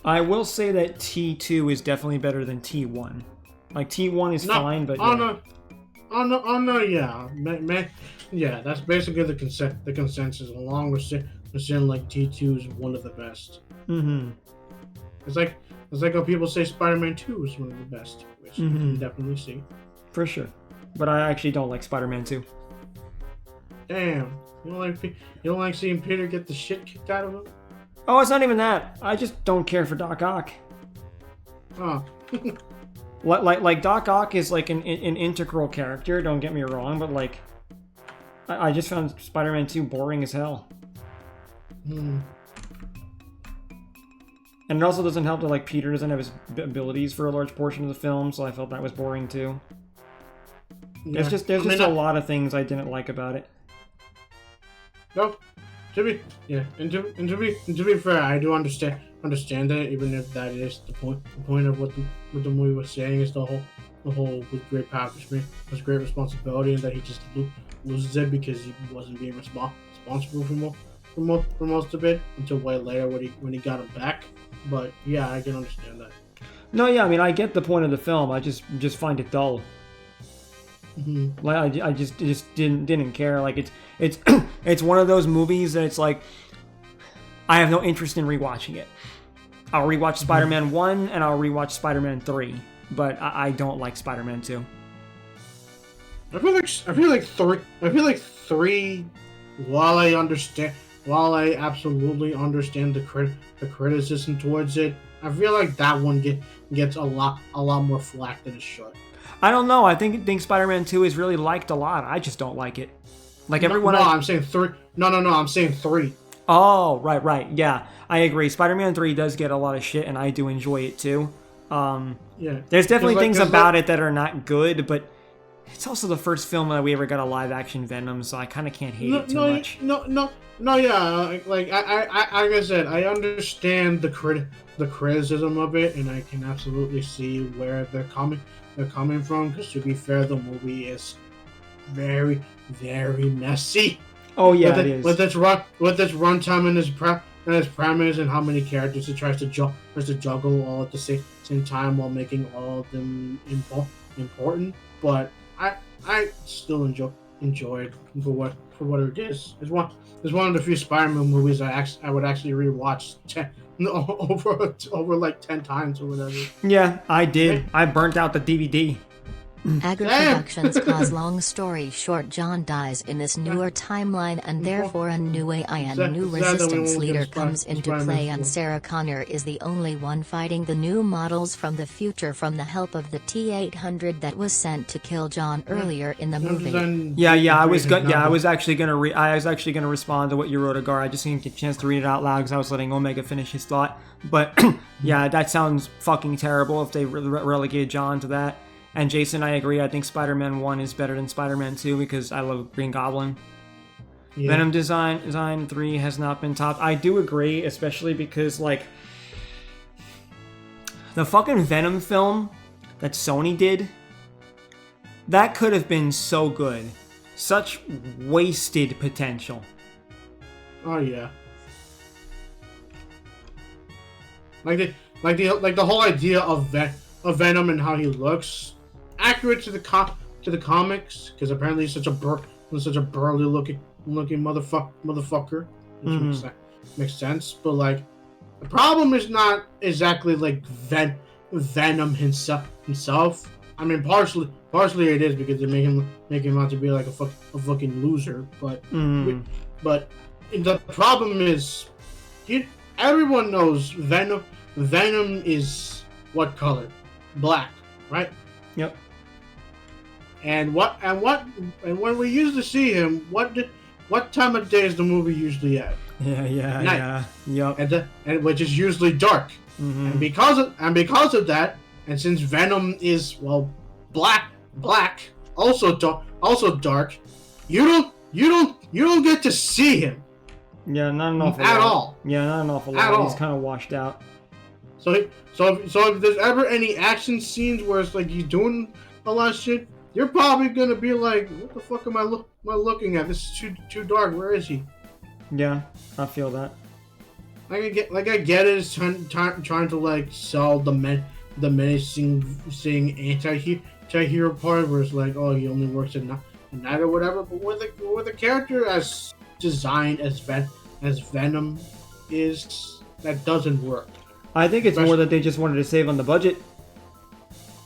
I will say that T2 is definitely better than T1. Like, T1 is fine, but yeah. Yeah. Man, yeah, that's basically the consensus, along with saying, like, T2 is one of the best. It's like how people say Spider-Man 2 is one of the best, which you can definitely see. For sure. But I actually don't like Spider-Man 2. Damn. You don't like seeing Peter get the shit kicked out of him? Oh, it's not even that. I just don't care for Doc Ock. Oh. like Doc Ock is like an integral character, don't get me wrong, but like I just found Spider-Man 2 boring as hell. And it also doesn't help that like Peter doesn't have his abilities for a large portion of the film, so I felt that was boring too. Yeah. There's just a lot of things I didn't like about it. No, to be fair, I do understand that, even if that is the point. The point of what the movie was saying is the whole with great power was great responsibility, and that he just loses it because he wasn't being responsible for most of it until way later when he got him back. But yeah, I can understand that. No, yeah, I mean I get the point of the film. I just find it dull. Like I just didn't care. Like it's it's one of those movies that it's like I have no interest in rewatching it. I'll rewatch Spider-Man 1 and I'll rewatch Spider-Man 3, but I don't like Spider-Man 2. I feel like 3 while I absolutely understand the criticism towards it, I feel like that one gets a lot more flack than it should. I don't know. I think Spider-Man 2 is really liked a lot. I just don't like it. Like everyone. I'm saying 3. No. I'm saying 3. Oh, right. Yeah, I agree. Spider-Man 3 does get a lot of shit, and I do enjoy it too. Yeah. There's definitely things about it that are not good, but it's also the first film that we ever got a live-action Venom, so I kind of can't hate it too much. Yeah. Like I said, I understand the criticism of it, and I can absolutely see where they're coming from. Because to be fair, the movie is very, very messy. Oh yeah, it is. With its runtime and its premise and how many characters it tries to juggle all at the same time while making all of them important. But I still enjoy it for what it is. It's one of the few Spider-Man movies I would actually rewatch over like 10 times or whatever. Yeah, I did. I burnt out the DVD. Agri Productions cause long story short, John dies in this newer timeline, and therefore a new AI and new resistance leader comes into play, and Sarah Connor is the only one fighting the new models from the future from the help of the T-800 that was sent to kill John earlier in the movie. I was actually gonna respond to what you wrote, Agar. I just didn't get a chance to read it out loud because I was letting Omega finish his thought. But yeah, that sounds fucking terrible if they relegated John to that. And Jason, I agree. I think Spider-Man 1 is better than Spider-Man 2 because I love Green Goblin. Yeah. Venom design 3 has not been topped. I do agree, especially because, like, the fucking Venom film that Sony did, that could have been so good. Such wasted potential. Oh yeah. Like the whole idea of Venom and how he looks, accurate to the comics, because apparently he's such a burly looking motherfucker, which makes sense. But like, the problem is not exactly like Venom himself. I mean, partially it is because they make him out to be like a fucking loser. But the problem is, everyone knows Venom is what color? Black, right? Yep. And when we usually see him, what time of day is the movie usually at? Yeah. Yep. And which is usually dark. Mm-hmm. And because of that, and since Venom is black, also dark, you don't get to see him. Yeah, not an awful at lot. all. Yeah, not an awful At lot. all. He's kind of washed out. So if there's ever any action scenes where it's like he's doing a lot of shit, you're probably gonna be like, what the fuck am I looking at? This is too dark. Where is he? Yeah, I feel that. I get it. It's trying to like sell the menacing anti-hero part, where it's like, oh, he only works at night or whatever. But with a character as designed as Venom is, that doesn't work. I think it's more that they just wanted to save on the budget.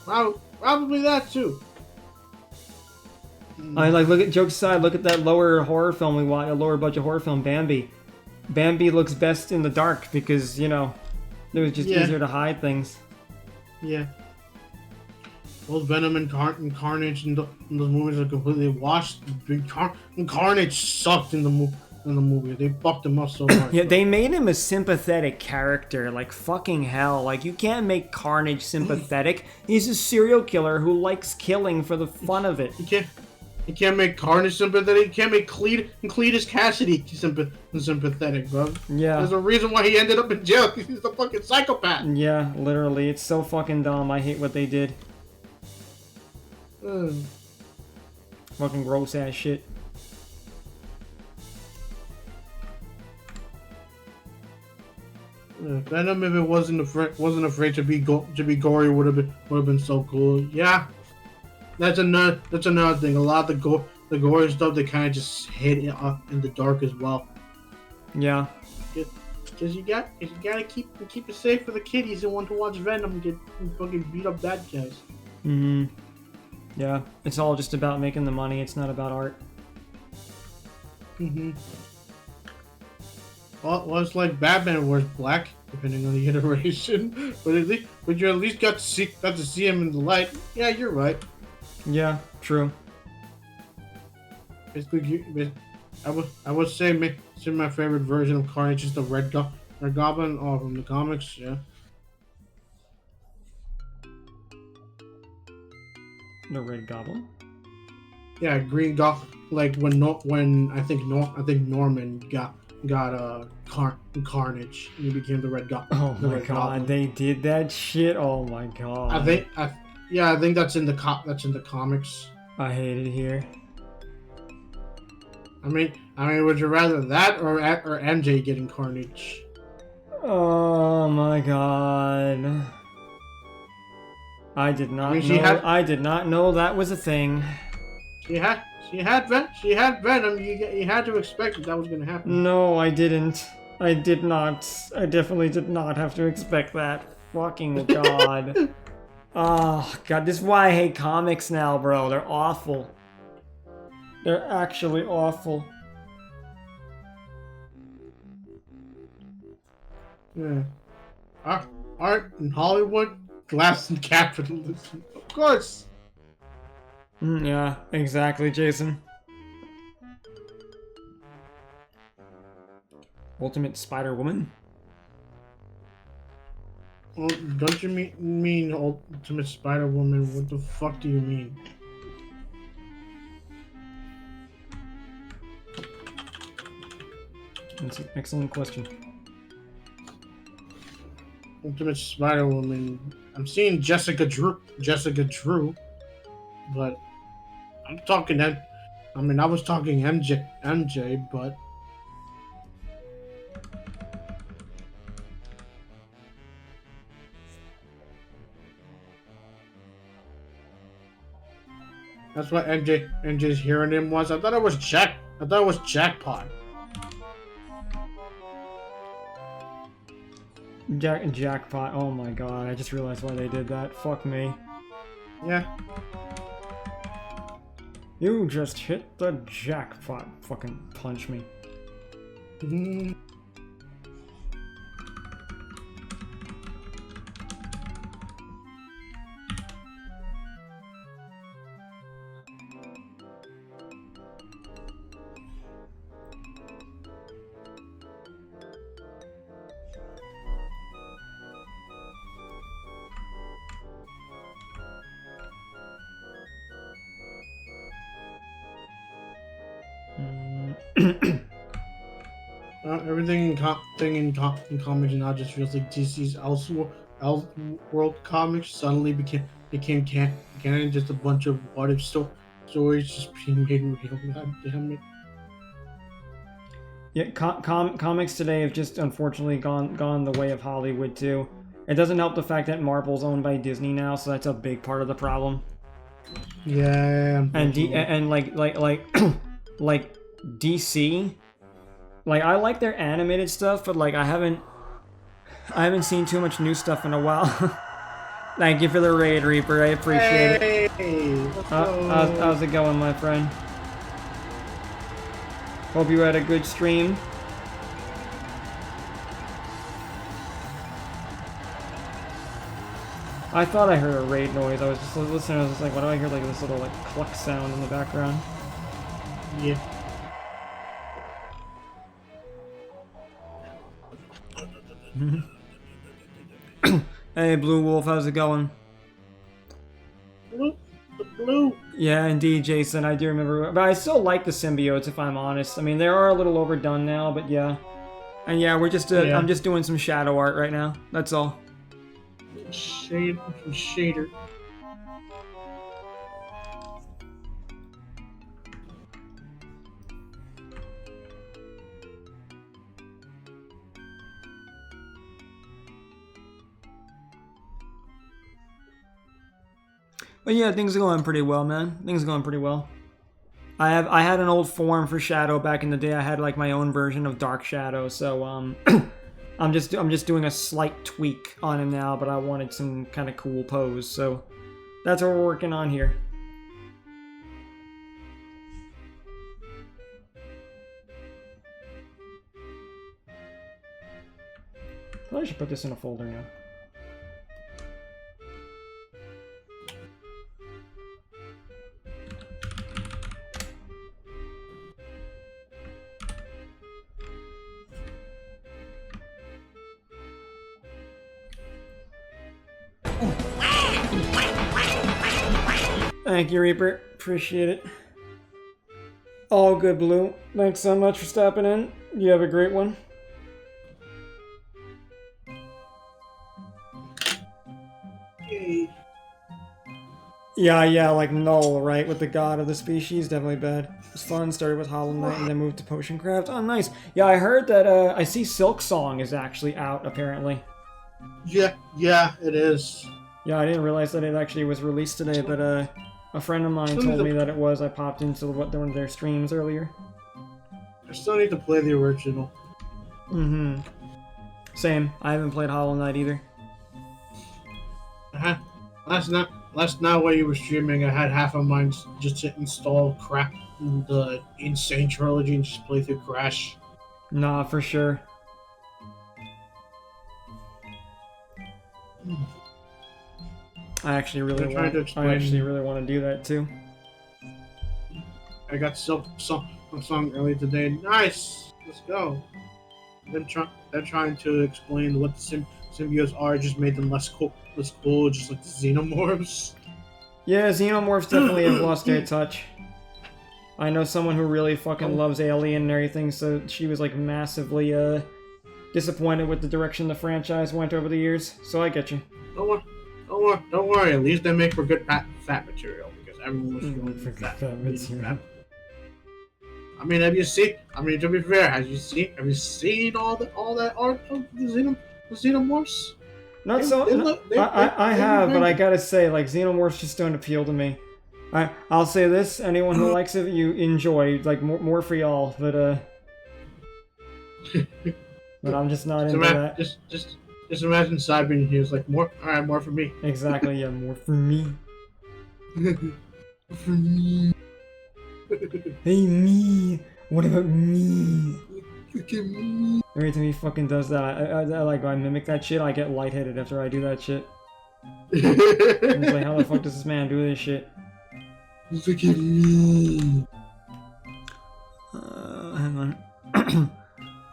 Probably that too. I like, look at, jokes aside, look at that lower horror film we watched, a lower budget horror film, Bambi. Bambi looks best in the dark because, you know, it was just easier to hide things. Yeah. Both Venom and Carnage in those movies are completely washed. Carnage sucked in the movie. They fucked him up so much. Yeah, they made him a sympathetic character. Like, fucking hell. Like, you can't make Carnage sympathetic. He's a serial killer who likes killing for the fun of it. You can't make Carnage sympathetic. You can't make Cletus Cassidy sympathetic, bro. Yeah. There's a reason why he ended up in jail. He's a fucking psychopath. Yeah, literally. It's so fucking dumb. I hate what they did. Fucking gross ass shit. Venom, if it wasn't afraid to be gory, would have been so cool. Yeah, that's another thing. A lot of the gory stuff, they kind of just hit it up in the dark as well. Yeah. Because you gotta keep it safe for the kiddies who want to watch Venom get fucking beat up bad guys. Mm-hmm. Yeah, it's all just about making the money. It's not about art. Mm-hmm. Well, it's like Batman wears black, depending on the iteration. But you at least got to see him in the light. Yeah, you're right. Yeah, true. Basically, I would say my favorite version of Carnage is the Red Goblin from the comics. Yeah. The Red Goblin? Yeah, Green Goblin. Like when I think Norman got Carnage and he became the Red Goblin. Oh my god, Goblin. They did that shit. Oh my god. I think that's in the comics. I hate it here. I mean, would you rather that or MJ getting Carnage? Oh my god. I did not know that was a thing. She had Venom. You had to expect that was gonna happen. No, I didn't. I did not. I definitely did not have to expect that. Fucking god. Oh god, this is why I hate comics now, bro. They're awful. They're actually awful. Yeah. Art in Hollywood, glass and capitalism. Of course. Yeah, exactly, Jason. Ultimate Spider-Woman? Well, don't you mean Ultimate Spider-Woman? What the fuck do you mean? That's an excellent question. Ultimate Spider-Woman. I'm seeing Jessica Drew, but I'm talking that. I mean, I was talking MJ, but that's what MJ's hearing him was. I thought it was Jackpot. Jackpot. Oh my god, I just realized why they did that. Fuck me. Yeah. You just hit the jackpot. Fucking punch me. Mm. Everything in comics now just feels like DC's Elseworld comics suddenly became canon. Just a bunch of what if stories just being made real. God damn it. Yeah, comics today have just unfortunately gone the way of Hollywood too. It doesn't help the fact that Marvel's owned by Disney now, so that's a big part of the problem. Yeah. And like like DC, like I like their animated stuff, but like I haven't seen too much new stuff in a while. Thank you for the raid, Reaper. I appreciate it. Let's go. How's it going, my friend? Hope you had a good stream. I thought I heard a raid noise. I was just listening. I was just like, why do I hear like this little like cluck sound in the background? Yeah. Hey, Blue Wolf, how's it going? Blue. Yeah, indeed, Jason. I do remember, but I still like the symbiotes, if I'm honest. I mean, they are a little overdone now, but yeah. And yeah, we're just Yeah. I'm just doing some shadow art right now. That's all. Shader. But yeah, things are going pretty well, man. Things are going pretty well. I had an old form for Shadow back in the day. I had like my own version of Dark Shadow, so I'm just doing a slight tweak on him now, but I wanted some kind of cool pose, so that's what we're working on here. Probably should put this in a folder now. Thank you, Reaper. Appreciate it. All good, Blue. Thanks so much for stopping in. You have a great one. Yay. Yeah, like Null, right? With the god of the species. Definitely bad. It was fun. Started with Hollow Knight and then moved to Potion Craft. Oh, nice. Yeah, I heard that, I see Silk Song is actually out, apparently. Yeah, it is. Yeah, I didn't realize that it actually was released today, but, a friend of mine told me that it was. I popped into one of their streams earlier. I still need to play the original. Mm-hmm. Same. I haven't played Hollow Knight either. Last night while you were streaming, I had half of mine just to install the Insane Trilogy and just play through Crash. Nah, for sure. I actually really want to do that too. I got Silk Song early today. Nice! Let's go. them trying to explain what the symbiotes are just made them less cool, just like the xenomorphs. Yeah, xenomorphs definitely have lost their touch. I know someone who really fucking loves Alien and everything, so she was like massively disappointed with the direction the franchise went over the years. So I get you. Don't worry. At least they make for good fat material because everyone was feeling For fat. fat material. I mean, have you seen? I mean, to be fair, have you seen all that art of the xenomorphs? Not so. I have, but I gotta say, like, xenomorphs just don't appeal to me. I'll say this: anyone who likes it, you enjoy. Like more for y'all, but but I'm just not into that. Just imagine Cy being here. It's like more. All right, more for me. Exactly. Yeah, more for me. For me. Hey me. What about me? Look at me. Every time he fucking does that, I mimic that shit. I get lightheaded after I do that shit. It's like, how the fuck does this man do this shit? Look at me. Hang on.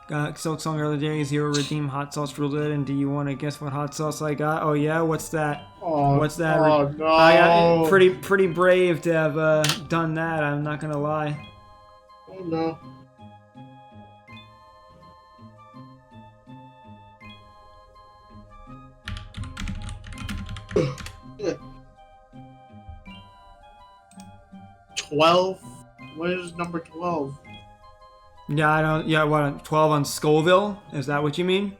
Got Silk Song the other day. Zero redeem hot sauce for Dead. And do you want to guess what hot sauce I got? Oh yeah, what's that? Oh, What's that? Oh no. I got pretty brave to have done that. I'm not gonna lie. Oh no. Yeah. 12? What is number 12? Yeah, I don't. Yeah, what? 12 on Scoville? Is that what you mean?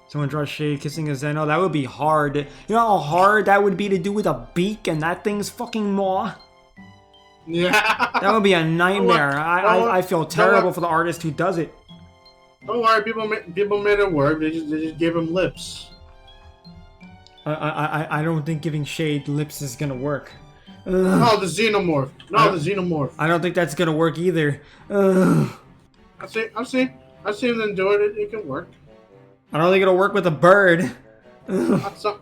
Someone draws shade kissing a Zeno. That would be hard. You know how hard that would be to do with a beak and that thing's fucking maw? Yeah. That would be a nightmare. I feel terrible for the artist who does it. Don't worry, people made it work. They just gave him lips. I don't think giving shade lips is gonna work. No, the xenomorph. The xenomorph. I don't think that's gonna work either. Ugh. I've seen them do it. It can work. I don't think it'll work with a bird. Hot sauce,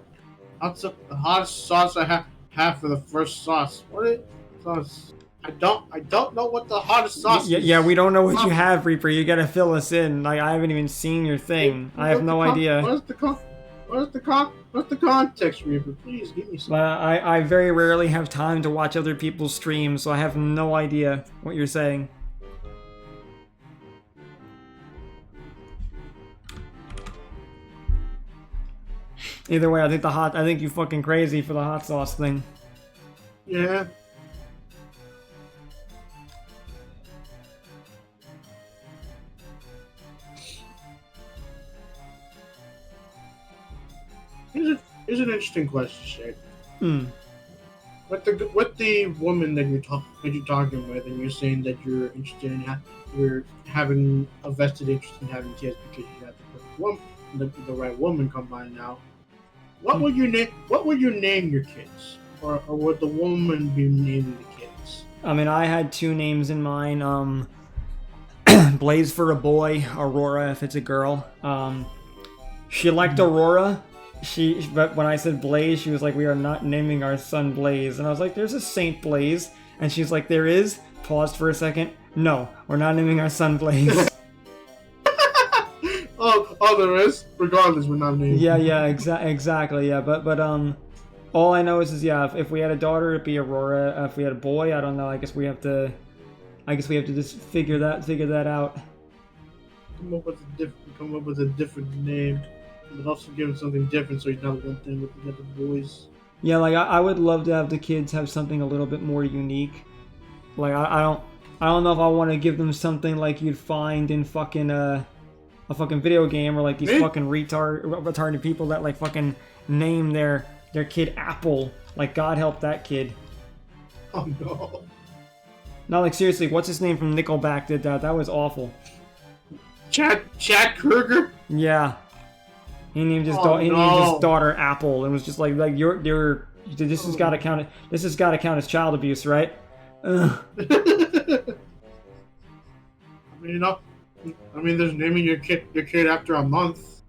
the hottest sauce I have for the first sauce. What is sauce? I don't know what the hottest sauce is. Yeah, we don't know what you have, Reaper. You gotta fill us in. Like, I haven't even seen your thing. I have no idea. What's the context, Reaper? Please give me some. But I very rarely have time to watch other people's streams, so I have no idea what you're saying. Either way, I think you fucking crazy for the hot sauce thing. Yeah. Here's an interesting question, Shane. Hmm. What the woman that you're talking with, and you're saying that you're interested in you're having a vested interest in having kids because you have the right woman come by now. What would you name your kids, or would the woman be naming the kids? I mean, I had two names in mind. Blaze for a boy, Aurora if it's a girl. She liked Aurora. But when I said Blaze, she was like, "We are not naming our son Blaze," and I was like, "There's a Saint Blaze," and she's like, "There is." Paused for a second. No, we're not naming our son Blaze. Oh, there is. Regardless, we're not naming. Yeah, exactly. Yeah, but all I know is if we had a daughter, it'd be Aurora. If we had a boy, I don't know. I guess we have to just figure that out. Come up with a different name. But also give him something different so he's not lumped in with the other boys. Yeah, like I would love to have the kids have something a little bit more unique. Like I don't know if I want to give them something like you'd find in fucking a fucking video game, or like these fucking retarded people that like fucking name their kid Apple. Like, God help that kid. Oh no. No, like seriously, what's his name from Nickelback did that? That was awful. Chad Kroeger? Yeah. He named his daughter Apple, and was just like this has got to count. This has got to count as child abuse, right? I mean, there's naming your kid after a month.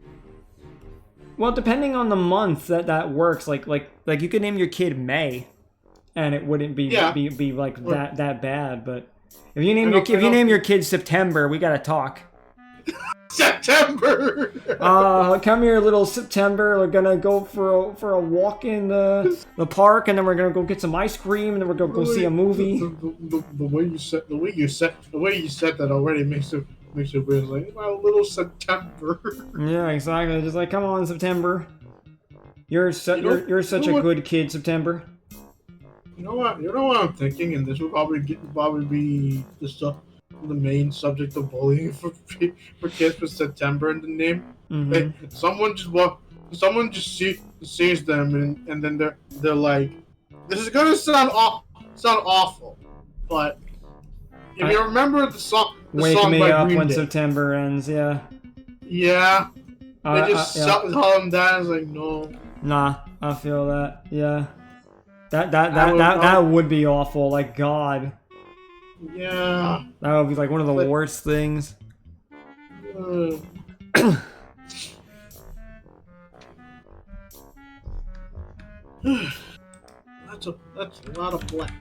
Well, depending on the month that works. Like you could name your kid May, and it wouldn't be like that bad. But if you name your kid September, we gotta talk. September. Come here, little September. We're gonna go for a walk in the park, and then we're gonna go get some ice cream, and then we're gonna go see a movie. The way you said that already makes it weird. Like my little September. Yeah, exactly. Just like, come on, September. You're such a good kid, September. You know what? You know what I'm thinking, and this will probably be the main subject of bullying for kids with September in the name. Mm-hmm. Like, someone just sees them, and then they're like, this is gonna sound awful, but if you remember the song Wake Me by Up Green When Day, September Ends. Yeah. yeah, they just yeah. call them that. I was like, no. Nah, I feel that. Yeah. That would be awful. Like, God. Yeah. That would be like one of the worst things. That's a lot of black.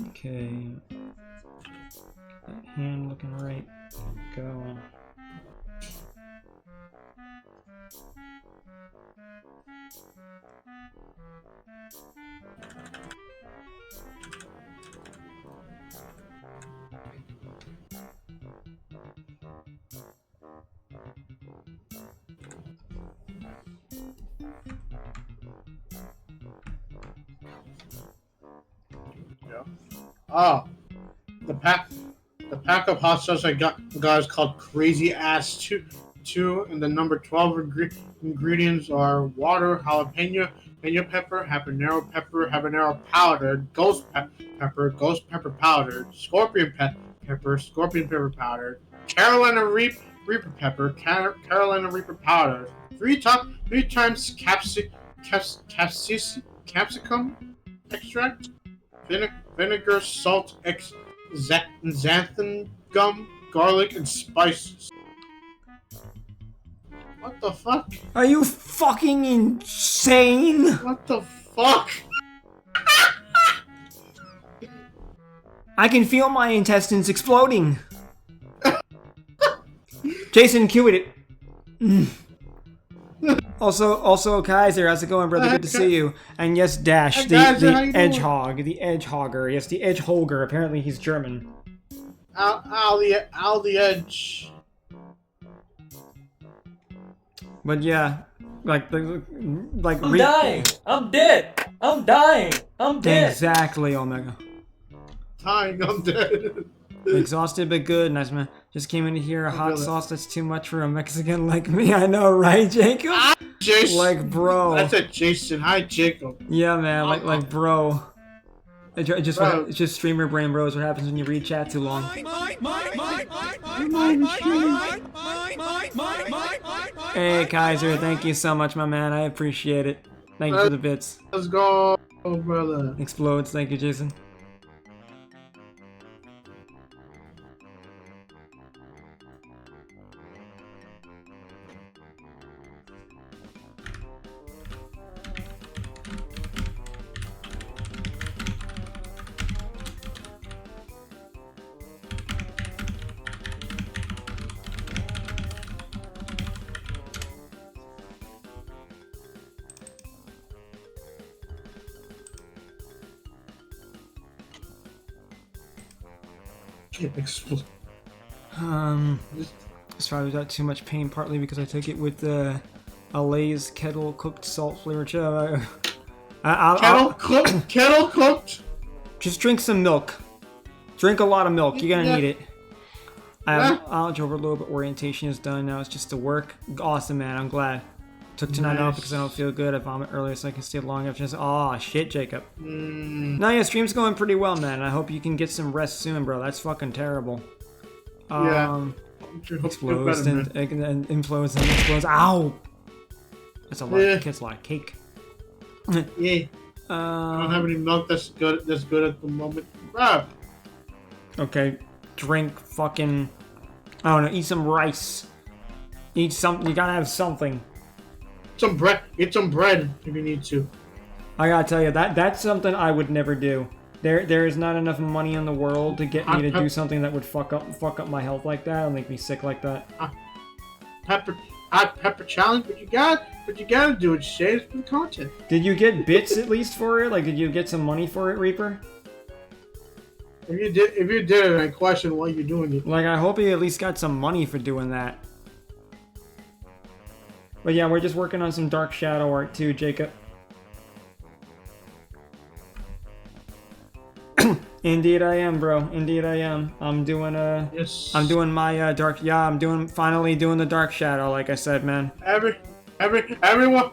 Okay. That hand looking right. Go. Oh, the pack of hot sauce I got is called Crazy Ass 2, and the number 12 ingredients are water, jalapeno pepper, habanero powder, ghost pepper powder, scorpion pepper powder, Carolina Reaper pepper, Carolina Reaper powder, three times capsicum extract, vinegar, salt, xanthan gum, garlic, and spices. What the fuck? Are you fucking insane? What the fuck? I can feel my intestines exploding. Jason, cue it. Also, Kaiser, how's it going, brother? Good to see you. And yes, Dash, the Edgehog, the Edgehogger. Yes, the Edgehogger. Apparently, he's German. Al the Edge. But yeah, like. I'm dying. I'm dead. I'm dying. I'm dead. Exactly, Omega. Dying. I'm dead. Exhausted but good, nice man. Just came in here, a hot sauce that's too much for a Mexican like me. I know, right, Jacob? Jason. Like, bro. That's a Jason. Hi, Jacob. Yeah, man. Like, bro. It's just streamer brain, bro. Is what happens when you read chat too long. Hey, Kaiser. Thank you so much, my man. I appreciate it. Thank you for the bits. Let's go, brother. Explodes. Thank you, Jason. Explode. This probably got too much pain, partly because I took it with a Lay's kettle cooked salt flavored chili. Kettle cooked. Just drink some milk. Drink a lot of milk. You're gonna need it. I have algebra low, but orientation is done. Now it's just to work. Awesome, man. I'm glad. Took tonight off because I don't feel good. I vomit earlier so I can stay long enough. Oh, shit, Jacob. No, yeah, stream's going pretty well, man. I hope you can get some rest soon, bro. That's fucking terrible. Explodes and implodes and explodes. Ow! That's a lot. That's a lot of cake. Yeah. I don't have any milk that's good at the moment. Ah. Okay. Drink fucking... I don't know. Eat some rice. Eat something. You gotta have something. Some bread. Eat some bread if you need to. I gotta tell you, that's something I would never do. There is not enough money in the world to get me to do something that would fuck up my health like that or make me sick like that. Hot pepper challenge, but you gotta do it, Shay. It's for the content. Did you get bits at least for it? Like, did you get some money for it, Reaper? If you did it, I question why you're doing it. Like, I hope you at least got some money for doing that. But yeah, we're just working on some Dark Shadow art too, Jacob. Indeed I am, bro. Indeed I am. I'm doing Yes. I'm doing my dark. Yeah, I'm finally doing the Dark Shadow, like I said, man. Everyone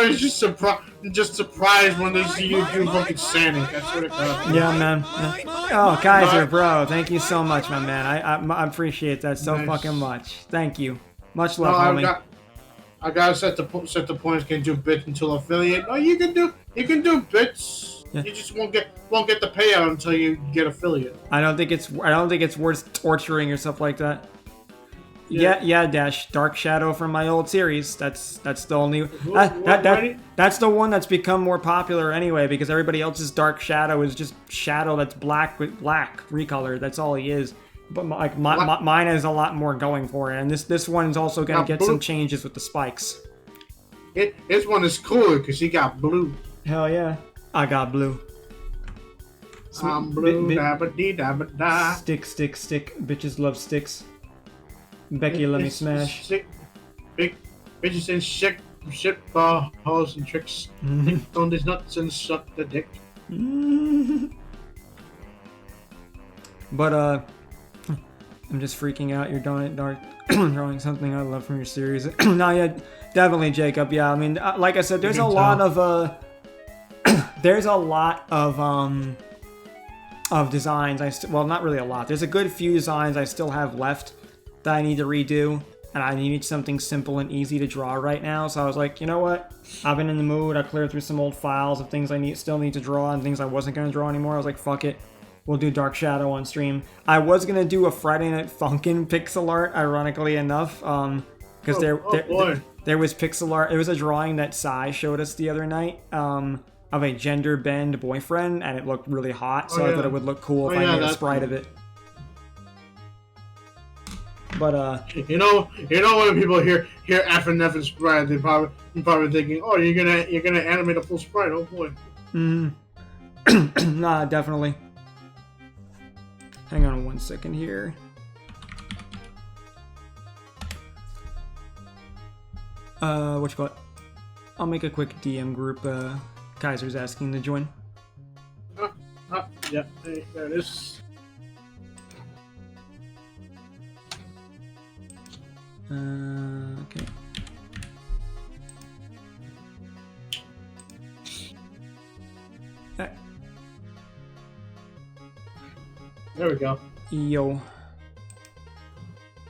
is just surprised when they see you do fucking Sonic. That's what it does. Yeah, man. Oh, Kaiser, bro. Thank you so much, my man. I appreciate that so fucking much. Thank you. Much love, homie. I gotta set the points. Can do bits until affiliate. No, you can do bits. Yeah. You just won't get the payout until you get affiliate. I don't think it's worth torturing yourself like that. Yeah, Dash. Dark Shadow from my old series. That's the only that's the one that's become more popular anyway, because everybody else's Dark Shadow is just shadow that's black with black recolored. That's all he is. But like mine has a lot more going for it, and this one's also gonna get some changes with the spikes. This one is cooler because he got blue. Hell yeah, I got blue. I'm blue, dabba dee dabba da. Stick. Bitches love sticks. Becky, let me smash. Big bitches and shit ball holes and tricks. On these nuts and suck the dick. But I'm just freaking out. You're drawing something I love from your series. No, yeah, definitely, Jacob. Yeah, I mean, like I said, there's a lot of designs. Well, not really a lot. There's a good few designs I still have left that I need to redo, and I need something simple and easy to draw right now. So I was like, you know what? I've been in the mood. I cleared through some old files of things I still need to draw and things I wasn't gonna draw anymore. I was like, fuck it. We'll do Dark Shadow on stream. I was gonna do a Friday Night Funkin' pixel art, ironically enough, because there was pixel art. It was a drawing that Sai showed us the other night of a gender bend boyfriend, and it looked really hot. So I thought it would look cool if I made a sprite of it. But you know when people hear FNF and sprite, they're probably thinking, oh, you're gonna animate a full sprite. Oh boy. Nah, definitely. Hang on 1 second here. What you call it? I'll make a quick DM group. Kaiser's asking to join. Yeah, there it is. Okay. There we go. Yo.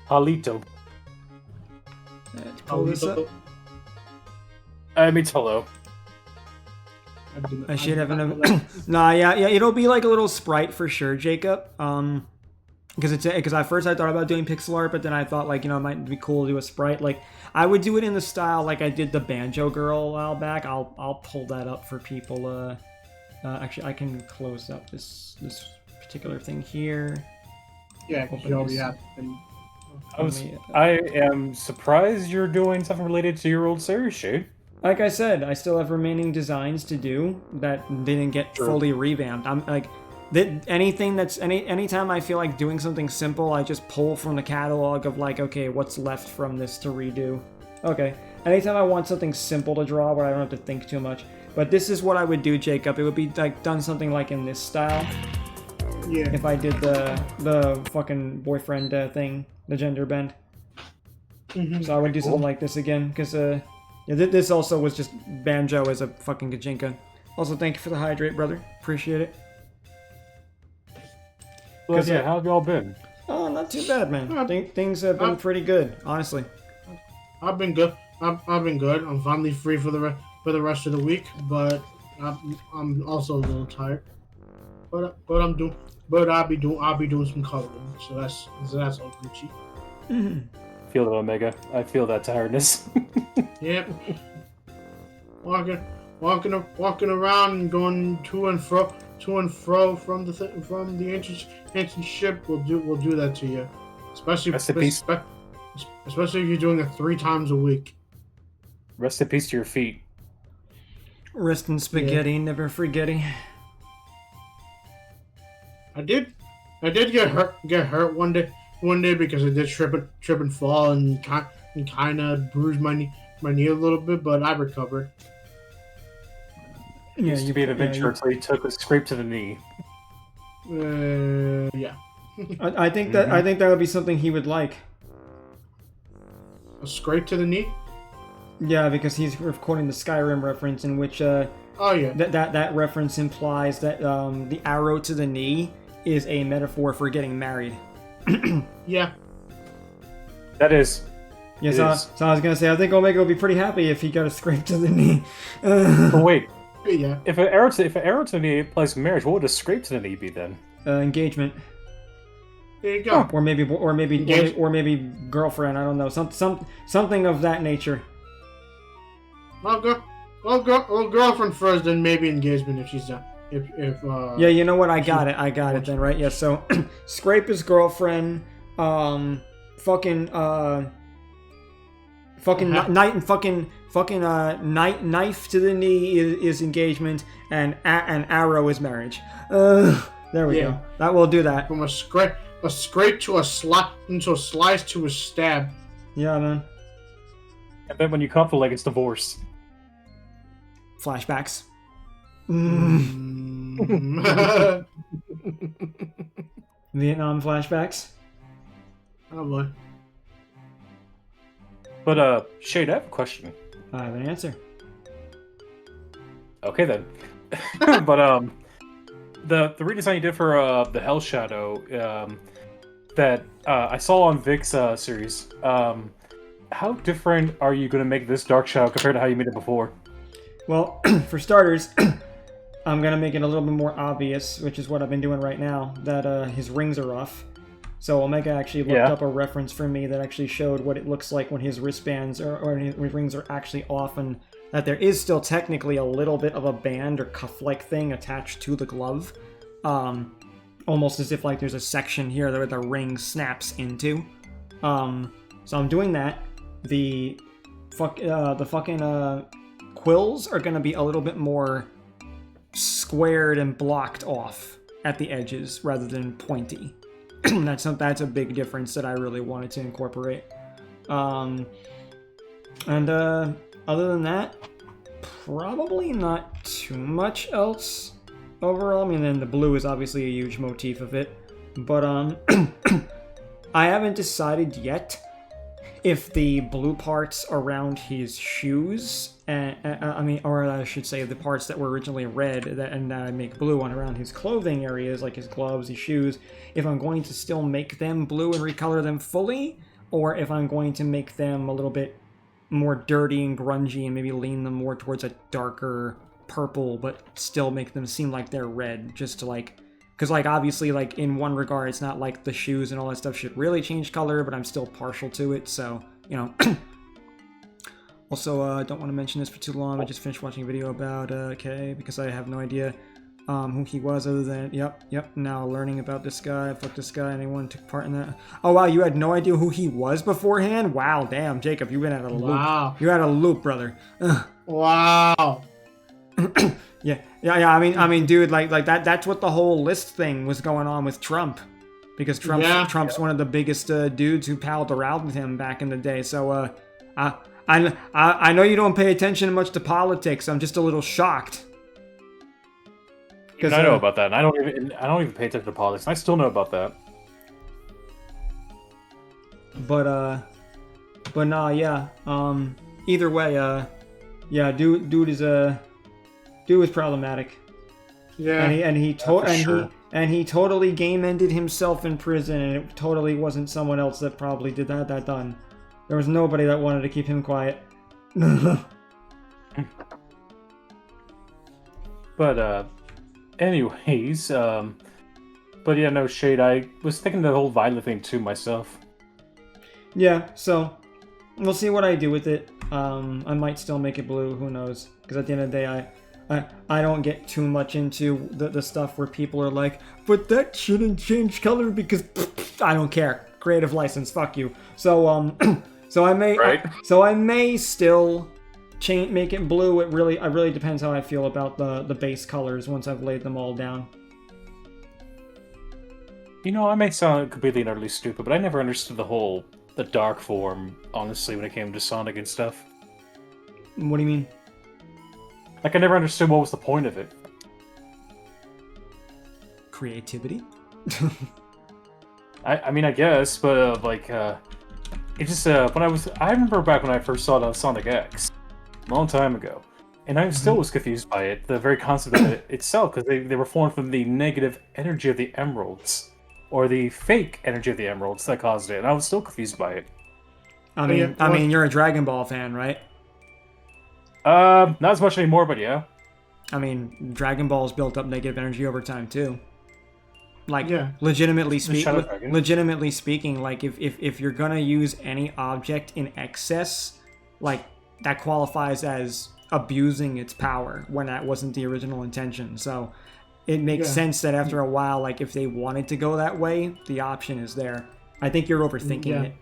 Halito. Let's pull this up. Means hello. I should have an. Nah, yeah, it'll be like a little sprite for sure, Jacob. Because at first I thought about doing pixel art, but then I thought, like, you know, it might be cool to do a sprite. Like, I would do it in the style like I did the Banjo Girl a while back. I'll pull that up for people. Actually, I can close up this particular thing here. Yeah, you already have. I am surprised you're doing something related to your old series, Shade. Like I said, I still have remaining designs to do that didn't get fully revamped. I'm like, anytime I feel like doing something simple, I just pull from the catalog of like, okay, what's left from this to redo. Okay, anytime I want something simple to draw where I don't have to think too much. But this is what I would do, Jacob. It would be like done something like in this style. Yeah. if I did the fucking boyfriend thing, the gender bend. So I would do something like this again, because yeah, this also was just Banjo as a fucking Gajinka. Also, thank you for the hydrate, brother. Appreciate it. Well, yeah, how have y'all been? Oh, not too bad, man. Things have been pretty good, honestly. I've been good. I've been good. I'm finally free for the rest of the week, but I'm also a little tired. But I'll be doing some coloring, so that's all Gucci. Feel it, Omega. I feel that tiredness. Yep. Walking around and going to and fro from the ancient ship will do that to you, especially especially if you're doing it 3 times a week. Rest in peace to your feet. Rest in spaghetti, never forgetting. I did get hurt one day because I did trip and fall and kind of bruised my knee a little bit, but I recovered. Yeah, Used to be an adventure until you took a scrape to the knee. Yeah. I think that would be something he would like. A scrape to the knee? Yeah, because he's quoting the Skyrim reference in which oh yeah, that reference implies that the arrow to the knee is a metaphor for getting married. Yeah. That is. Yeah, so I was gonna say I think Omega would be pretty happy if he got a scrape to the knee. But wait, yeah. if an arrow to the knee implies marriage, what would a scrape to the knee be then? Engagement. There you go. Or maybe girlfriend. I don't know. Something of that nature. Well, girlfriend first, then maybe engagement if she's done. Yeah, you know what? I got it then, right? Yeah. So, scrape is girlfriend. Fucking knife to the knee is engagement, and an arrow is marriage. There we go. That will do that. From a scrape to a slice to a stab. Yeah, man. And then when you cut off the leg, it's divorce. Flashbacks. Vietnam flashbacks. Oh boy. But Shade, I have a question. I have an answer. Okay then. But the redesign you did for the Hell Shadow that I saw on Vic's series, how different are you going to make this Dark Shadow compared to how you made it before? Well, for starters, I'm going to make it a little bit more obvious, which is what I've been doing right now, that his rings are off. So Omega actually looked up a reference for me that actually showed what it looks like when his wristbands or his rings are actually off, and that there is still technically a little bit of a band or cuff-like thing attached to the glove. Almost as if like there's a section here where the ring snaps into. So I'm doing that. The fucking quills are going to be a little bit more squared and blocked off at the edges rather than pointy. That's a big difference that I really wanted to incorporate. And other than that, probably not too much else overall. I mean, then the blue is obviously a huge motif of it, but I haven't decided yet if the blue parts around his shoes, or I should say the parts that were originally red and I make blue on around his clothing areas, like his gloves, his shoes, if I'm going to still make them blue and recolor them fully, or if I'm going to make them a little bit more dirty and grungy and maybe lean them more towards a darker purple, but still make them seem like they're red, just to like... Because, like, obviously, like, in one regard, it's not like the shoes and all that stuff should really change color, but I'm still partial to it, so, you know. Also, I don't want to mention this for too long. I just finished watching a video about Kay, because I have no idea who he was other than, yep, now learning about this guy, fuck this guy, anyone took part in that. Oh, wow, you had no idea who he was beforehand? Wow, damn, Jacob, you've been at a loop. Wow. You had a loop, brother. Ugh. Wow. Yeah. I mean, dude, like that's what the whole list thing was going on with Trump, because Trump's one of the biggest dudes who palled around with him back in the day. So, I know you don't pay attention much to politics. I'm just a little shocked. Even I know about that, and I don't even pay attention to politics. And I still know about that. But nah, yeah. Either way, yeah, dude is problematic. Yeah. And he totally game ended himself in prison, and it totally wasn't someone else that probably did that done. There was nobody that wanted to keep him quiet. But anyways, but yeah, no shade. I was thinking the whole Violet thing too myself. Yeah, so we'll see what I do with it. I might still make it blue. Who knows? Because at the end of the day, I don't get too much into the stuff where people are like, but that shouldn't change color because I don't care. Creative license, fuck you. So so I may still make it blue. It really depends how I feel about the base colors once I've laid them all down. You know, I may sound completely and utterly stupid, but I never understood the dark form, honestly, when it came to Sonic and stuff. What do you mean? Like, I never understood what was the point of it. Creativity? I mean, I guess, but it just I remember back when I first saw it on Sonic X, a long time ago, and I still was confused by it, the very concept of it itself, because they were formed from the negative energy of the emeralds, or the fake energy of the emeralds that caused it, and I was still confused by it. I mean, you're a Dragon Ball fan, right? Not as much anymore, but yeah. I mean, Dragon Ball's built up negative energy over time too. Like, Yeah. legitimately Shadow speaking, like if you're gonna use any object in excess, like that qualifies as abusing its power when that wasn't the original intention. So it makes sense that after a while, like if they wanted to go that way, the option is there. I think you're overthinking it.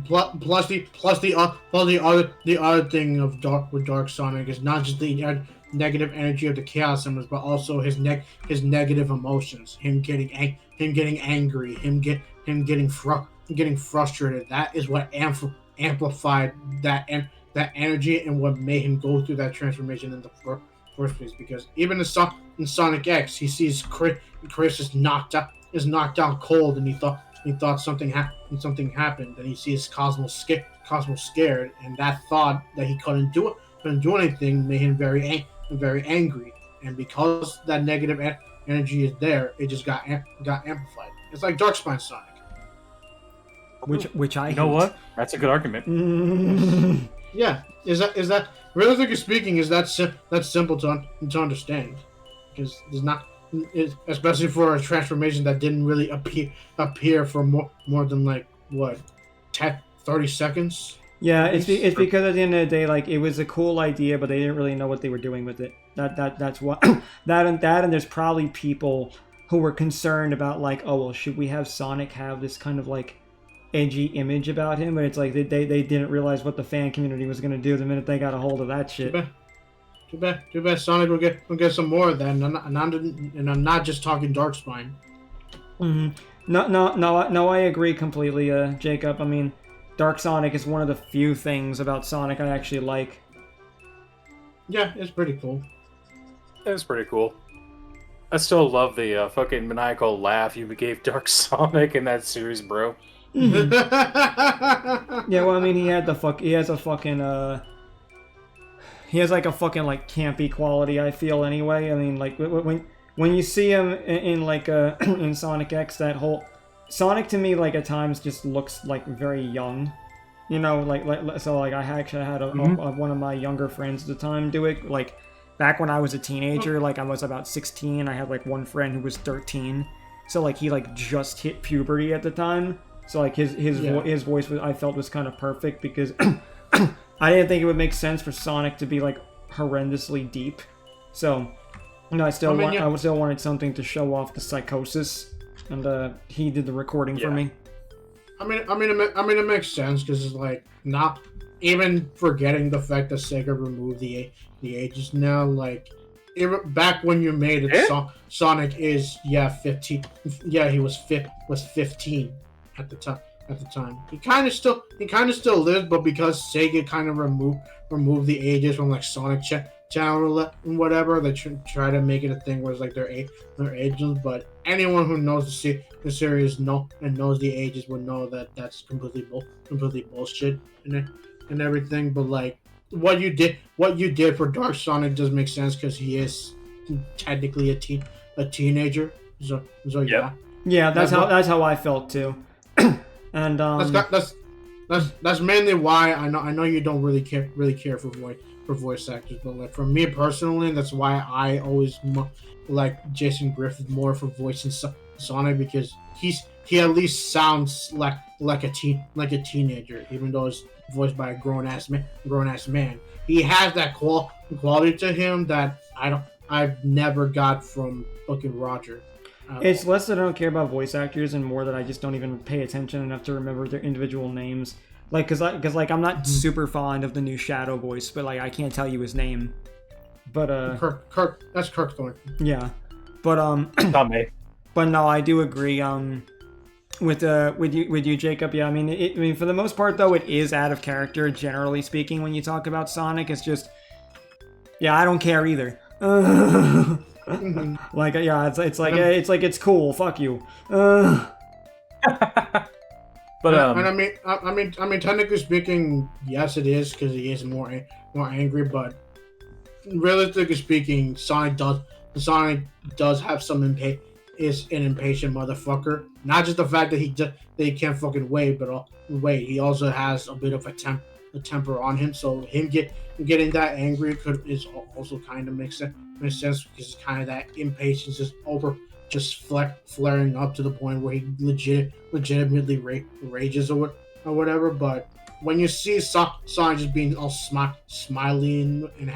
Plus the other thing of Dark Sonic is not just the negative energy of the Chaos Emeralds, but also his negative emotions. Him getting angry. Him getting frustrated. That is what amplified that energy and what made him go through that transformation in the first place. Because even in Sonic X, he sees Chris is knocked out cold, and he thought something happened. Then he sees Cosmo scared, and that thought that he couldn't do anything made him very angry. And because that negative energy is there, it just got amplified. It's like Darkspine Sonic. Which I know what? That's a good argument. Yeah, is that realistically speaking, is that simple to understand? Because there's not, especially for a transformation that didn't really appear for more than like what 30 seconds. Yeah, it's because at the end of the day, like, it was a cool idea, but they didn't really know what they were doing with it. That's what and there's probably people who were concerned about, like, oh well, should we have Sonic have this kind of like edgy image about him? But it's like they didn't realize what the fan community was gonna do the minute they got a hold of that shit. Too bad. Sonic will get some more of that, and I'm not just talking Darkspine. Mm-hmm. No, I agree completely, Jacob. I mean, Dark Sonic is one of the few things about Sonic I actually like. Yeah, it's pretty cool. It's pretty cool. I still love the fucking maniacal laugh you gave Dark Sonic in that series, bro. Mm-hmm. Yeah, well, I mean, he has a fucking like campy quality, I feel, anyway. I mean, like when you see him in like in Sonic X, that whole Sonic to me, like, at times just looks like very young, you know, like I actually had one of my younger friends at the time do it. Like, back when I was a teenager, like I was about 16, I had like one friend who was 13, so like he like just hit puberty at the time. So like his voice was, I felt, was kind of perfect, because I didn't think it would make sense for Sonic to be like horrendously deep. So, you know, I still wanted something to show off the psychosis, and he did the recording for me. I mean, it makes sense, because it's like, not even forgetting the fact that Sega removed the ages now. Like, back when you made it, Sonic is 15. Yeah, he was 15 at the time. He kind of still lives, but because Sega kind of removed the ages from like Sonic channel and whatever. They try to make it a thing where it's like they're ages, but anyone who knows the series knows the ages would know that that's completely bullshit and everything. But like what you did for Dark Sonic does make sense because he is technically a teenager. So yeah. Yeah, that's how I felt too. And that's mainly why I know you don't really care for voice actors, but like for me personally, that's why I always like Jason Griffith more for voicing Sonic, because he at least sounds like a teenager, even though it's voiced by a grown ass man. He has that quality to him that I've never got from fucking Roger. It's less that I don't care about voice actors and more that I just don't even pay attention enough to remember their individual names. Like, cause I'm not super fond of the new Shadow voice, but like I can't tell you his name. But Kirk, that's Kirk Thornton. Yeah, but Not me. But no, I do agree. With you, Jacob. Yeah, I mean, for the most part though, it is out of character. Generally speaking, when you talk about Sonic, it's just, yeah, I don't care either. Like, yeah, it's like it's cool. Fuck you. But and I mean, technically speaking, yes, it is because he is more angry. But realistically speaking, Sonic does have some is an impatient motherfucker. Not just the fact that he can't fucking wait, but he also has a bit of a temper on him. So him getting that angry is also kind of makes sense because it's kind of that impatience just flaring up to the point where he legitimately rages or whatever. But when you see Sonic just being all smiling and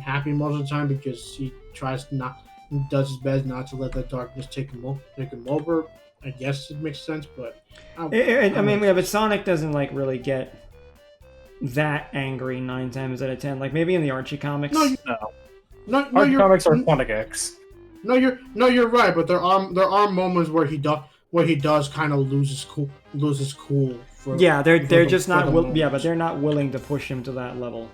happy most of the time because he does his best not to let that darkness take him over, I guess it makes sense. But I mean, yeah, but Sonic doesn't like really get that angry 9 times out of 10. Like maybe in the Archie comics. Archie comics are Quantic X. No, you're right, but there are moments where he does kind of loses cool. Yeah, they're just not but they're not willing to push him to that level.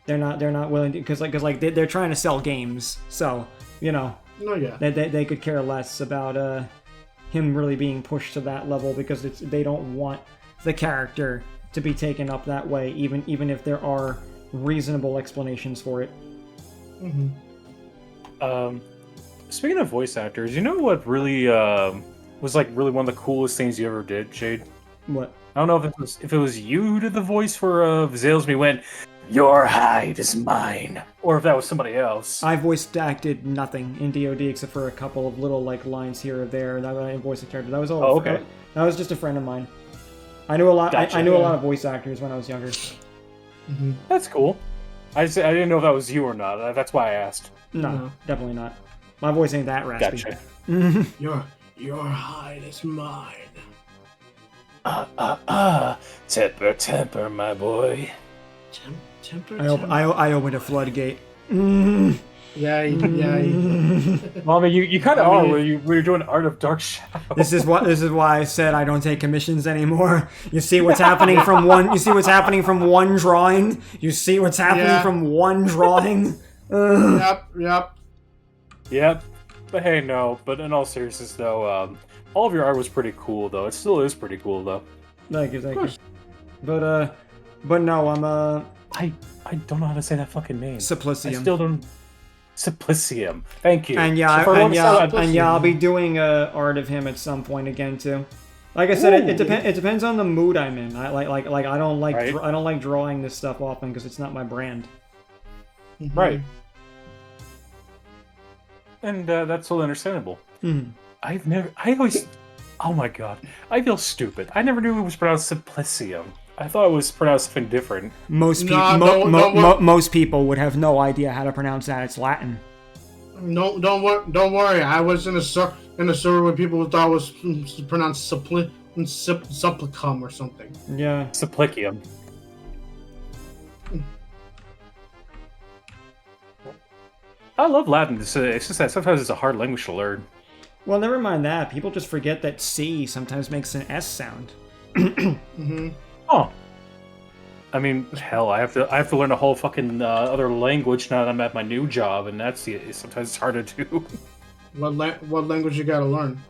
They're not willing to because they're trying to sell games, so you know. No, yeah. They could care less about him really being pushed to that level because they don't want the character to be taken up that way, even if there are reasonable explanations for it. Mm-hmm. Speaking of voice actors, you know what really was like really one of the coolest things you ever did, Jade? What? I don't know if it was you who did the voice for Zalesby went, "Your hide is mine," or if that was somebody else. I voice acted nothing in DoD except for a couple of little like lines here or there. That I voiced a character. That was all. Oh, okay. That was just a friend of mine. I knew a lot. Gotcha. I knew a lot of voice actors when I was younger. Mm-hmm. That's cool. I didn't know if that was you or not. That's why I asked. No, definitely not. My voice ain't that raspy. Gotcha. Your hide is mine. Temper, my boy. Temper. I opened a floodgate. Yeah. Well, I mean, you kind of are when you're doing Art of Dark Shadow. This is why I said I don't take commissions anymore. You see what's happening from one. You see what's happening from one drawing. You see what's happening from one drawing. Yep. But hey, no. But in all seriousness, though, all of your art was pretty cool, though. It still is pretty cool, though. Thank you. But no, I'm I don't know how to say that fucking name. Simplicium. I still don't. Simplicium. Thank you. And I'll be doing art of him at some point again too. Like I said, it depends on the mood I'm in. I I don't like drawing this stuff often because it's not my brand. Right. And that's totally understandable. Oh my god, I feel stupid. I never knew it was pronounced Simplicium. I thought it was pronounced something different. Most people would have no idea how to pronounce that. It's Latin. No, don't worry. I was in a server where people thought it was pronounced supplicum or something. Yeah. Supplicium. I love Latin. It's just that sometimes it's a hard language to learn. Well, never mind that. People just forget that C sometimes makes an S sound. Oh. I mean, hell, I have to learn a whole fucking other language now that I'm at my new job, and sometimes it's hard to do. What language you gotta learn?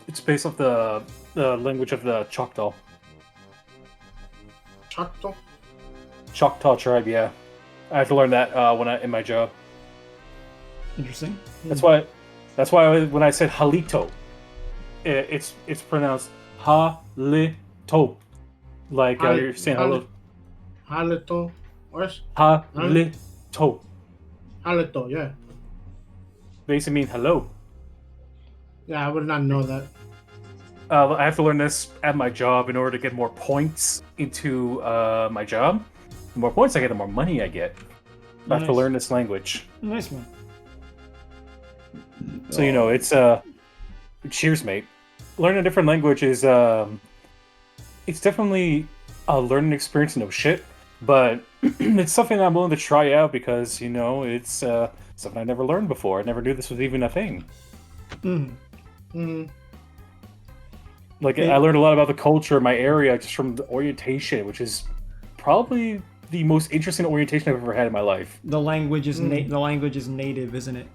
It's based off the language of the Choctaw. Choctaw? Choctaw tribe, yeah. I have to learn that in my job. Interesting. That's why when I said halito, it's pronounced halito, like you're saying hello. Halito? What? Halito. Halito, yeah. Basically mean hello. Yeah, I would not know that. I have to learn this at my job in order to get more points into my job. The more points I get, the more money I get. I have to Nice. learn this language. Nice one. So it's cheers, mate. Learning a different language is it's definitely a learning experience, no shit. But it's something I'm willing to try out because it's something I never learned before. I never knew this was even a thing. Mm-hmm. Like I learned a lot about the culture of my area just from the orientation, which is probably the most interesting orientation I've ever had in my life. The language is the language is native, isn't it?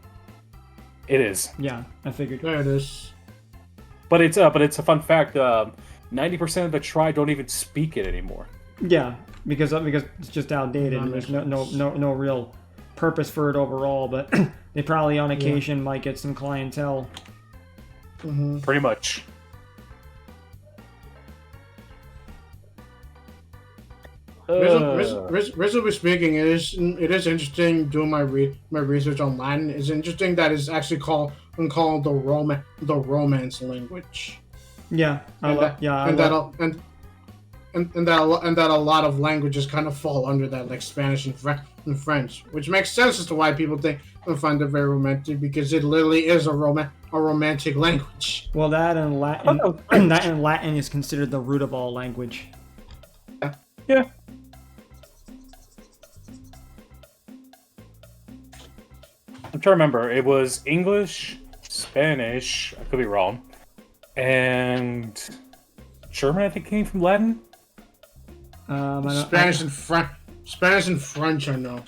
It is, Yeah, I figured. There it is. but it's a fun fact. 90% of the tribe don't even speak it anymore. Yeah, because it's just outdated and there's no real purpose for it overall. But they probably on occasion might get some clientele. Mm-hmm. Pretty much. Reasonably speaking, it is interesting doing my research on Latin. It's interesting that it's actually called the Romance language. Yeah, And that a lot of languages kind of fall under that, like Spanish and French, which makes sense as to why people think and find it very romantic, because it literally is a romantic language. Well, that and Latin, that and Latin is considered the root of all language. Yeah. I'm trying to remember. It was English, Spanish, I could be wrong, and German, I think, came from Latin. Spanish and French, I know.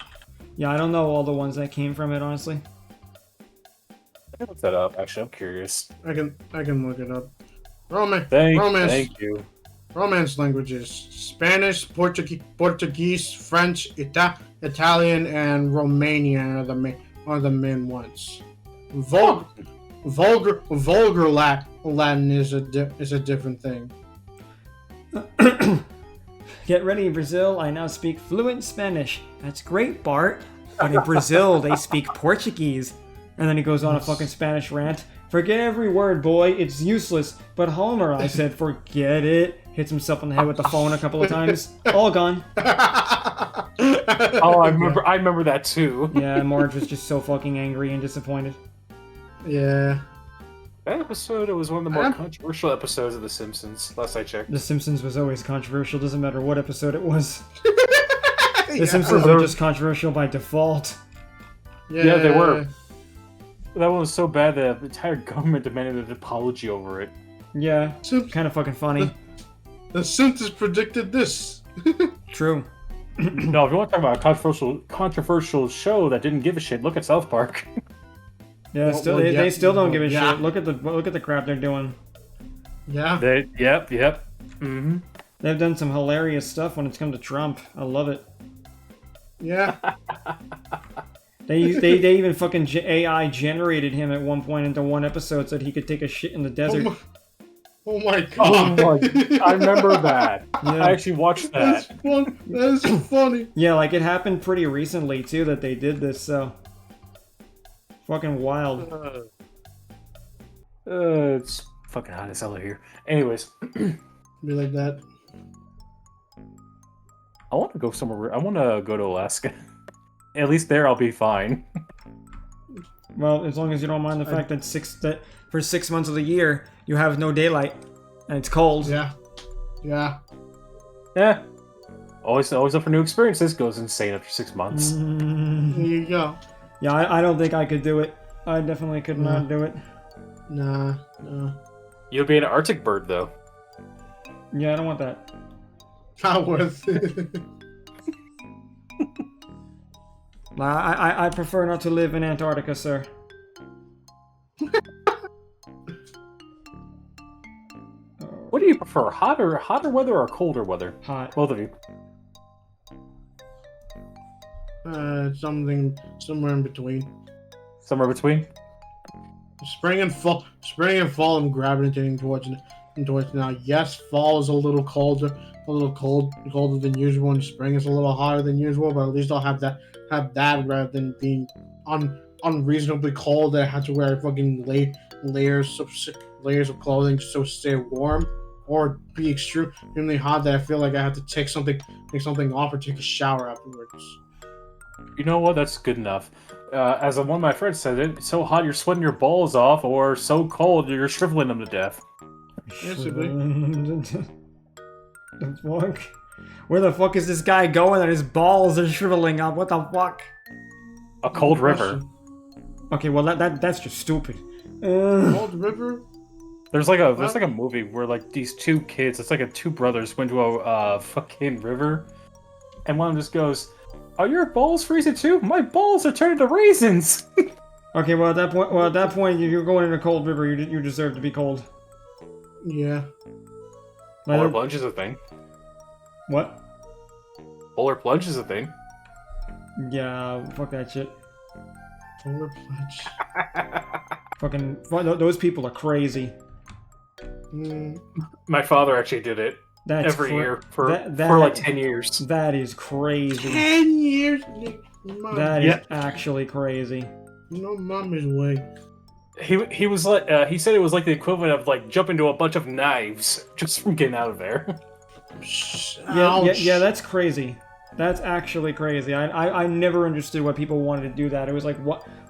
Yeah, I don't know all the ones that came from it, honestly. I can look that up, actually. I'm curious. I can look it up. Thank you. Romance languages: Spanish, Portuguese, French, Italian, and Romanian are the main ones. Vulgar Latin is a different thing. Get ready, Brazil. I now speak fluent Spanish. That's great, Bart. But in Brazil, they speak Portuguese. And then he goes on a fucking Spanish rant. Forget every word, boy. It's useless. But Homer, I said, forget it. Hits himself on the head with the phone a couple of times. All gone. Oh, I remember that too. Yeah, Marge was just so fucking angry and disappointed. Yeah. That episode, it was one of the more controversial episodes of The Simpsons, last I checked. The Simpsons was always controversial. Doesn't matter what episode it was. The Simpsons were just controversial by default. Yeah, they were. That one was so bad that the entire government demanded an apology over it. Yeah, kind of fucking funny. The Simpsons predicted this. True. No, if you want to talk about a controversial show that didn't give a shit, look at South Park. Yeah, they still don't give a shit. Look at the crap they're doing. Yeah. Yep. Mm-hmm. They've done some hilarious stuff when it's come to Trump. I love it. Yeah. They even fucking AI generated him at one point into one episode so that he could take a shit in the desert. Oh my god. Oh my, I remember that. Yeah. I actually watched that. That's funny. Yeah, like it happened pretty recently too that they did this, so fucking wild. It's fucking hot as hell here. Anyways, Be like that. I want to go somewhere. I want to go to Alaska. At least there, I'll be fine. Well, as long as you don't mind the fact that for 6 months of the year you have no daylight and it's cold. Yeah. Yeah. Yeah. Always up for new experiences. Goes insane after 6 months. There you go. Yeah, I don't think I could do it. I definitely could not do it. Nah. You'll be an Arctic bird, though. Yeah, I don't want that. Not worth it. I prefer not to live in Antarctica, sir. What do you prefer, hotter weather or colder weather? Hot. Both of you. Something somewhere in between. Somewhere between. Spring and fall. I'm gravitating towards now. Yes, fall is a little colder, colder than usual, and spring is a little hotter than usual. But at least I'll have that rather than being unreasonably cold that I have to wear fucking layers of clothing just to stay warm, or be extremely hot that I feel like I have to take something off or take a shower afterwards. You know what? That's good enough. As one of my friends said, it's so hot you're sweating your balls off, or so cold you're shriveling them to death. Basically. The fuck? Where the fuck is this guy going that his balls are shriveling up? What the fuck? A cold river. Okay, well that's just stupid. Cold river. There's like a movie where like these two kids, it's like two brothers went to a fucking river, and one of them just goes, "Are your balls freezing too? My balls are turning to raisins." Okay, well at that point, you're going in a cold river. You deserve to be cold. Yeah. Polar plunge is a thing. What? Polar plunge is a thing. Yeah, fuck that shit. Polar plunge. Fucking those people are crazy. My father actually did it every year for like 10 years. That is crazy. 10 years. That is actually crazy. No mommy's way. He was like he said it was like the equivalent of like jumping to a bunch of knives just from getting out of there. Yeah, that's crazy. That's actually crazy. I never understood why people wanted to do that. It was like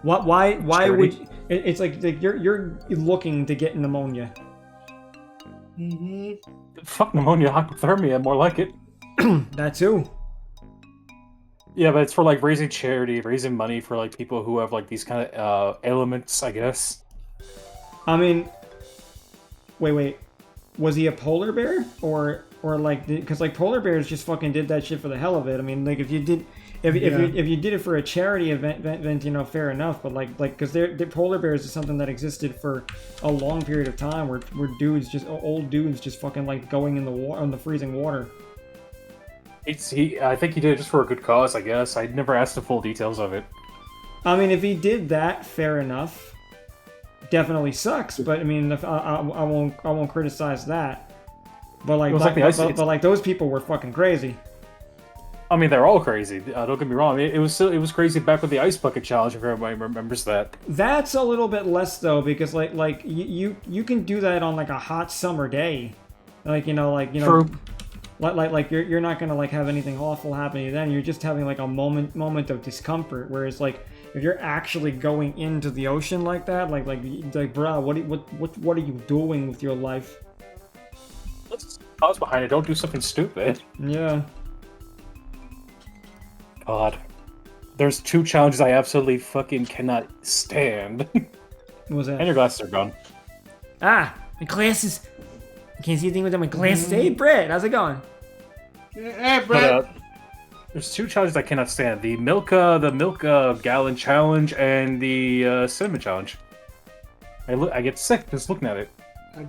why would it's like you're looking to get pneumonia. Fuck pneumonia, hypothermia, more like it. That too. Yeah, but it's for like raising charity, raising money for like people who have like these kind of ailments, I guess. I mean, wait, was he a polar bear or like because like polar bears just fucking did that shit for the hell of it? I mean, like if you did it for a charity event, you know, fair enough. But like because the polar bears is something that existed for a long period of time where old dudes just fucking like going in the water, in the freezing water. I think he did it just for a good cause, I guess. I never asked the full details of it. I mean, if he did that, fair enough. Definitely sucks, but I mean, I won't criticize that. But like those people were fucking crazy. I mean, they're all crazy. Don't get me wrong. It was crazy back with the ice bucket challenge. If everybody remembers that. That's a little bit less though, because like you can do that on like a hot summer day, True. Like you're not gonna like have anything awful happening to then. You're just having like a moment of discomfort. Whereas like if you're actually going into the ocean like that, like bro, what are you doing with your life? What's the cause behind it? Don't do something stupid. Yeah. God, there's two challenges I absolutely fucking cannot stand. What was that? And your glasses are gone. Ah, my glasses. I can't see anything without my glasses. Hey, Brett, how's it going? Hey, Brett. There's two challenges I cannot stand: the milk gallon challenge and the cinnamon challenge. I get sick just looking at it. I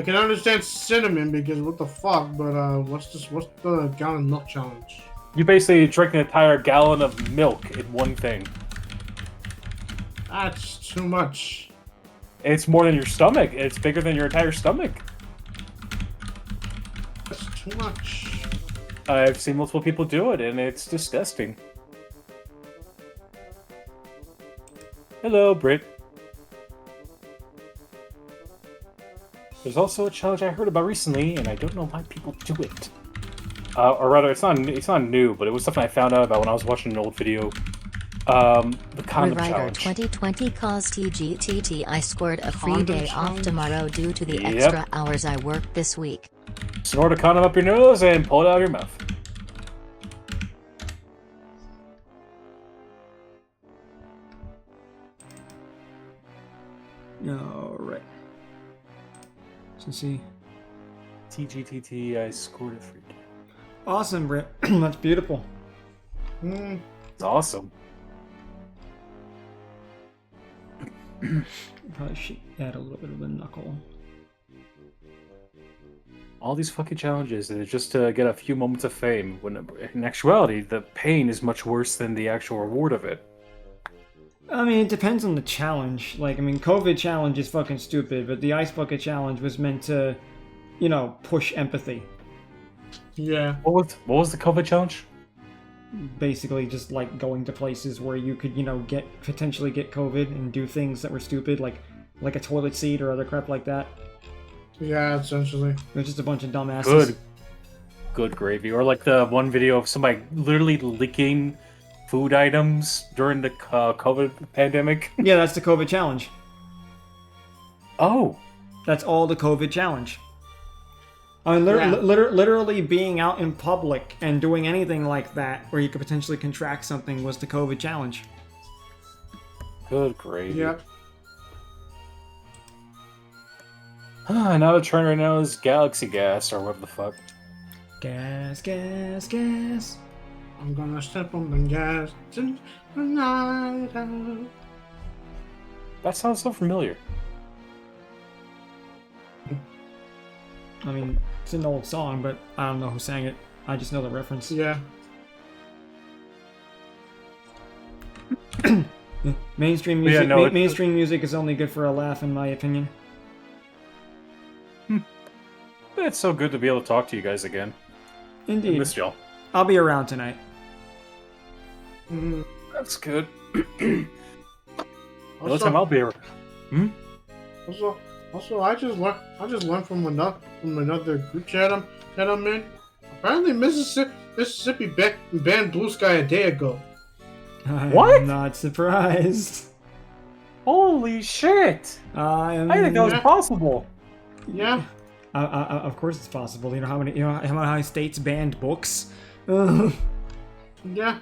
can understand cinnamon because what the fuck, but what's the gallon milk challenge? You basically drink an entire gallon of milk in one thing. That's too much. It's more than your stomach. It's bigger than your entire stomach. That's too much. I've seen multiple people do it, and it's disgusting. Hello, Britt. There's also a challenge I heard about recently, and I don't know why people do it. Or rather, it's not new, but it was something I found out about when I was watching an old video. The condom Rewriter challenge. 2020 cause TGTT. I scored a free Condom day challenge? off tomorrow due to the Yep. extra hours I worked this week. Snort a condom up your nose and pull it out of your mouth. All right. So see. TGTT, I scored a free kick. Awesome, Britt. That's beautiful. Hmm. It's awesome. Probably should add a little bit of the knuckle. All these fucking challenges, and it's just to get a few moments of fame, when in actuality, the pain is much worse than the actual reward of it. I mean, it depends on the challenge. Like, I mean, COVID challenge is fucking stupid, but the Ice Bucket challenge was meant to, you know, push empathy. Yeah. What was the COVID challenge? Basically, just like going to places where you could, you know, potentially get COVID and do things that were stupid, like a toilet seat or other crap like that. Yeah, essentially. It was just a bunch of dumbasses. Good gravy. Or like the one video of somebody literally licking food items during the COVID pandemic. Yeah, that's the COVID challenge. Oh. That's all the COVID challenge. I mean, Yeah. literally being out in public and doing anything like that where you could potentially contract something was the COVID challenge. Good gravy. Yep. Now the trend right now is Galaxy Gas, or whatever the fuck. Gas, gas, gas. I'm gonna step on the gas tonight. That sounds so familiar. I mean, it's an old song, but I don't know who sang it. I just know the reference. Yeah. Mainstream Yeah, music. no, mainstream music is only good for a laugh, in my opinion. It's so good to be able to talk to you guys again. I Indeed. missed y'all. I'll be around tonight. Mhm. That's good. The other Also, time I'll be here. also, I just learned from another group chat I'm in. Apparently, Mississippi banned Blue Sky a day ago. What? I'm not surprised. Holy shit! I am. I didn't think that was Yeah. possible. Yeah. Of course, it's possible. You know how many states banned books. Yeah.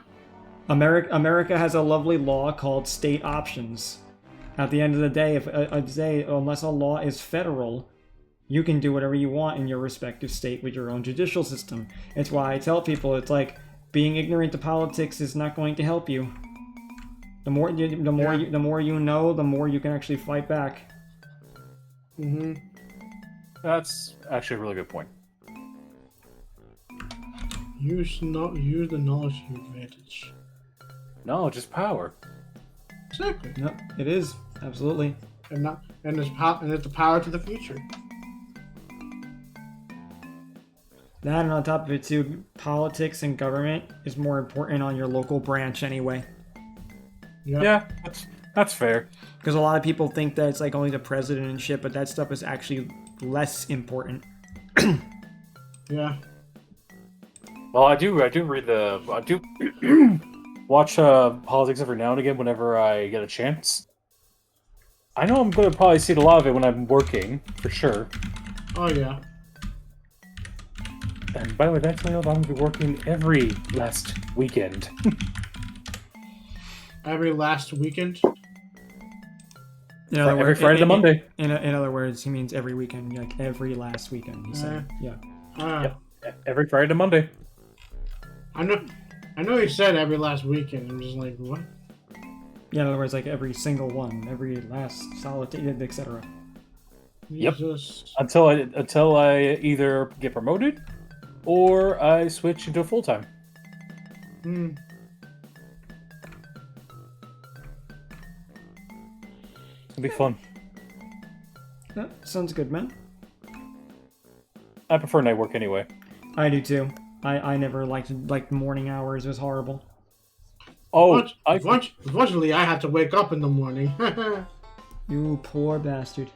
America has a lovely law called state options. At the end of the day, unless a law is federal, you can do whatever you want in your respective state with your own judicial system. It's why I tell people, it's like being ignorant to politics is not going to help you. The more you know, the more you can actually fight back. Mm-hmm. That's actually a really good point. Use the knowledge to your advantage. Knowledge is power. Exactly. Yep, it is absolutely. And it's the power to the future. That, and on top of it too, politics and government is more important on your local branch anyway. Yeah. Yeah, that's fair. Because a lot of people think that it's like only the president and shit, but that stuff is actually less important. Yeah. Well, I do watch politics every now and again whenever I get a chance. I know I'm going to probably see a lot of it when I'm working, for sure. Oh yeah. And by the way, that's why I'm going to be working every last weekend. Every last weekend. In other Every words, Friday to Monday. In other words, he means every weekend, like every last weekend. He said, yeah. Yep. Every Friday to Monday. I know he said every last weekend. I'm just like, what? Yeah, in other words, like every single one, every last solid, etc. Yep. Jesus. Until I either get promoted or I switch into full time. Hmm. It'll be fun. Yeah, sounds good, man. I prefer night work anyway. I do too. I never liked morning hours. It was horrible. Oh, Unfortunately, I had to wake up in the morning. You poor bastard.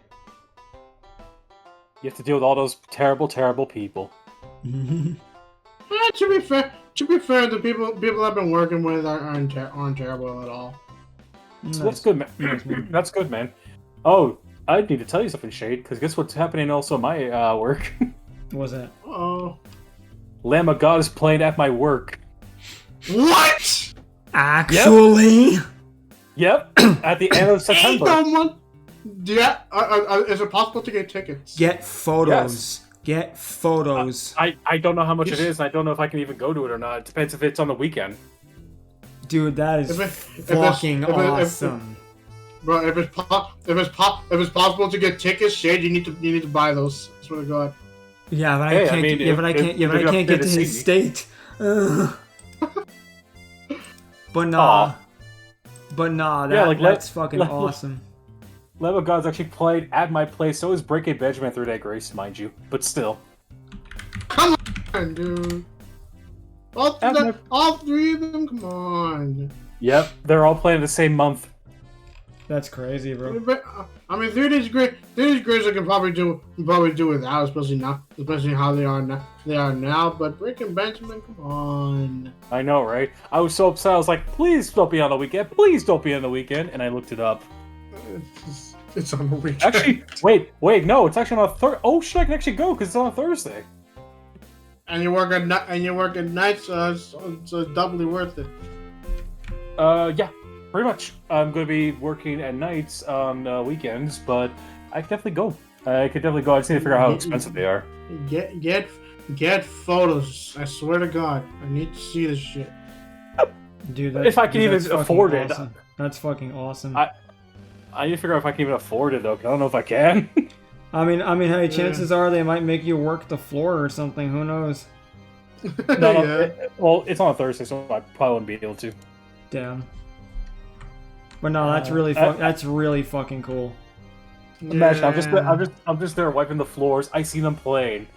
you have to deal with all those terrible, terrible people. To be fair, the people I've been working with aren't terrible at all. So that's good, man. Nice, man. That's good, man. Oh, I need to tell you something, Shade, because guess what's happening also at my work? What was that? Oh. Lamb of God is playing at my work. What? Actually? Yep, at the end of September. Yeah. Is it possible to get tickets? Get photos. Get photos. I don't know how much it is, and I don't know if I can even go to it or not. It depends if it's on the weekend. Dude, that is fucking awesome. Bro, if it's possible to get tickets, Shade, you need to buy those. I swear to God. Yeah, but I can't. But I can't get to his state. But nah. That's fucking awesome. Lamb of God's actually played at my place. So is Breaking Benjamin 3-Day Grace, mind you. But still. Come on, dude. All three of them. Come on. Yep, they're all playing the same month. That's crazy, bro. I mean, 3 Days Grace. 3 Days Grace, I can probably do without, especially how they are now. But Breaking Benjamin, come on. I know, right? I was so upset. I was like, please don't be on the weekend. Please don't be on the weekend. And I looked it up. It's on the weekend. Actually, wait, no, it's actually on a Thursday. Oh shit, I can actually go because it's on a Thursday. And you work at nights, so it's doubly worth it. Yeah, pretty much. I'm going to be working at nights on weekends, but I can definitely go. I just need to figure out how expensive they are. Get photos. I swear to God, I need to see this shit. Dude, if I can even afford it. That's fucking awesome. I need to figure out if I can even afford it though, because I don't know if I can. I mean, hey, chances are they might make you work the floor or something. Who knows? Well, it's on a Thursday, so I probably wouldn't be able to. Damn. But no, that's really fucking cool. Imagine, I'm just there wiping the floors. I see them playing.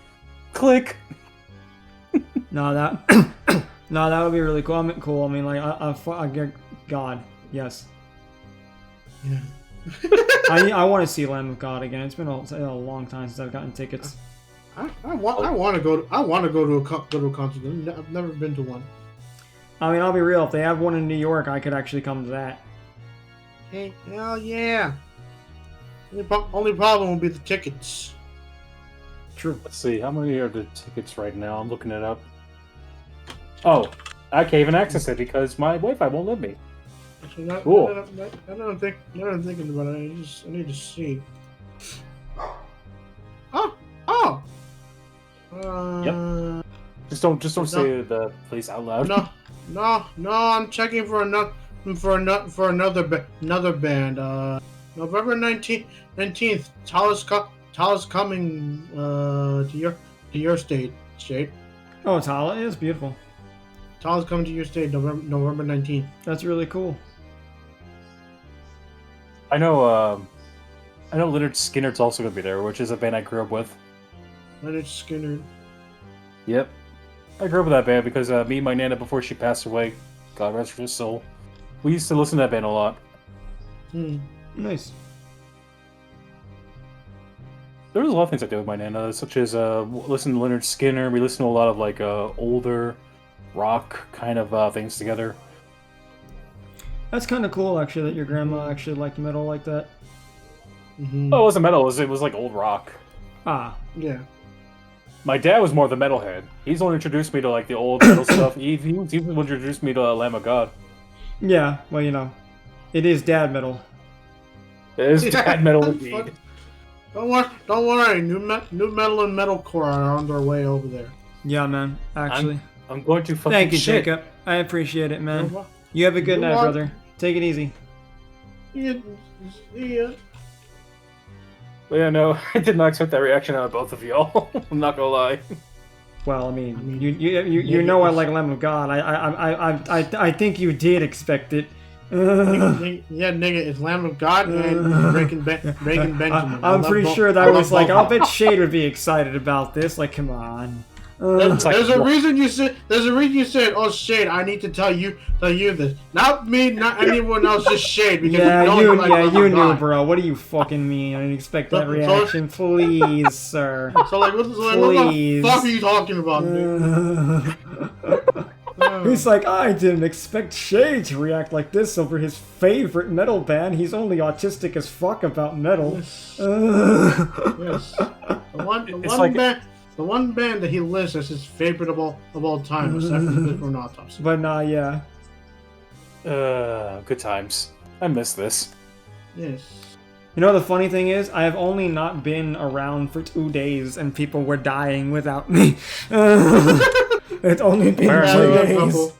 Click. No, that would be really cool. I mean, like, I get God, yes. Yeah. I want to see Lamb of God again. It's been a long time since I've gotten tickets. I want to go to a concert. I've never been to one. I mean, I'll be real. If they have one in New York, I could actually come to that. Hey, hell yeah! Only problem will be the tickets. True. Let's see, how many are the tickets right now? I'm looking it up. Oh, I can't even access it because my Wi-Fi won't let me. Cool. I don't think about it. I need to see. Oh. Yep. Just don't say the place out loud. No. I'm checking for another band. November 19th. Tala's coming to your state. Oh, Tala is beautiful. Tala's coming to your state November 19th. That's really cool. I know Leonard Skinner's also gonna be there, which is a band I grew up with. Leonard Skinner. Yep. I grew up with that band because me and my Nana, before she passed away, God rest her soul, we used to listen to that band a lot. Nice. There was a lot of things I did with my Nana, such as listen to Leonard Skinner. We listened to a lot of like older rock kind of things together. That's kind of cool, actually, that your grandma actually liked metal like that. Mm-hmm. Oh, it wasn't metal. It was like old rock. Ah. Yeah. My dad was more the metalhead. He's the one who introduced me to like the old metal stuff. He was even the one who introduced me to Lamb of God. Yeah, well, you know, it is dad metal. It is dad metal indeed. Don't worry. New metal and metalcore are on their way over there. Yeah, man. Actually, I'm going to fucking thank you, shit. Jacob. I appreciate it, man. You have a good night, brother. Take it easy. Yeah. But yeah, no, I did not expect that reaction out of both of y'all. I'm not gonna lie. Well, I mean, you know I like Lamb of God. I think you did expect it. Nigga, it's Lamb of God and Breaking Benjamin. I'm pretty sure that was like, I'll bet Shade would be excited about this. Like, come on. There's a reason you said. Oh, Shade, I need to tell you this. Not me, not anyone else. Just Shade. Because you knew, bro. What do you fucking mean? I didn't expect that reaction. Please, sir. So what the fuck are you talking about, dude? He's like, I didn't expect Shade to react like this over his favorite metal band. He's only autistic as fuck about metal. Yes. The one band that he lists as his favorite of all time, aside from an Autopsy. But nah, yeah. Good times. I miss this. Yes. You know, the funny thing is, I have only not been around for 2 days, and people were dying without me. It's only been Fair 2 enough. days.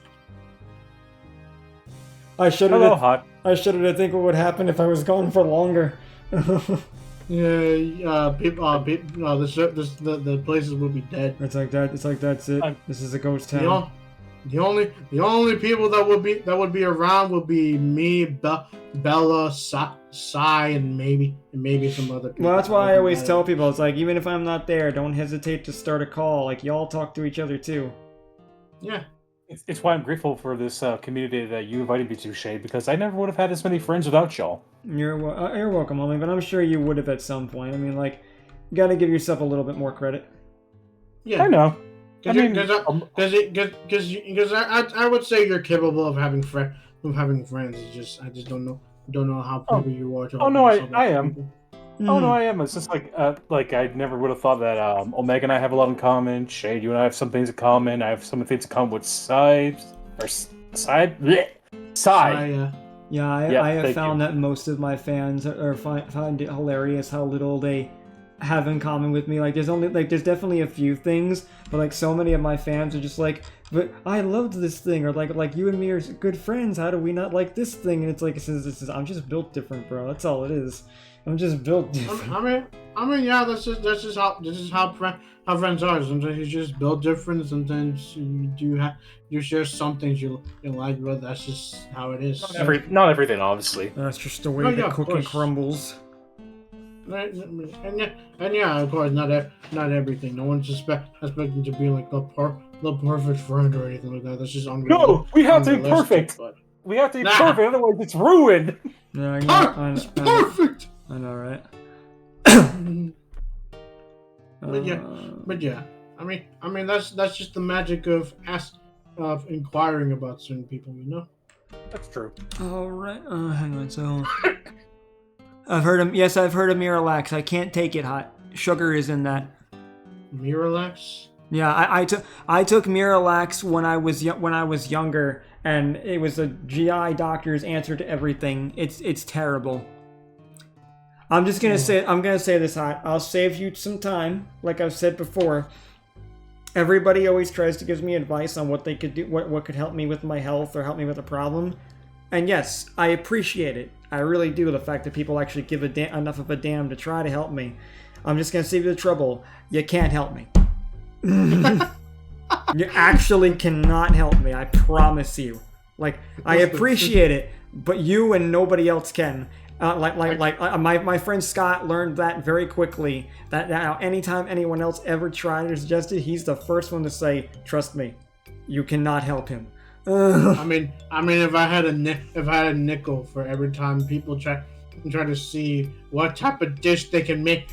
I Hello, shuddered. Hot. I shuddered to think what would happen if I was gone for longer. Yeah, the places would be dead. It's like that. It's like that's it. This is a ghost The, town. on- the only people that would be around would be me, Bella, Sai, and maybe some other people. Well, that's why I always tell people. It's like, even if I'm not there, don't hesitate to start a call. Like, y'all talk to each other too. Yeah. It's why I'm grateful for this community that you invited me to, Shay, because I never would have had as many friends without y'all. You're welcome, homie. But I'm sure you would have at some point. I mean, like, you got to give yourself a little bit more credit. Yeah. I know. Because I would say you're capable of having friends. It's just I just don't know how people you are. Oh, no, I am. People. Oh no, I am. It's just like I never would have thought that Omega and I have a lot in common. Shade, you and I have some things in common. I have some things in common with Side. Yeah, I have found that most of my fans find it hilarious how little they have in common with me. Like, there's definitely a few things, but like so many of my fans are just like, but I loved this thing, or like you and me are good friends. How do we not like this thing? And it's like, I'm just built different, bro. That's all it is. I'm just built different. I mean, yeah. That's just how friends are. Sometimes you just build different. Sometimes you share some things you like, but that's just how it is. Not everything, obviously. That's just the way the cookie crumbles. And yeah, of course, not everything. No one's expecting to be like the perfect friend or anything like that. That's just unrealistic. No, we have to be perfect. But... We have to be perfect, otherwise it's ruined. Yeah, it's perfect. I know, right? But yeah. I mean, that's just the magic of inquiring about certain people, you know. That's true. All right. Hang on. So, I've heard of Miralax. I can't take it hot. Sugar is in that. Miralax. Yeah, I took Miralax when I was younger, and it was a GI doctor's answer to everything. It's terrible. I'm gonna say this, Hot. I'll save you some time, like I've said before. Everybody always tries to give me advice on what they could do, what could help me with my health or help me with a problem. And yes, I appreciate it. I really do. The fact that people actually give enough of a damn to try to help me. I'm just gonna save you the trouble. You can't help me. You actually cannot help me. I promise you. Like, I appreciate it, but you and nobody else can. My friend Scott learned that very quickly. That now, anytime anyone else ever tried or suggested, he's the first one to say, "Trust me, you cannot help him." I mean, if I had a nickel for every time people try to see what type of dish they can make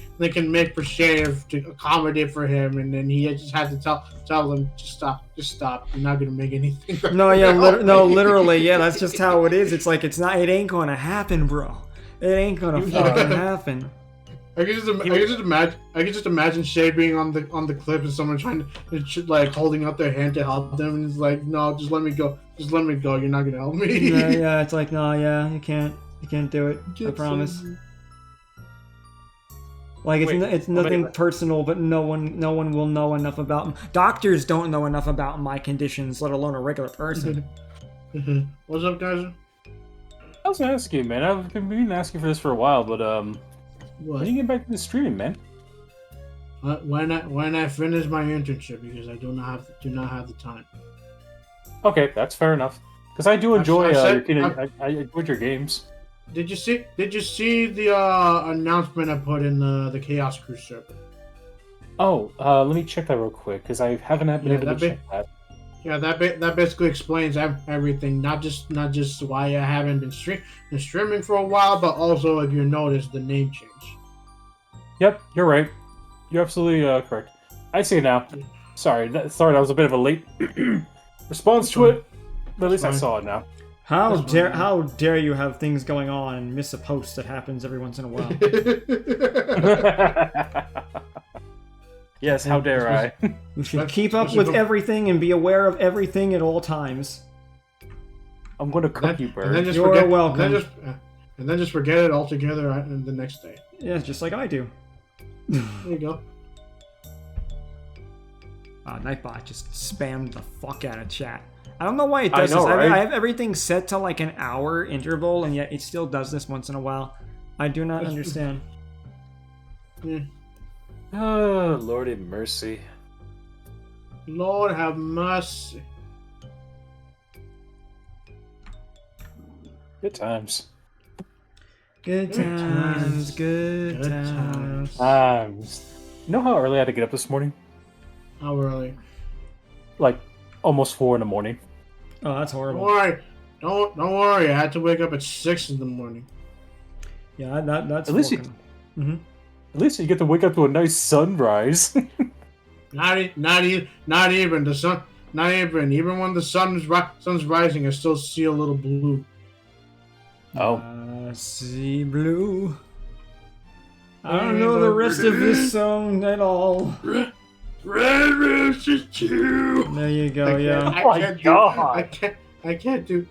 for Sheriff to accommodate for him, and then he just had to tell them, just stop. You're not gonna make anything. Literally, yeah, that's just how it is. It's like it ain't gonna happen, bro. It ain't gonna fucking happen. I can just imagine Shay being on the cliff and someone trying to like holding out their hand to help them, and it's like, no, just let me go. You're not gonna help me. Yeah. It's like, no, yeah, you can't do it. I promise. Like, it's nothing personal, but no one will know enough about. Doctors don't know enough about my conditions, let alone a regular person. What's up, guys? I was gonna ask you, man. I've been meaning to ask you for this for a while, but What? when do you get back to the streaming, man? When I finish my internship, because I do not have the time. Okay, that's fair enough. Because I do enjoy I enjoyed your games. Did you see the announcement I put in the Chaos Crew server? Oh, let me check that real quick because I haven't been able to check that. Yeah, that basically explains everything. Not just why I haven't been streaming for a while, but also, if you notice, the name change. Yep, you're right. You're absolutely correct. I see it now. Sorry, that was a bit of a late response to it, but at least I saw it now. How dare you have things going on and miss a post that happens every once in a while? Yes, how dare I? You should keep up with everything and be aware of everything at all times. I'm going to cook you, bird. You're welcome. and then just forget it altogether the next day. Yeah, just like I do. There you go. Nightbot just spammed the fuck out of chat. I don't know why it does I know, this. right? I have everything set to like an hour interval, and yet it still does this once in a while. I do not understand. Yeah. Oh, Lordy mercy. Lord have mercy. Good times. Good times, good Good times. You know how early I had to get up this morning? How early? Like, almost 4 in the morning. Oh, that's Don't horrible. worry. Don't worry. I had to wake up at 6 in the morning. Yeah, that's At least you- fucking... Mhm. At least you get to wake up to a nice sunrise. Not even the sun. Not even when the sun's rising, I still see a little blue. Oh. See blue. I don't know the rest of this song at all. Red roses too. There you go, yeah. I can't do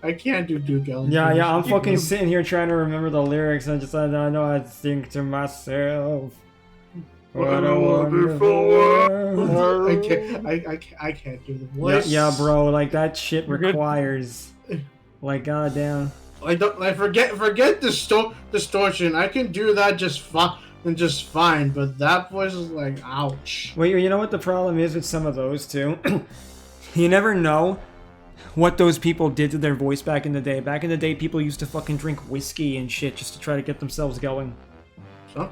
Duke Ellington. Yeah, I'm fucking sitting here trying to remember the lyrics. I know I think to myself, what a wonderful world. I can't do the voice. Yeah, bro, like that shit requires, like, goddamn. Forget distortion. I can do that just fine, but that voice is like, ouch. Well, you know what the problem is with some of those too? You never know what those people did to their voice back in the day. Back in the day, people used to fucking drink whiskey and shit just to try to get themselves going. Some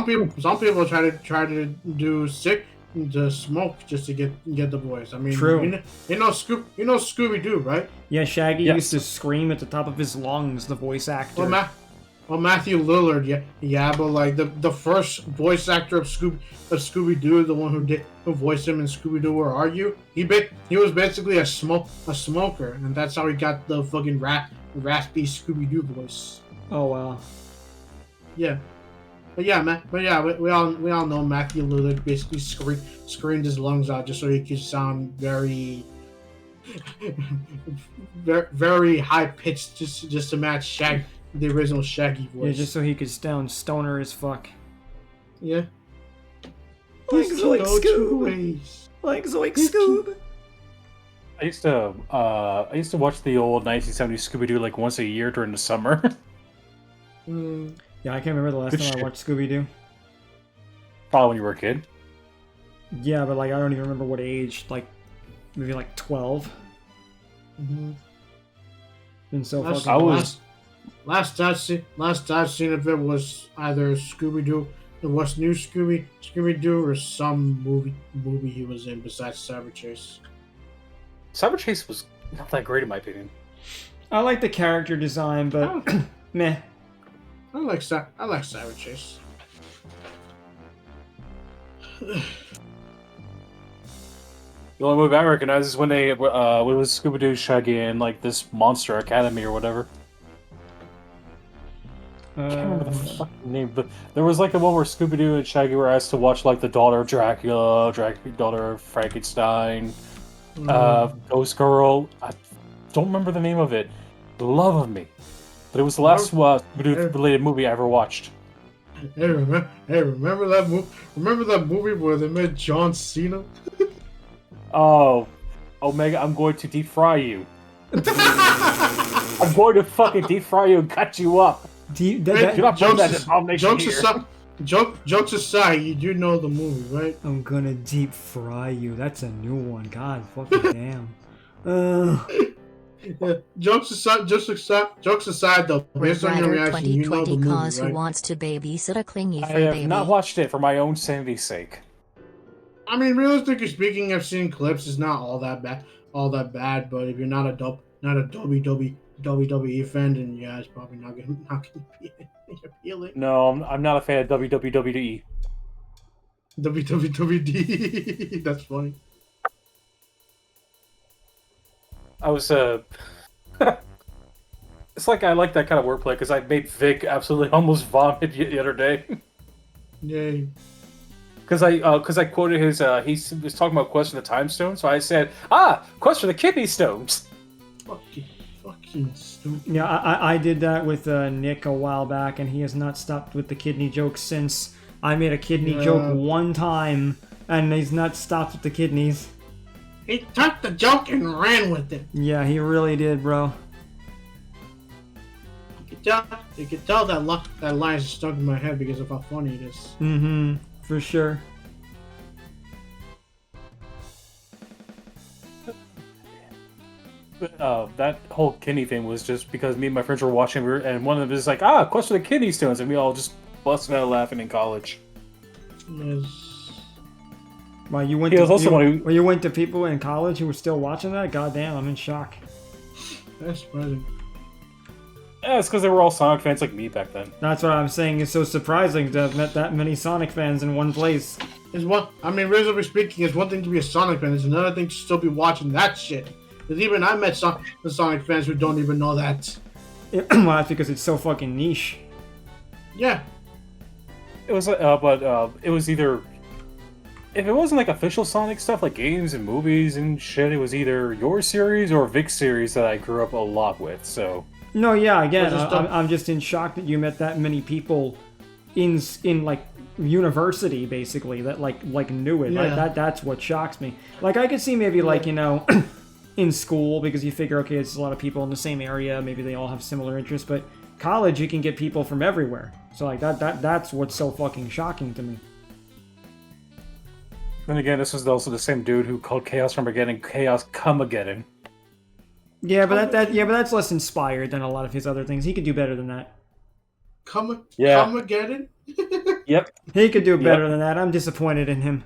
people try to do to smoke just to get the voice. I mean, True. You know Scooby Doo, right? Yeah, Shaggy Yes. used to scream at the top of his lungs, the voice actor. Well, Matthew Lillard, yeah, but like the first voice actor of Scooby Doo, the one who voiced him in Scooby Doo, Where Are You? He was basically a smoker, and that's how he got the fucking raspy Scooby Doo voice. Oh, wow. Yeah. We all know Matthew Lillard basically screamed his lungs out just so he could sound very, very, very high pitched, just to match the original Shaggy voice. Yeah, just so he could sound stoner as fuck. Yeah. Like Just Zoink go two Scoob. ways. Like Zoink Scoob. I used to watch the old 1970s Scooby Doo like once a year during the summer. Yeah, I can't remember the last Good time shit. I watched Scooby Doo. Probably when you were a kid. Yeah, but like I don't even remember what age. Like maybe like 12. Mm-hmm. Been so Last, fucking. I was- last I've seen of it was either Scooby Doo, the What's New Scooby Doo, or some movie he was in besides Cyber Chase. Cyber Chase was not that great in my opinion. I like the character design, but meh. I like Cyber Chase. The only movie I recognize is when they it was Scooby Doo, Shaggy, and like this Monster Academy or whatever. I can't remember the fucking name, but there was like the one where Scooby Doo and Shaggy were asked to watch like the Daughter of Dracula, Daughter of Frankenstein, Ghost Girl. I don't remember the name of it. The love of me, but it was the last Scooby Doo related movie I ever watched. Hey, remember that movie? Remember that movie where they met John Cena? Oh, Omega, I'm going to deep fry you. I'm going to fucking deep fry you and cut you up. Do Do not bring that abomination here. Jokes aside, you do know the movie, right? I'm gonna deep fry you. That's a new one. God fucking damn. Jokes aside, though, based on your Rider reaction, you know the 2020 movie, cause right? who wants to babysit a clingy I fur have baby. not watched it for my own sanity's sake. I mean, realistically speaking, I've seen clips. It's not all that bad. But if you're not a WWE fan, then yeah, it's probably not gonna be appealing. No, I'm not a fan of WWE. WWWD. That's funny. I was it's like I like that kind of wordplay because I made Vic absolutely almost vomit the other day. Yay. Because I quoted his he was talking about Quest for the Time Stone, so I said, Quest for the Kidney Stones. Fuck Stupid. Yeah, I did that with Nick a while back, and he has not stopped with the kidney jokes since. I made a kidney Yeah. joke one time, and he's not stopped with the kidneys. He took the joke and ran with it. Yeah, he really did, bro. You could tell that line is stuck in my head because of how funny it is. Mm-hmm, for sure. That whole kidney thing was just because me and my friends were watching, and one of them is like, quest for the kidney stones, and we all just busted out laughing in college. Well, you went He to was also one who- you went to people in college who were still watching that? Goddamn, I'm in shock. That's surprising. Yeah, it's because they were all Sonic fans like me back then. That's what I'm saying. It's so surprising to have met that many Sonic fans in one place. Reasonably speaking, it's one thing to be a Sonic fan, it's another thing to still be watching that shit. Because even I met the Sonic fans who don't even know that. Well, that's because it's so fucking niche. Yeah. It was, it was either, if it wasn't like official Sonic stuff, like games and movies and shit, it was either your series or Vic's series that I grew up a lot with. So No, yeah, again, But just I'm just in shock that you met that many people in like university basically that like knew it. Yeah. Like, that's what shocks me. Like I could see maybe like, you know, in school because you figure okay, it's a lot of people in the same area, maybe they all have similar interests, but college you can get people from everywhere. So like that's what's so fucking shocking to me. then again, this was also the same dude who called Chaos Armageddon Chaos Comageddon. Yeah, but but that's less inspired than a lot of his other things. He could do better than that. Come again? Yep. He could do better than that. I'm disappointed in him.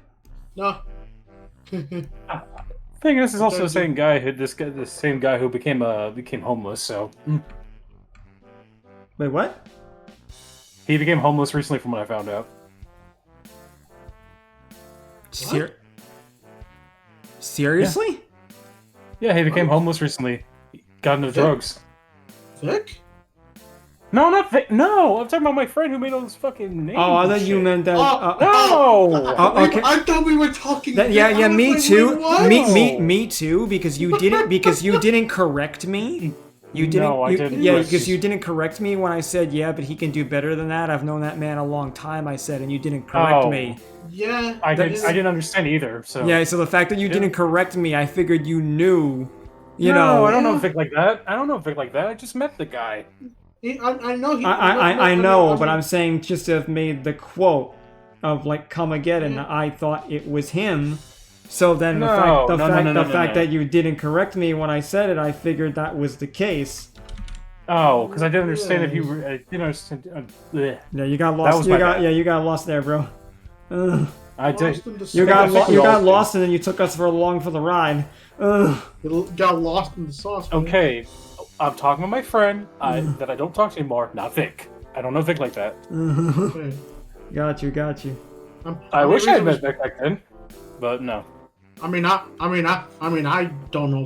No. Thing is, this is also the same guy who became homeless. So Wait, what? he became homeless recently, from what I found out. Seriously? Yeah, he became homeless recently. He got into drugs. Vic? No, not Vic. No, I'm talking about my friend who made all this fucking names. Oh, I thought and you shit. meant that. No. Okay. I thought we were talking. Yeah, I was me like, too. wait, what? Me too. Because you didn't correct me. You didn't. No, I didn't. Yeah, Yes. because you didn't correct me when I said yeah, but he can do better than that. I've known that man a long time. I said, and you didn't correct Oh. me. Yeah. I didn't understand either. So Yeah, so the fact that you didn't correct me, I figured you knew. You no, know. I don't know Vic like that. I just met the guy. I know. I know, but I'm saying just to have made the quote of like come again, and I thought it was him. So then the fact that you didn't correct me when I said it, I figured that was the case. Oh, because I didn't understand if you were. I didn't understand. Yeah, you got lost. was my bad. You got lost there, bro. Ugh. I did. You got I think we you all got did. lost, and then you took us along for the ride. Ugh. You got lost in the sauce. Man. Okay, I'm talking with my friend that I don't talk to anymore. Not Vic. I don't know Vic like that. Okay. Got you. I wish I had met Vic back then, but no. I don't know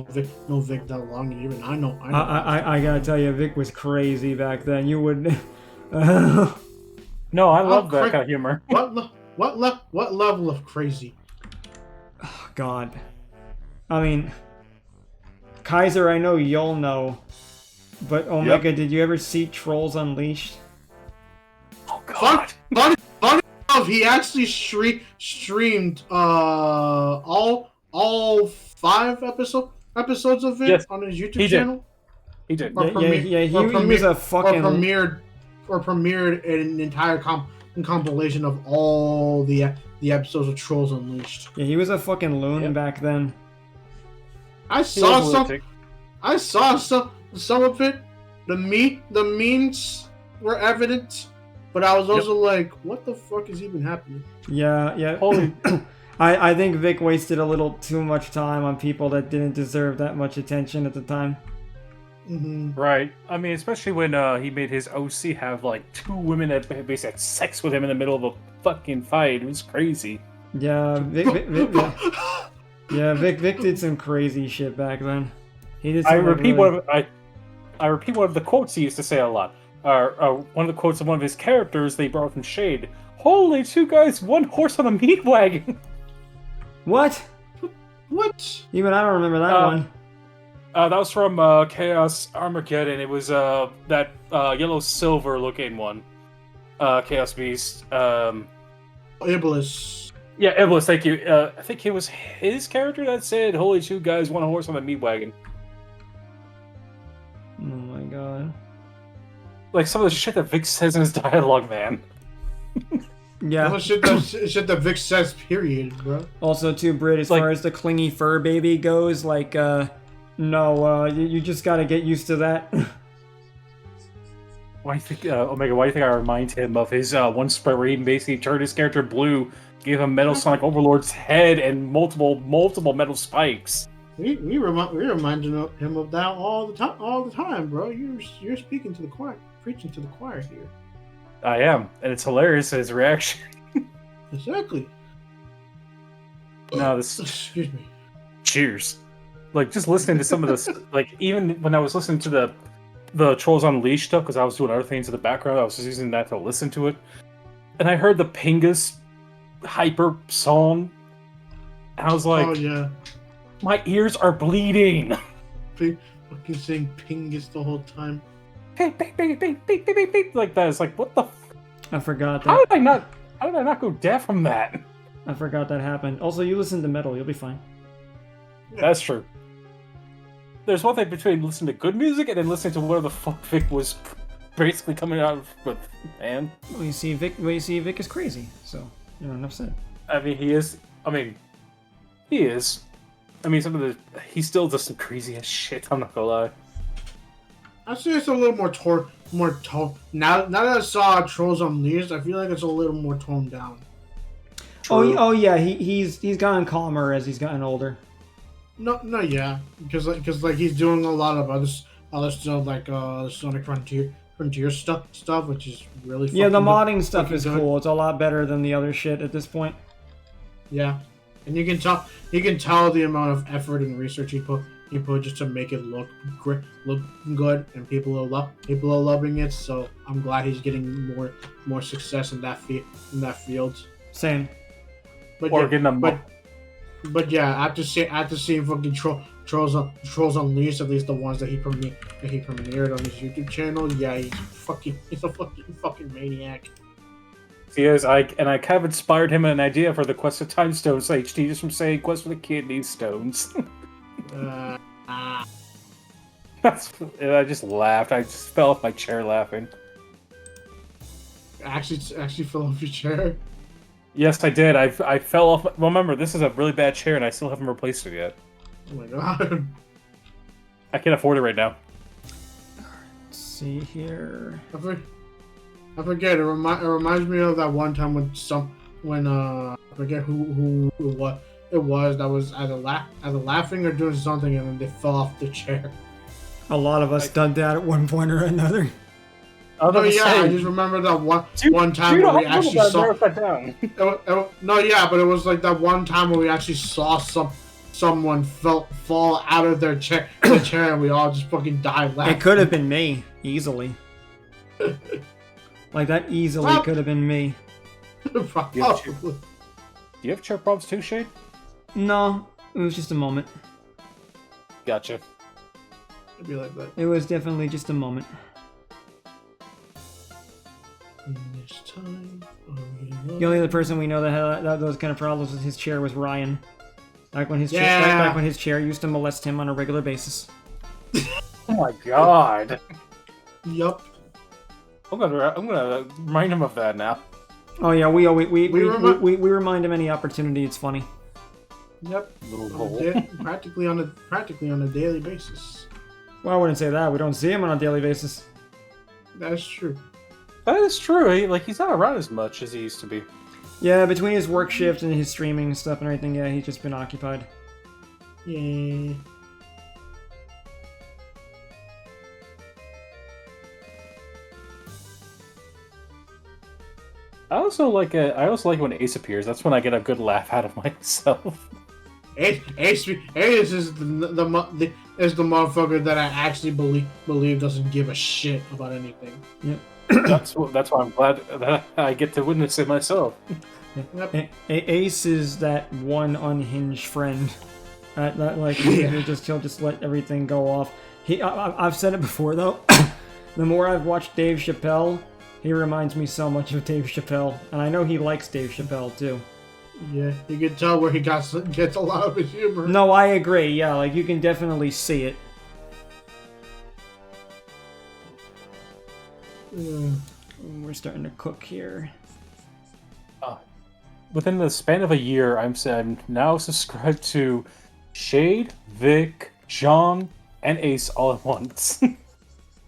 Vic that long. Even I know. I gotta tell you, Vic was crazy back then. You would. No, I love that cra- kind of humor. What level of crazy? God. I mean, Kaiser, I know you'll know, but Omega, did you ever see Trolls Unleashed? Oh God. Funny enough, he actually streamed all 5 episodes of it Yes, on his YouTube he did. channel. He did. Or He was a fucking. premiered an entire compilation of all the episodes of Trolls Unleashed. Yeah, he was a fucking loon back then. I He saw was a some. lunatic. I saw some of it. The memes were evident, but I was also like, "What the fuck is even happening?" Yeah. Holy. I think Vic wasted a little too much time on people that didn't deserve that much attention at the time. Mm-hmm. Right. I mean, especially when he made his OC have like 2 women that basically had sex with him in the middle of a fucking fight. It was crazy. Yeah, Vic did some crazy shit back then. He did. I Some repeat really... I repeat one of the quotes he used to say a lot. One of the quotes of one of his characters they brought from Shade. Holy 2 guys, 1 horse on a meat wagon. What? What? Even I don't remember that one. That was from Chaos Armageddon. It was that yellow silver looking one. Chaos Beast. Iblis. Yeah, Iblis, thank you. I think it was his character that said, "Holy two guys, one horse on a meat wagon." Oh my god. Like some of the shit that Vic says in his dialogue, man. Yeah. Well, shit that Vic says, period, bro. Also, too, Brit, as Like- far as the clingy fur baby goes, like, no, you just gotta get used to that. Why do you think, Omega? Why do you think I remind him of his one sprite where he basically turned his character blue, gave him Metal Sonic Overlord's head and multiple metal spikes? We reminding him of that all the time, bro. You're speaking to the choir, preaching to the choir here. I am, and it's hilarious his reaction. Exactly. No, this Excuse me. cheers. Like just listening to some of this, like even when I was listening to the Trolls Unleashed stuff, because I was doing other things in the background, I was just using that to listen to it, and I heard the Pingus hyper song, and I was like, Oh yeah, my ears are bleeding. fucking saying Pingus the whole time. Beep, beep, beep, beep, beep, beep, beep, beep, like that. It's like, what the? I forgot How that. did I not go deaf from that? I forgot that happened. Also, you listen to metal, you'll be fine. That's true. There's one thing between listening to good music and then listening to whatever the fuck Vic was basically coming out with, man. Well, you see, Vic is crazy, so, you know, enough said. I mean, he is. He is. I mean, he still does some crazy ass shit. I'm not gonna lie. I'd say it's a little more now that I saw Trolls Unleashed, I feel like it's a little more toned down. Oh yeah, he's gotten calmer as he's gotten older. No, yeah, because he's doing a lot of other stuff like Sonic Frontier stuff, which is really Yeah, the fucking modding stuff fucking is good. cool. It's a lot better than the other shit at this point. Yeah, and you can tell the amount of effort and research he put just to make it look good, and people are loving it. So I'm glad he's getting more success in that field. Same. But Or yeah, getting them. but yeah, after seeing fucking Trolls Unleashed, at least the ones that he premiered on his YouTube channel, yeah, he's a fucking maniac. He is. I kind of inspired him an idea for the Quest for Time Stones HD, just from saying Quest for the Kidney Stones. And I just laughed. I just fell off my chair laughing. Actually fell off your chair. Yes, I did. I fell off. Well, remember, this is a really bad chair, and I still haven't replaced it yet. Oh my god. I can't afford it right now. Let's see here. I forget. It reminds me of that one time when I forget who it was that was either laughing or doing something, and then they fell off the chair. A lot of us done that at one point or another. Oh yeah, I just remember that one time where we actually saw. that down. No, yeah, but it was like that one time where we actually saw someone fall out of their chair, and we all just fucking died laughing. It could have been me, easily. Like, that easily Well- could have been me. Probably. Do you have chair problems too, Shade? No, it was just a moment. Gotcha. It'd be like that. It was definitely just a moment. This time, The only other person we know that had those kind of problems with his chair was Ryan. Back when his Yeah. back when his chair used to molest him on a regular basis. Oh my god. Yup. I'm gonna remind him of that now. Oh yeah, we remi- remind him any opportunity. It's funny. Yep. Little On a hole. practically on a daily basis. Well, I wouldn't say that. We don't see him on a daily basis. That's true. That is true. He's not around as much as he used to be. Yeah, between his work shift and his streaming stuff and everything, yeah, he's just been occupied. Yeah. I also like when Ace appears. That's when I get a good laugh out of myself. Ace is the motherfucker that I actually believe doesn't give a shit about anything. Yep. That's why I'm glad that I get to witness it myself. Yep. Ace is that one unhinged friend. Like he'll just let everything go off. I've said it before though. The more I've watched Dave Chappelle, he reminds me so much of Dave Chappelle, and I know he likes Dave Chappelle too. Yeah, you can tell where he gets a lot of his humor. No, I agree. Yeah, like you can definitely see it. We're starting to cook here. Within the span of a year, I'm now subscribed to Shade, Vic, John, and Ace all at once.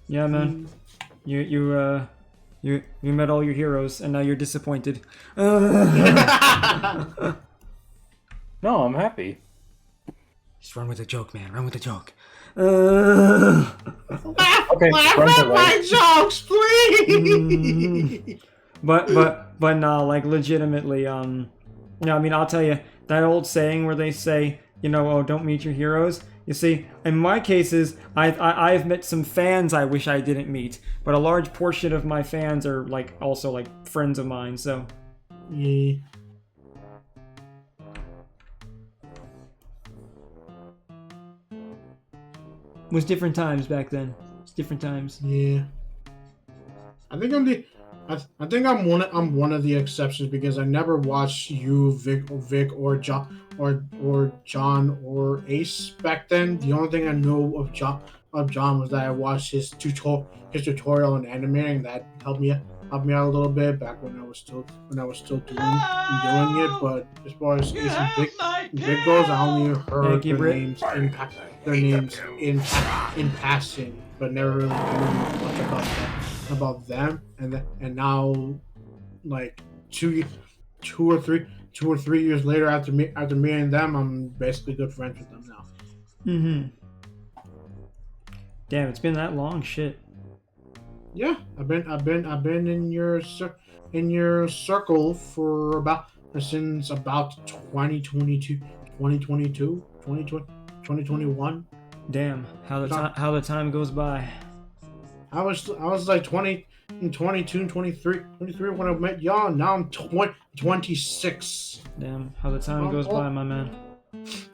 Yeah, man. You met all your heroes, and now you're disappointed. No, I'm happy. Just run with the joke, man. Run with the joke. Okay, Laugh run at away. my jokes, please. But no, like legitimately, no, I mean, I'll tell you that old saying where they say, oh, don't meet your heroes. You see, in my cases, I've met some fans I wish I didn't meet, but a large portion of my fans are also friends of mine. So Yeah. it was different times back then. It's different times. Yeah. I think I'm one of the exceptions because I never watched you, Vic, or John, or John or Ace back then. The only thing I knew of John was that I watched his tutorial on animating. That helped me out a little bit back when I was still doing it. But as far as Ace and Vic goes, I only heard Thank you, their Britt. names in passing, but never really knew much about them. And now, like 2 or 3 years later, after meeting them, I'm basically good friends with them now. Mm-hmm. Damn, it's been that long. Shit. Yeah, I've been in your circle for since about 2021. Damn, how the time goes by. I was like 22 and 23 when I met y'all. Now I'm 26. Damn, how the time goes by, my man.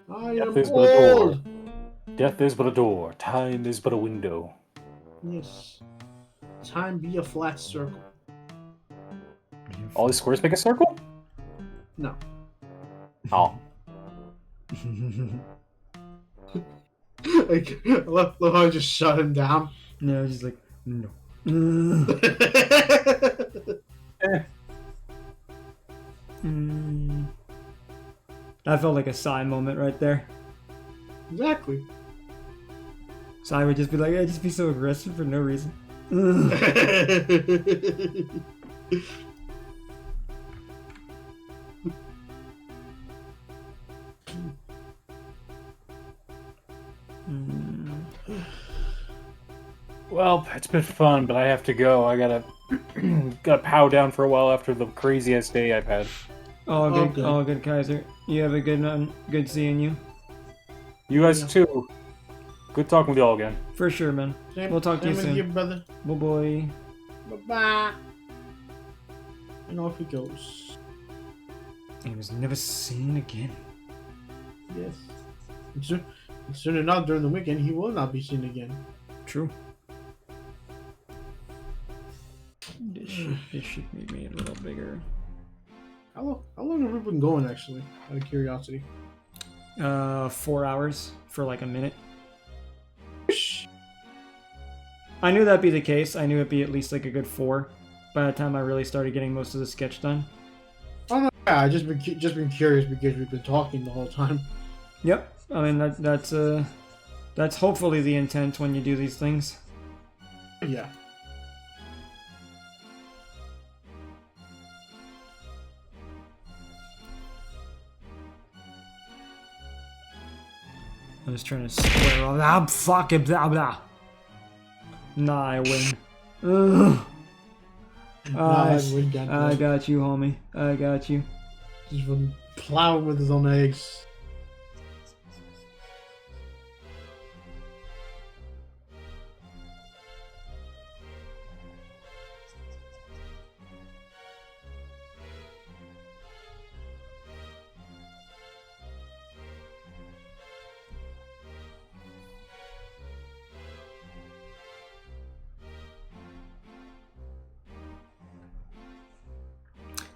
I am Death is but a door. old. Death is but a door. Time is but a window. Yes. Time be a flat circle. All these squares make a circle? No. Oh. Like, love how I just shut him down. No, just like no. That felt like a sigh moment right there. Exactly. Sigh would just be like, just be so aggressive for no reason. Well, it's been fun, but I have to go. I gotta pow down for a while after the crazy ass day I've had. All good, Kaiser. You have a good one. Good seeing you. You guys too. Good talking with y'all again. For sure, man. We'll talk to you Same soon. with you, brother. Bye boy. Bye-bye. And off he goes. He was never seen again. Yes. And soon enough, during the weekend, he will not be seen again. True. This should be made a little bigger. How long have we been going, actually? Out of curiosity. 4 hours for like a minute. I knew that'd be the case. I knew it'd be at least like a good 4 by the time I really started getting most of the sketch done. Oh no, yeah, I just been curious because we've been talking the whole time. Yep. I mean that's hopefully the intent when you do these things. Yeah. I was trying to square all that. Fucking blah blah. Nah, I win. Ugh. I got you, homie. I got you. Just been plowing with his own eggs.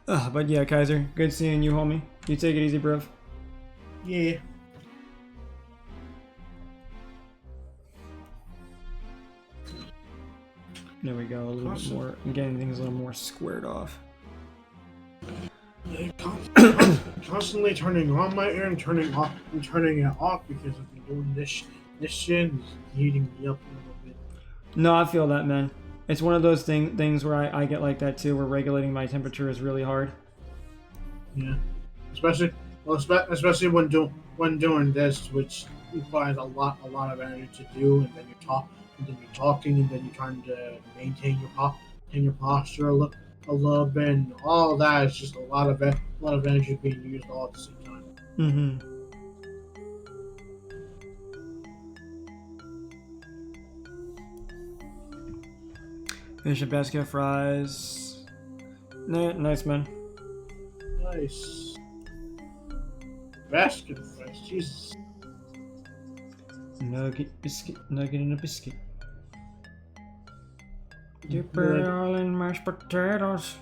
But yeah, Kaiser, good seeing you, homie. You take it easy, bruv. Yeah. There we go, a little bit more. I'm getting things a little more squared off. Yeah, constantly turning on my air and turning off and turning it off because I've been doing this shit is heating me up a little bit. No, I feel that, man. It's one of those things where I get like that too, where regulating my temperature is really hard. Yeah, especially when doing this, which requires a lot of energy to do, and then you're talking, and then you're trying to maintain your posture a little bit, and all of that is just a lot of energy being used all at the same time. Mm-hmm. Finish a basket of fries. Nice, man. Nice. Basket of fries, Jesus. Nugget and a biscuit. Dip it all in mashed potatoes.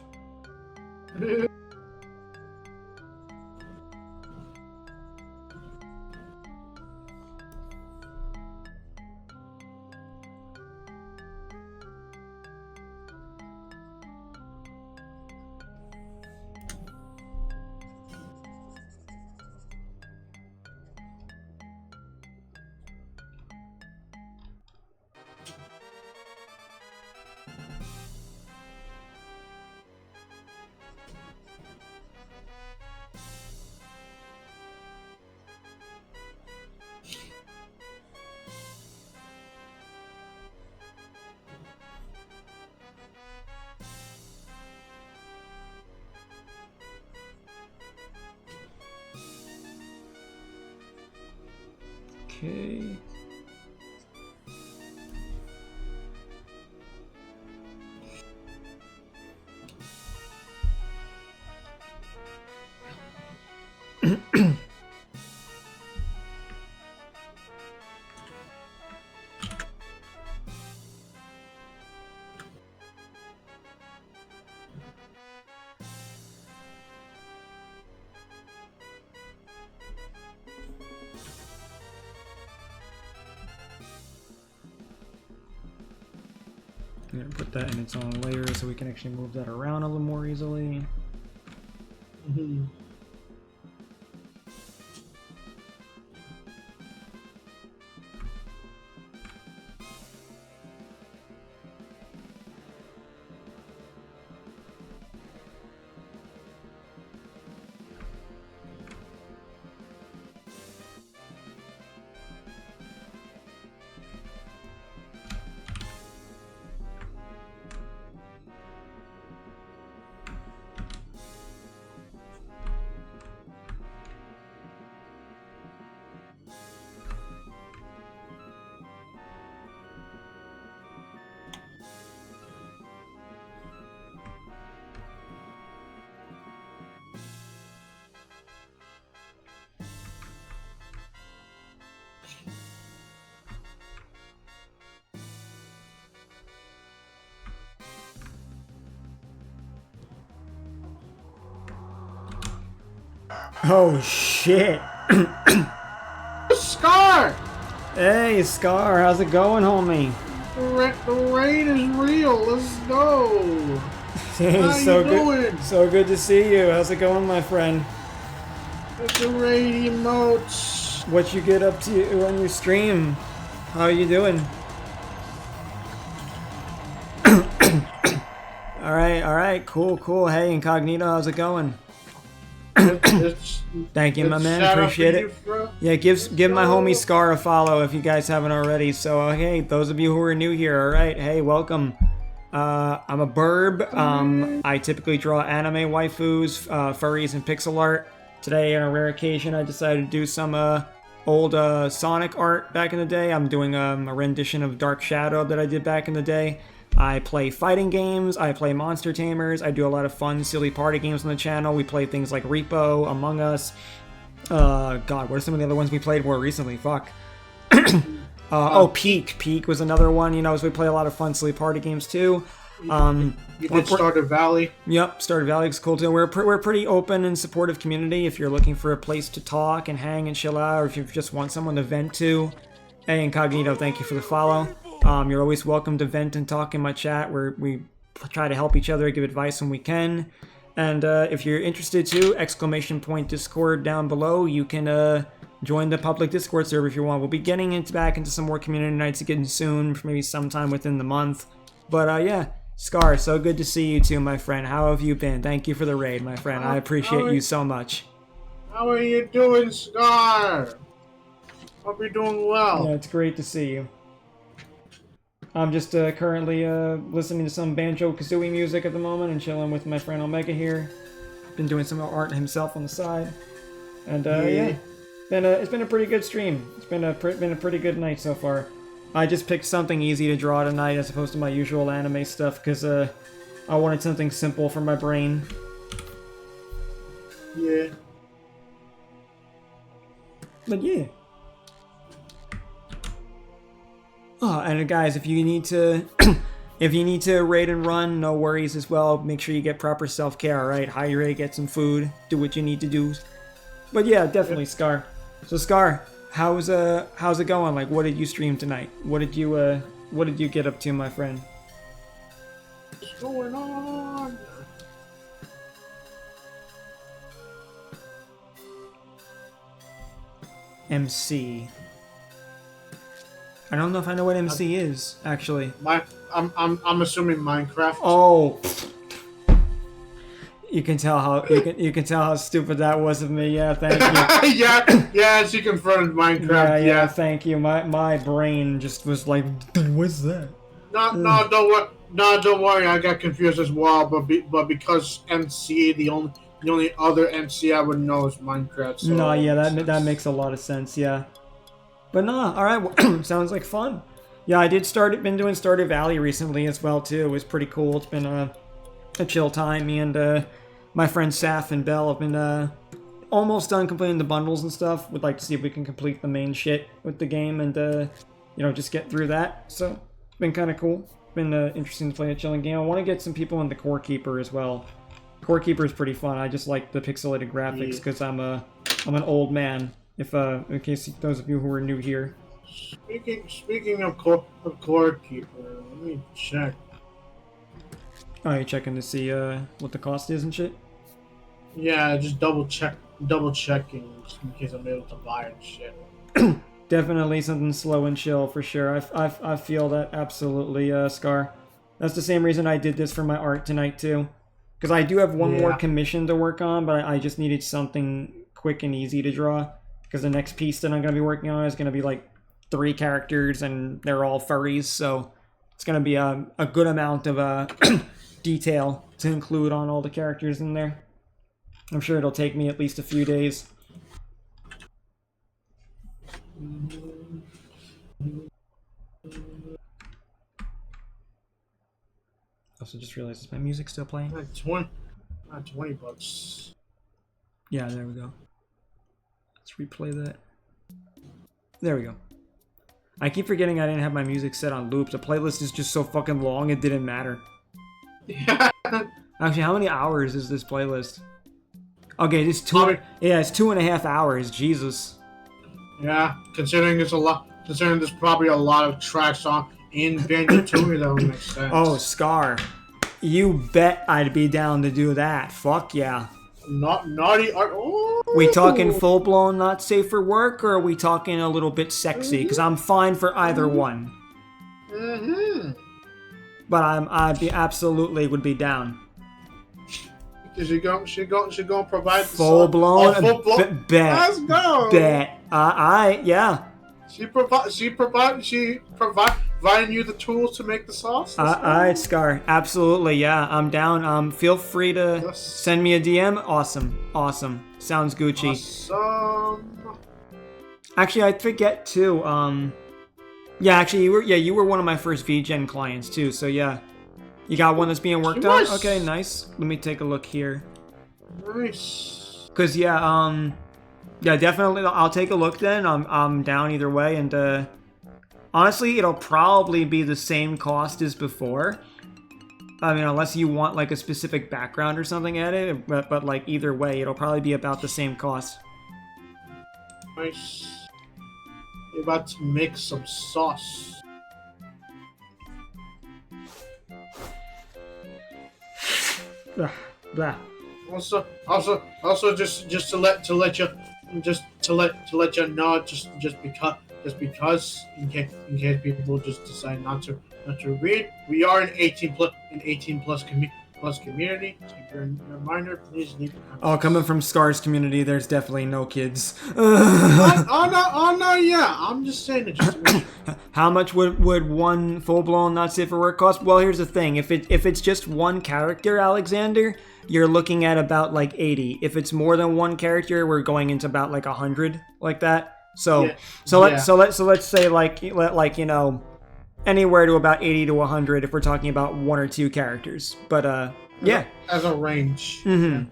Okay. I'm gonna put that in its own layer so we can actually move that around a little more easily. Mm-hmm. Oh shit! Scar! Hey Scar, how's it going, homie? The rain is real. Let's go. Hey, How so you good, doing? so good to see you. How's it going, my friend? It's the rain emotes. What you get up to on your stream? How are you doing? All right, cool. Hey, Incognito, how's it going? Thank you, my man. Appreciate it. Yeah, give my homie Scar a follow if you guys haven't already. So, hey, those of you who are new here, all right, hey, welcome. I'm a burb. I typically draw anime waifus, furries, and pixel art. Today, on a rare occasion, I decided to do some old Sonic art back in the day. I'm doing a rendition of Dark Shadow that I did back in the day. I play fighting games, I play Monster Tamers, I do a lot of fun, silly party games on the channel. We play things like Repo, Among Us. God, what are some of the other ones we played more recently? Fuck. Peak. Peak was another one, you know, as we play a lot of fun, silly party games too. You did Stardew Valley. Yep, Stardew Valley is cool too. We're a pretty open and supportive community. If you're looking for a place to talk and hang and chill out, or if you just want someone to vent to, hey Incognito, thank you for the follow. You're always welcome to vent and talk in my chat, where we try to help each other, give advice when we can. And if you're interested too, !Discord down below. You can join the public Discord server if you want. We'll be getting back into some more community nights again soon, maybe sometime within the month. But yeah. Scar, so good to see you too, my friend. How have you been? Thank you for the raid, my friend. I appreciate you so much. How are you doing, Scar? Hope you're doing well. Yeah, it's great to see you. I'm just currently listening to some Banjo-Kazooie music at the moment and chilling with my friend Omega here. Been doing some art himself on the side. And yeah, it's been a pretty good stream. It's been a pretty good night so far. I just picked something easy to draw tonight as opposed to my usual anime stuff because I wanted something simple for my brain. Yeah. But yeah. Oh, and guys, if you need to raid and run, no worries as well. Make sure you get proper self-care, alright? Hydrate, get some food, do what you need to do. But yeah, definitely Scar. So Scar, how's it going? Like, what did you stream tonight? What did you get up to, my friend? What's going on? MC. I don't know if I know what MC is, actually. I'm assuming Minecraft. Oh. You can tell how stupid that was of me. Yeah, thank you. yeah, she confirmed Minecraft. Yeah, thank you. My brain just was like, what's that? No, don't worry. I got confused as well. But because MC, the only other MC I would know is Minecraft. So no, yeah, that makes a lot of sense. Yeah, but no, all right. Sounds like fun. Yeah, been doing Stardew Valley recently as well too. It was pretty cool. It's been a chill time. Me and my friends Saf and Bell have been almost done completing the bundles and stuff. Would like to see if we can complete the main shit with the game and just get through that. So it's been kind of cool. Been interesting to play a chilling game. I want to get some people in the Core Keeper as well. Core Keeper is pretty fun. I just like the pixelated graphics because I'm an old man. If in case those of you who are new here. Speaking of Core Keeper, let me check. Oh, you checking to see what the cost is and shit? Yeah, just double checking just in case I'm able to buy it and shit. Definitely something slow and chill for sure. I feel that absolutely, Scar. That's the same reason I did this for my art tonight too. Because I do have one more commission to work on, but I just needed something quick and easy to draw. Because the next piece that I'm going to be working on is going to be like 3 characters and they're all furries, so it's going to be a good amount of detail to include on all the characters in there. I'm sure it'll take me at least a few days. Also just realized, is my music still playing? Not 20 bucks. Yeah, there we go. Let's replay that. There we go. I keep forgetting I didn't have my music set on loop. The playlist is just so fucking long, it didn't matter. Yeah. Actually, how many hours is this playlist? Okay, it's 2.5 hours. Jesus. Yeah, considering there's probably a lot of tracks on in Banjo-Tooie, that would make sense. Oh, Scar. You bet I'd be down to do that. Fuck yeah. Naughty art. Oh. We talking full-blown not safe for work, or are we talking a little bit sexy? Because I'm fine for either one. Mm-hmm. But I'd be absolutely would be down. Is she gonna provide full-blown? Bet. Let's go. Bet. Yeah. She providing you the tools to make the sauce. Alright, Scar. Absolutely, yeah. I'm down. Feel free to send me a DM. Awesome. Sounds Gucci. Awesome. Actually, I forget too. Yeah, actually, you were one of my first VGen clients too. So yeah, you got one that's being worked on. Okay, nice. Let me take a look here. Nice. Cause yeah, definitely. I'll take a look then. I'm down either way, and honestly, it'll probably be the same cost as before. I mean, unless you want like a specific background or something added, but like either way, it'll probably be about the same cost. Nice. We're about to make some sauce. Blah, blah. Also, just to let you know, just because in case people just decide not to read, we are an 18 plus community. So if you're a minor, please leave. Oh, coming from Scar's community, there's definitely no kids. Oh no, yeah. I'm just saying it. Just to make sure. How much would one full-blown not safe for work cost? Well, here's the thing. If it's just one character, Alexander, you're looking at about like 80. If it's more than one character, we're going into about like 100, like that. So Yeah. let's say like you know, anywhere to about 80 to 100 if we're talking about one or two characters. But yeah. As a range. Mm-hmm.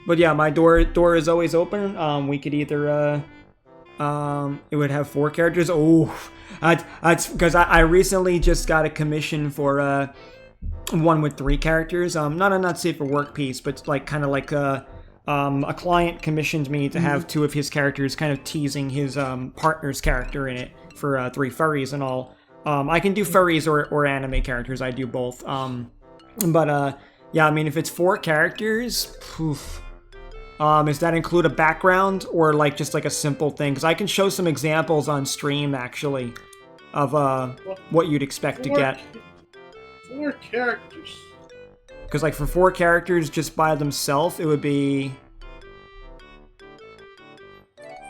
But yeah, my door is always open. We could either it would have 4 characters. Oh, that's because I recently just got a commission for one with 3 characters. Not a not safe for work piece, but like kind of like a client commissioned me to have 2 of his characters, kind of teasing his partner's character in it for 3 furries and all. I can do furries or anime characters. I do both. But yeah, I mean, if it's 4 characters, poof. Does that include a background or like just like a simple thing? Because I can show some examples on stream actually of what you'd expect to get. 4 characters. Because like for 4 characters just by themselves, it would be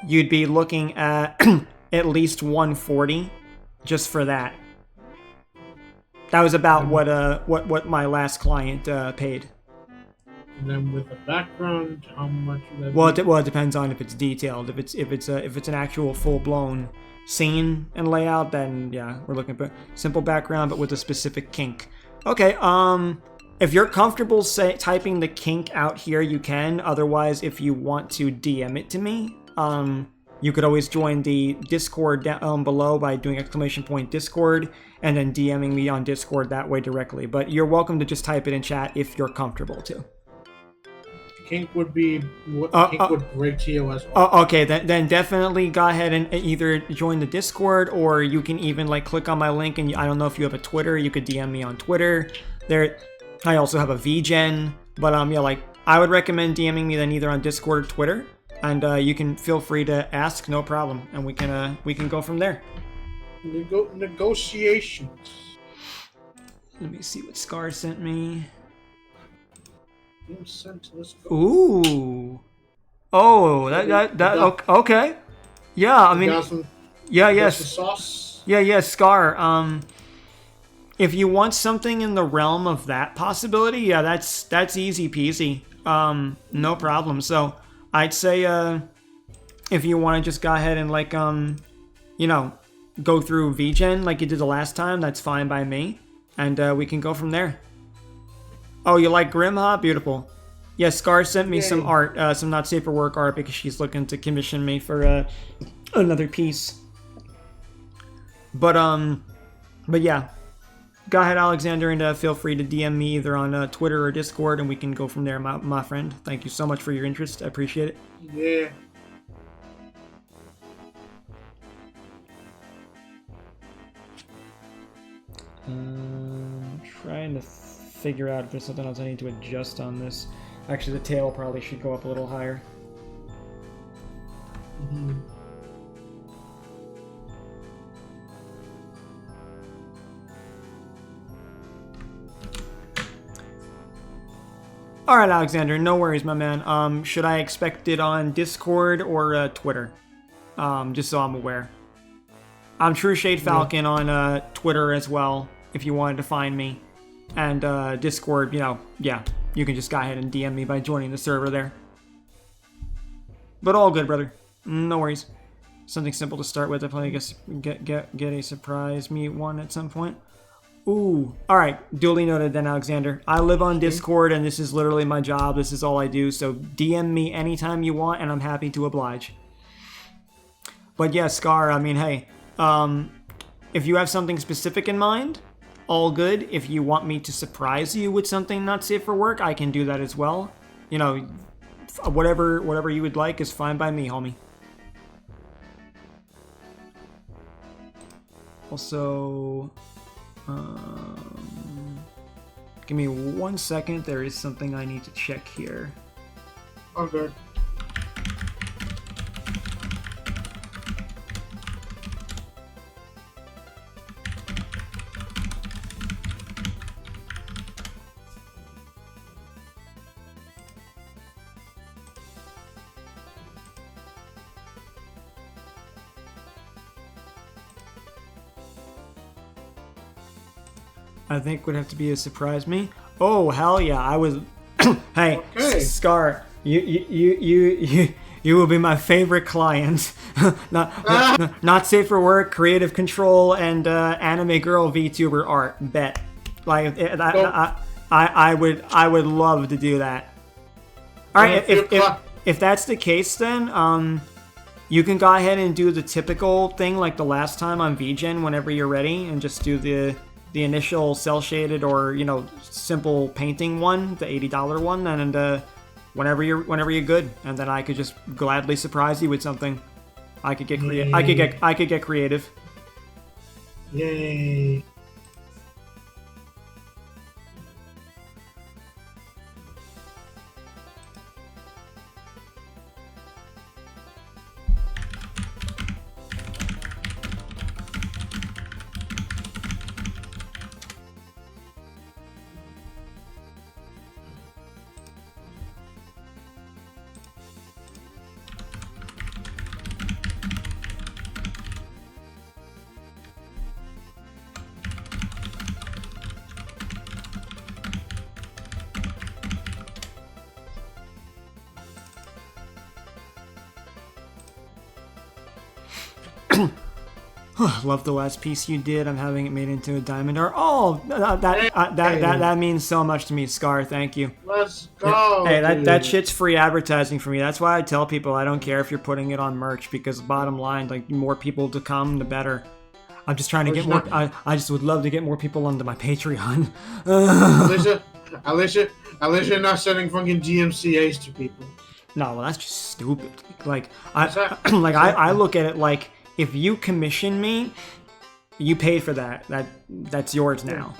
you'd be looking at at least 140 just for that. That was about what my last client paid. And then with the background, how much would that Well, be? it depends on if it's detailed. If it's an actual full blown scene and layout, then yeah, we're looking at simple background, but with a specific kink. Okay. If you're comfortable typing the kink out here, you can. Otherwise, if you want to DM it to me, you could always join the Discord down below by doing !Discord and then DMing me on Discord that way directly. But you're welcome to just type it in chat if you're comfortable to. Kink would be kink would break TOS. Okay, then definitely go ahead and either join the Discord or you can even like click on my link, and I don't know if you have a Twitter, you could DM me on Twitter. There, I also have a VGen, but yeah, like I would recommend DMing me then either on Discord or Twitter, and you can feel free to ask, no problem, and we can go from there. Negotiations. Let me see what Scar sent me. Let's go. Ooh. Oh, that okay. Yeah, I mean, Got some, yeah, got yes. some sauce. Yeah, Scar. If you want something in the realm of that possibility, yeah, that's easy peasy. No problem. So I'd say, if you want to just go ahead and like, you know, go through VGen like you did the last time, that's fine by me, and we can go from there. Oh, you like Grimha? Beautiful. Yeah, Scar sent me some art, some not safe for work art, because she's looking to commission me for another piece. But yeah, go ahead, Alexander, and feel free to DM me either on Twitter or Discord, and we can go from there, my friend. Thank you so much for your interest. I appreciate it. Yeah. Trying to figure out if there's something else I need to adjust on this. Actually, the tail probably should go up a little higher. Mhm. All right, Alexander, no worries, my man. Should I expect it on Discord or Twitter? Just so I'm aware. I'm True Shade Falcon on Twitter as well, if you wanted to find me. And Discord, you know, yeah, you can just go ahead and DM me by joining the server there. But all good, brother. No worries. Something simple to start with. I probably guess get a surprise meet one at some point. Ooh. Alright, duly noted then, Alexander. I live on Discord, and this is literally my job. This is all I do, so DM me anytime you want, and I'm happy to oblige. But yeah, Scar, I mean, hey, if you have something specific in mind, all good. If you want me to surprise you with something not safe for work, I can do that as well. You know, whatever you would like is fine by me, homie. Also, give me 1 second. There is something I need to check here. Okay. I think would have to be a surprise me. Oh hell yeah! I was. Hey, Okay. Scar, you will be my favorite client. not safe for work, creative control, and anime girl VTuber art. Bet. Like I would love to do that. All right, if that's the case, then you can go ahead and do the typical thing like the last time on VGen whenever you're ready, and just do the initial cell shaded or simple painting one, the $80 one, and whenever you're good, and then I could just gladly surprise you with something. I could get I could get creative. Yay. Love the last piece you did. I'm having it made into a diamond art. Oh, that means so much to me, Scar. Thank you. Let's go. Hey, that dude. shit's free advertising for me. That's why I tell people I don't care if you're putting it on merch, because bottom line, like, more people to come, the better. I'm just trying to get more. I just would love to get more people onto my Patreon. At least you're not sending fucking GMCAs to people. No, well, that's just stupid. Like I look at it like, if you commission me, you paid for that. That's yours now.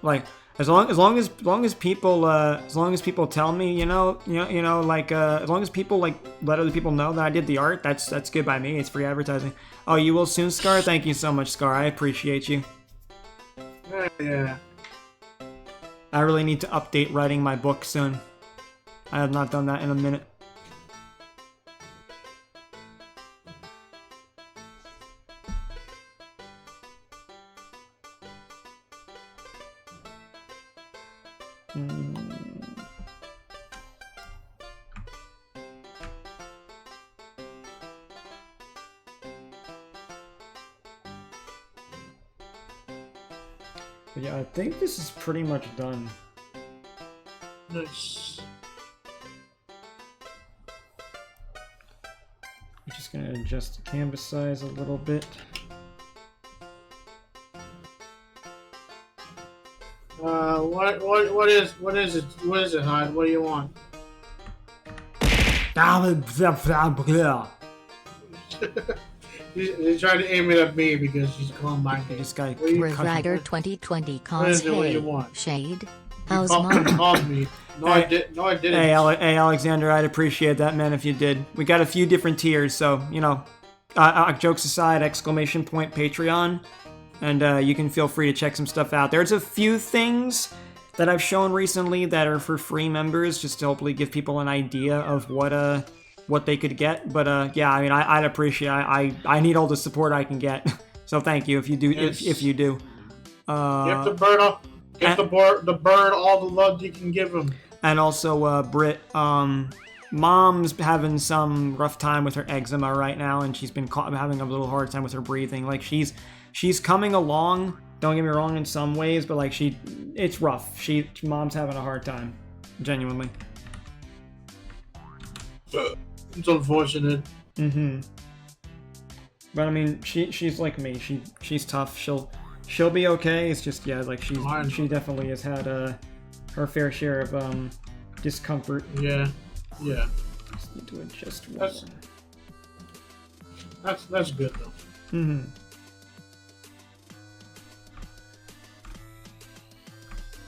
Like as long as people tell me, as long as people like let other people know that I did the art, that's good by me. It's free advertising. Oh, you will soon, Scar? Thank you so much, Scar. I appreciate you. Yeah. I really need to update writing my book soon. I have not done that in a minute. But yeah, I think this is pretty much done. Nice. I'm just gonna adjust the canvas size a little bit. What is it? What is it, Hyde? What do you want? He's trying to aim it at me because he's calling my name. This guy Rider 2020 What calls is it? What do you hey, want? Shade. How's Call- mom? called me. No, I didn't. Hey, Alexander, I'd appreciate that, man, if you did. We got a few different tiers, so, jokes aside, ! Patreon, and you can feel free to check some stuff out. There's a few things that I've shown recently that are for free members, just to hopefully give people an idea of what they could get. But yeah, I mean, I'd appreciate. I need all the support I can get. So thank you if you do. Yes. If you do. You have to burn up. Give the bird all the love you can give him. And also, Britt, Mom's having some rough time with her eczema right now, and she's been having a little hard time with her breathing. Like, she's coming along, don't get me wrong, in some ways, but, like, it's rough. Mom's having a hard time, genuinely. It's unfortunate. Mm-hmm. But, I mean, she's like me. She's tough. she'll be okay. It's just yeah, like I know. she definitely has had her fair share of discomfort. Yeah. Yeah. Just need to adjust one. That's good though. Mm-hmm.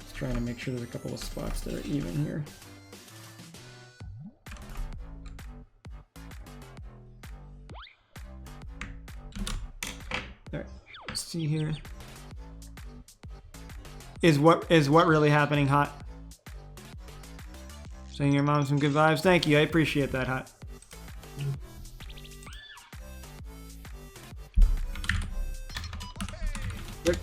Just trying to make sure there's a couple of spots that are even here. All right, let's see here. Is what really happening, Hot? Sending your mom some good vibes. Thank you. I appreciate that, Hot. Great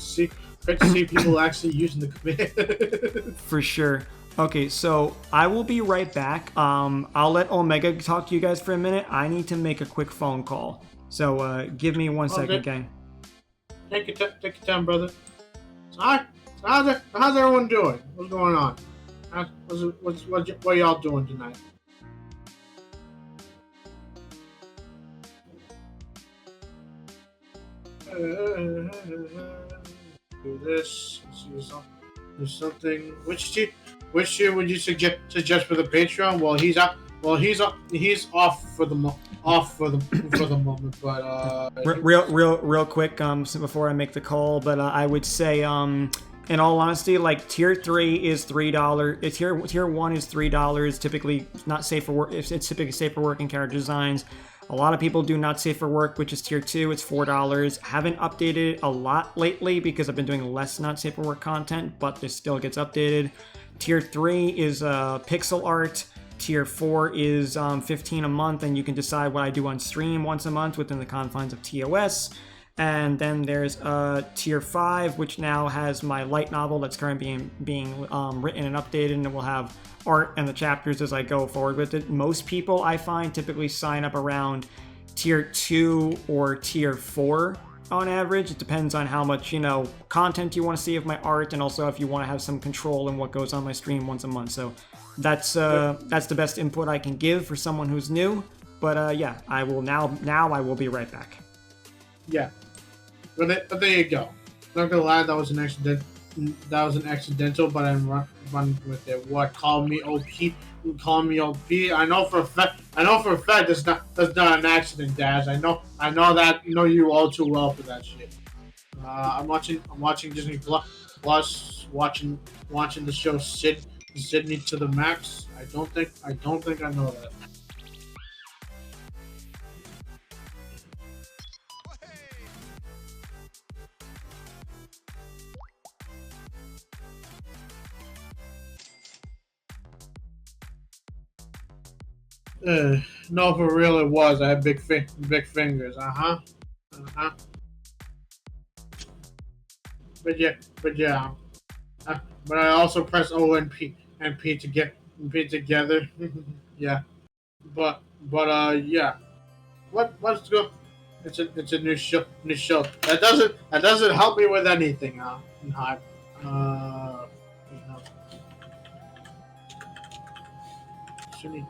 to see people actually using the command. For sure. Okay, so I will be right back. I'll let Omega talk to you guys for a minute. I need to make a quick phone call. So give me 1 second, gang. Take your time, brother. How's everyone doing? What's going on? What y'all doing tonight? Do this. Do something. Which tier would you suggest for the Patreon? Well, he's out. Well, he's off for the moment. But real quick. So before I make the call, but I would say in all honesty, like tier 3 is $3. Tier 1 is $3. Typically not safe for work. It's typically safe for work and character designs. A lot of people do not safe for work, which is tier 2. It's $4. Haven't updated it a lot lately because I've been doing less not safe for work content, but this still gets updated. Tier 3 is pixel art. Tier 4 is $15 a month, and you can decide what I do on stream once a month within the confines of TOS. And then there's Tier 5, which now has my light novel that's currently being written and updated, and it will have art and the chapters as I go forward with it. Most people, I find, typically sign up around Tier 2 or Tier 4 on average. It depends on how much, content you want to see of my art, and also if you want to have some control in what goes on my stream once a month. So that's the best input I can give for someone who's new. But yeah, I will now I will be right back. yeah. But there you go. Not gonna lie, that was an accident. That was an accidental, but I'm running with it. What? Call me OP? Call me OP? I know for a fact. That's not an accident, Daz. I know that. You know you all too well for that shit. I'm watching Disney Plus. Watching the show Sydney to the Max. I don't think I know that. No, for real, it was. I had big fingers. But yeah. But I also press O and P to get together. Yeah. But yeah. What's good? It's a new show. That doesn't help me with anything. You know. Sydney.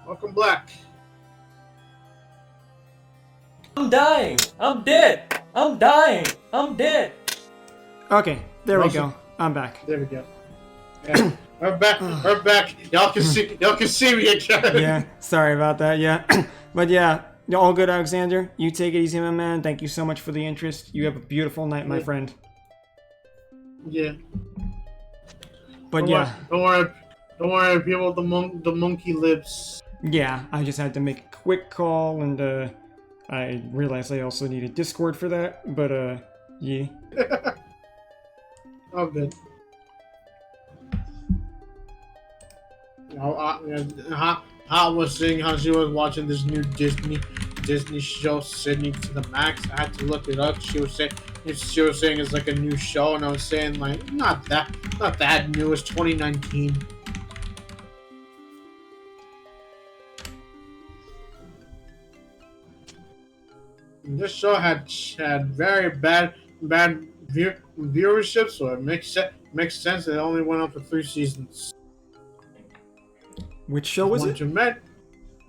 Welcome back. I'm dying. I'm dead. I'm dying. I'm dead. Okay, there we Awesome. go. I'm back. There we go. Yeah, we're back. We're back. Y'all can see me again. Yeah, sorry about that. Yeah, but yeah, all good, Alexander. You take it easy, my man. Thank you so much for the interest. You have a beautiful night, my Yeah. friend. Yeah. But yeah, Don't worry, people. The monkey lives. yeah, I just had to make a quick call, and I realized I also needed Discord for that. But yeah. Oh, good. Hot was saying how she was watching this new Disney show, Sydney to the Max. I had to look it up. She was saying it's like a new show, and I was saying like not that new. It's 2019. And this show had very bad viewership, so it makes sense that it only went up for 3 seasons. Which show was One it? you met,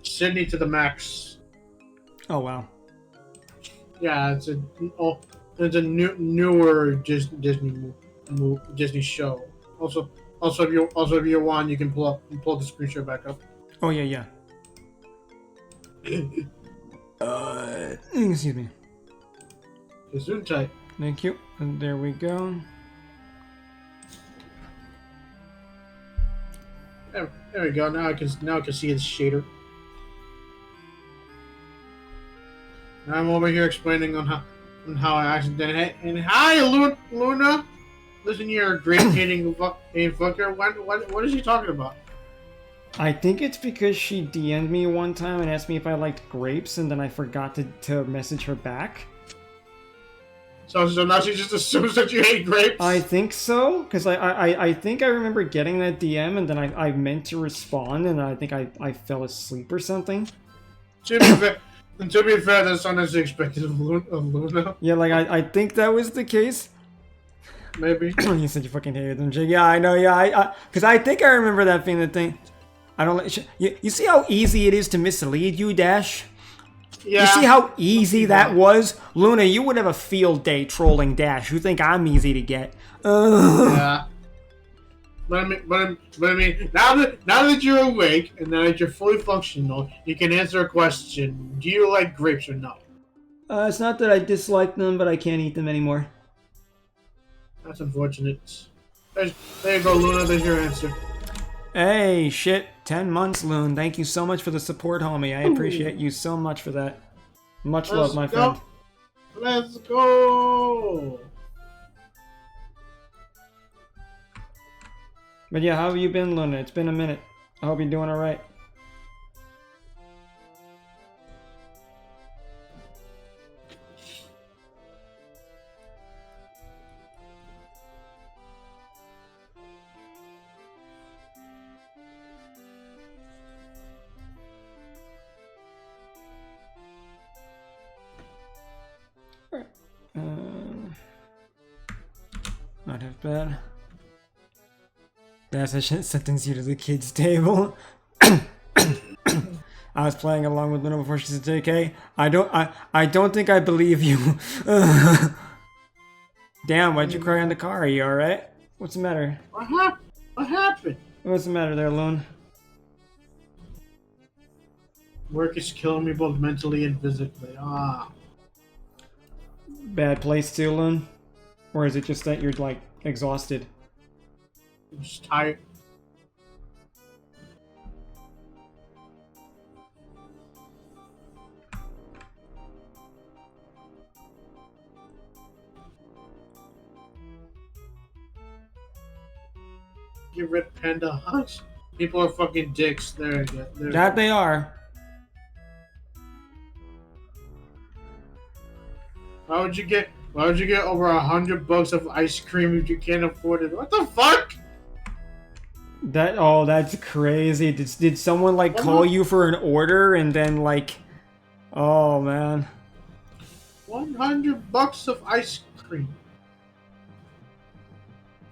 Sydney to the Max. Oh wow. Yeah, it's a newer Disney show. Also if you want, you can pull the screenshot back up. Oh yeah. Excuse me. Gesundheit. Thank you. And there we go. There we go. Now I can see the shader. Now I'm over here explaining on how I accidentally. And hi, Luna. Listen, you're a great hating fucker. What is she talking about? I think it's because she DM'd me one time and asked me if I liked grapes, and then I forgot to message her back. So now she just assumes that you hate grapes. I think so, because I think I remember getting that DM, and then I meant to respond, and I think I fell asleep or something. To be fair, that's not as expected of Luna. Yeah, like I think that was the case. Maybe. You said you fucking hated them, Jake. Yeah, I know. Yeah, because I think I remember that being the thing. I don't. You see how easy it is to mislead you, Dash. Yeah. You see how easy that was, Luna. You would have a field day trolling Dash. You think I'm easy to get? Yeah. But I mean, now that you're awake and now that you're fully functional, you can answer a question. Do you like grapes or not? It's not that I dislike them, but I can't eat them anymore. That's unfortunate. There you go, Luna. There's your answer. Hey, shit. 10 months, Loon. Thank you so much for the support, homie. I appreciate you so much for that. Much love, my friend. Let's go. But yeah, how have you been, Luna? It's been a minute. I hope you're doing alright. Not half bad. That's I should sentence you to the kids' table. I was playing along with Luna before she said JK. I don't think I believe you. Damn, why'd you cry in the car? Are you alright? What's the matter? What happened? What's the matter there, Loon? Work is killing me both mentally and physically. Bad place too, Loon? Or is it just that you're, like, exhausted? I'm just tired. Give Red Panda hugs. People are fucking dicks. There you go. That they are. Why would you get over $100 of ice cream if you can't afford it? What the fuck? That's crazy. Did someone like call you for an order and then like, oh man. $100 of ice cream.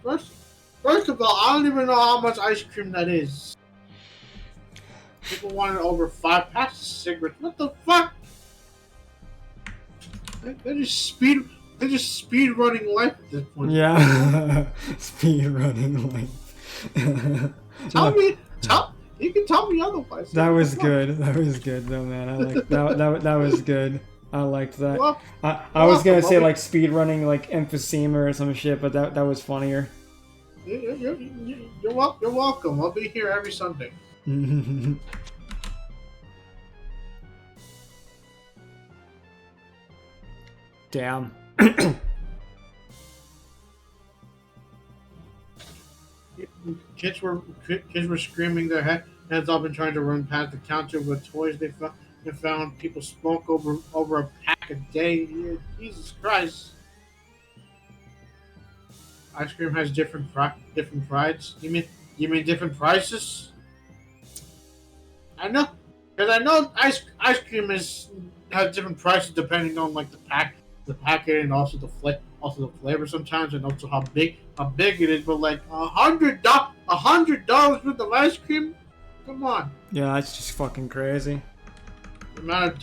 First of all, I don't even know how much ice cream that is. People wanted over 5 packs of cigarettes. What the fuck? They're just speed running life at this point. Yeah. Speed running life. You can tell me otherwise. That was good. That was good though, man. I like that was good. I liked that. Well, I was gonna say like speed running like emphysema or some shit, but that was funnier. You're welcome. I'll be here every Sunday. Damn. Kids were screaming their heads off and trying to run past the counter with toys they found. People smoke over a pack a day. Jesus Christ! Ice cream has different prices. You mean different prices? I know, because I know ice cream has different prices depending on like the packet, and also the flavor sometimes, and also how big it is. But like $100 worth of ice cream, come on! Yeah, that's just fucking crazy. The amount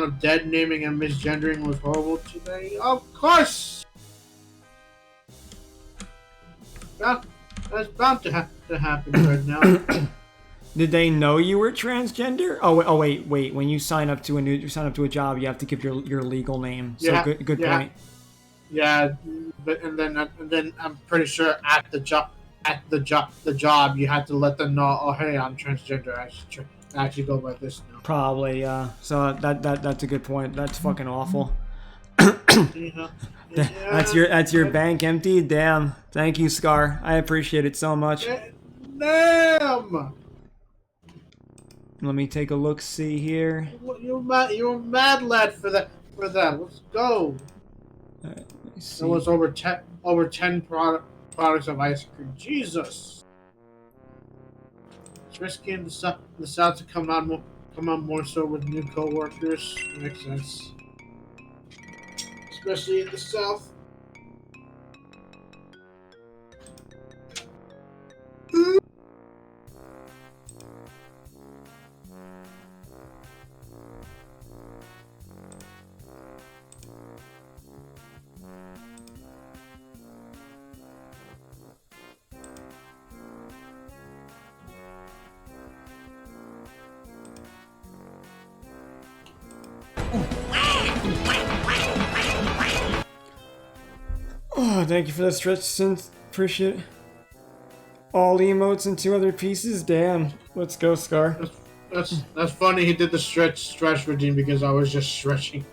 of dead naming and misgendering was horrible today. Of course, that's bound to happen right now. Did they know you were transgender? Oh wait. When you sign up to a job, you have to give your legal name. So Yeah, good yeah. point. Yeah, but and then I'm pretty sure at the job you had to let them know. Oh, hey, I'm transgender. I actually go by this now. Probably, yeah. So that's a good point. That's fucking awful. Yeah. That's your bank empty. Damn. Thank you, Scar. I appreciate it so much. Damn! Let me take a look. See here. You're a mad lad for that. Let's go. Let me see. There was over 10 products of ice cream. Jesus. It's risky in the south to come on more so with new coworkers. Makes sense. Especially in the south. Oh, thank you for that stretch, Synth. Appreciate it. All emotes and 2 other pieces. Damn. Let's go, Scar. That's funny. He did the stretch routine because I was just stretching.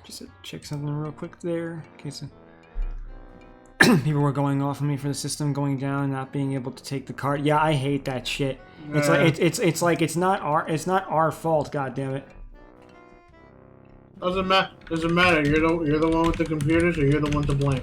Just to check something real quick there. In case people were going off on me for the system going down, not being able to take the card. Yeah, I hate that shit. It's like it's like it's not our fault. God damn it. Doesn't matter. You're the one with the computers, or you're the one to blame.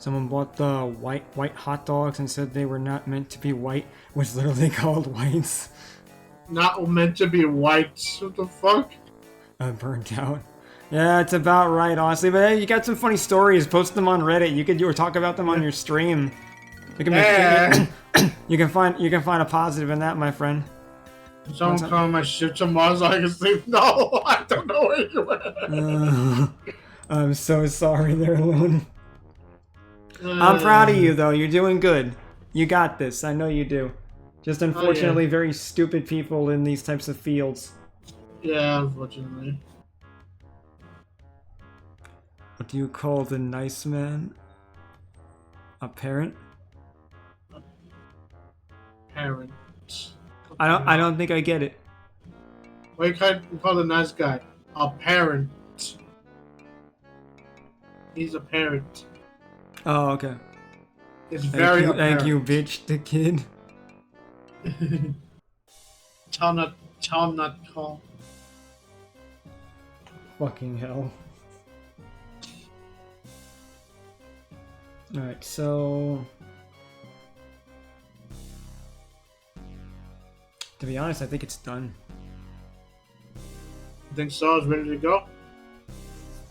Someone bought the white hot dogs and said they were not meant to be white, was literally called whites. not meant to be white. What the fuck? Burnt out. Yeah, it's about right, honestly. But hey, you got some funny stories. Post them on Reddit. You could or talk about them on your stream. You can make, you can find a positive in that, my friend. Someone call my ship tomorrow so I can sleep. No, I don't know where you went. I'm so sorry there, Lone. I'm proud of you, though. You're doing good. You got this. I know you do. Just unfortunately, very stupid people in these types of fields. Yeah, unfortunately. What do you call the nice man? A parent? Parent. I don't think I get it. What you call the nice guy? A parent. He's a parent. Oh, okay. It's very Thank you, bitch, the kid. Tell him not to call. Fucking hell. Alright, so... To be honest, I think it's done. You think so? It's ready to go?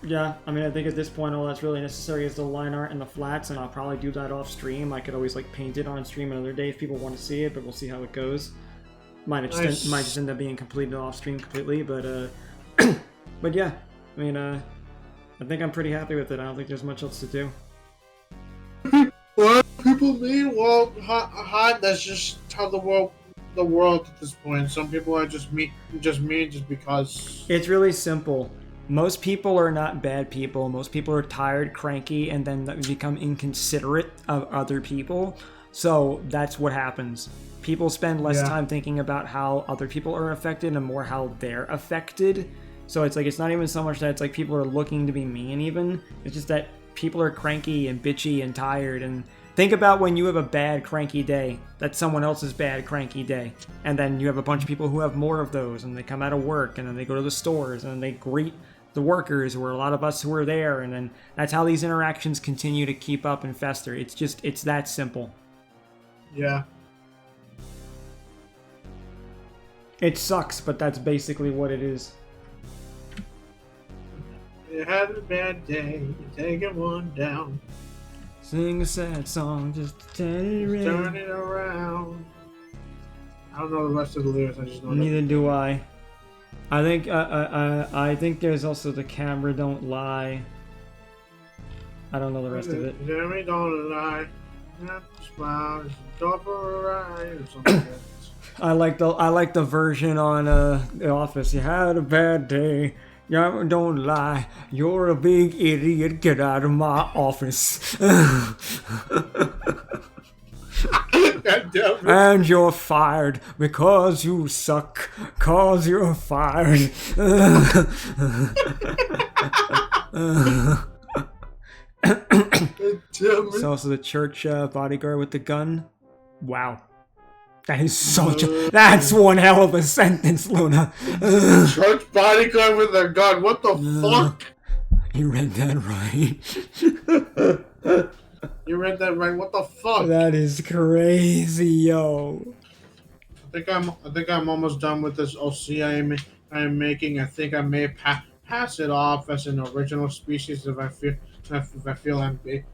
Yeah, I mean, I think at this point all that's really necessary is the line art and the flats, and I'll probably do that off stream. I could always like paint it on stream another day if people want to see it, but we'll see how it goes. Might just end up being completed off stream completely, but but yeah, I mean, I think I'm pretty happy with it. I don't think there's much else to do. What people mean? Well, hot. That's just how the world at this point. Some people are just mean just because. It's really simple. Most people are not bad people. Most people are tired, cranky, and then become inconsiderate of other people. So that's what happens. People spend less time thinking about how other people are affected and more how they're affected. So it's like, it's not even so much that it's like people are looking to be mean even. It's just that people are cranky and bitchy and tired. And think about when you have a bad, cranky day. That's someone else's bad, cranky day. And then you have a bunch of people who have more of those, and they come out of work, and then they go to the stores, and then they greet the workers, or a lot of us who are there, and then that's how these interactions continue to keep up and fester. It's that simple. Yeah. It sucks, but that's basically what it is. You had a bad day, you take it one down. Sing a sad song just to Turn it around. I don't know the rest of the lyrics, I just know Neither do I. I think there's also the camera don't lie. I don't know the rest of it. Jeremy don't lie. Smile, door for a ride, or something like that. I like the version on The Office. You had a bad day. Yeah, don't lie. You're a big idiot. Get out of my office. And you're fired because you suck. Cause you're fired. It's also the church bodyguard with the gun. Wow. That is that's one hell of a sentence, Luna. Church bodyguard with a gun. What the fuck? You read that right. You read that right. What the fuck? That is crazy, yo. I think I'm almost done with this OC I'm making. I think I may pass it off as an original species if I feel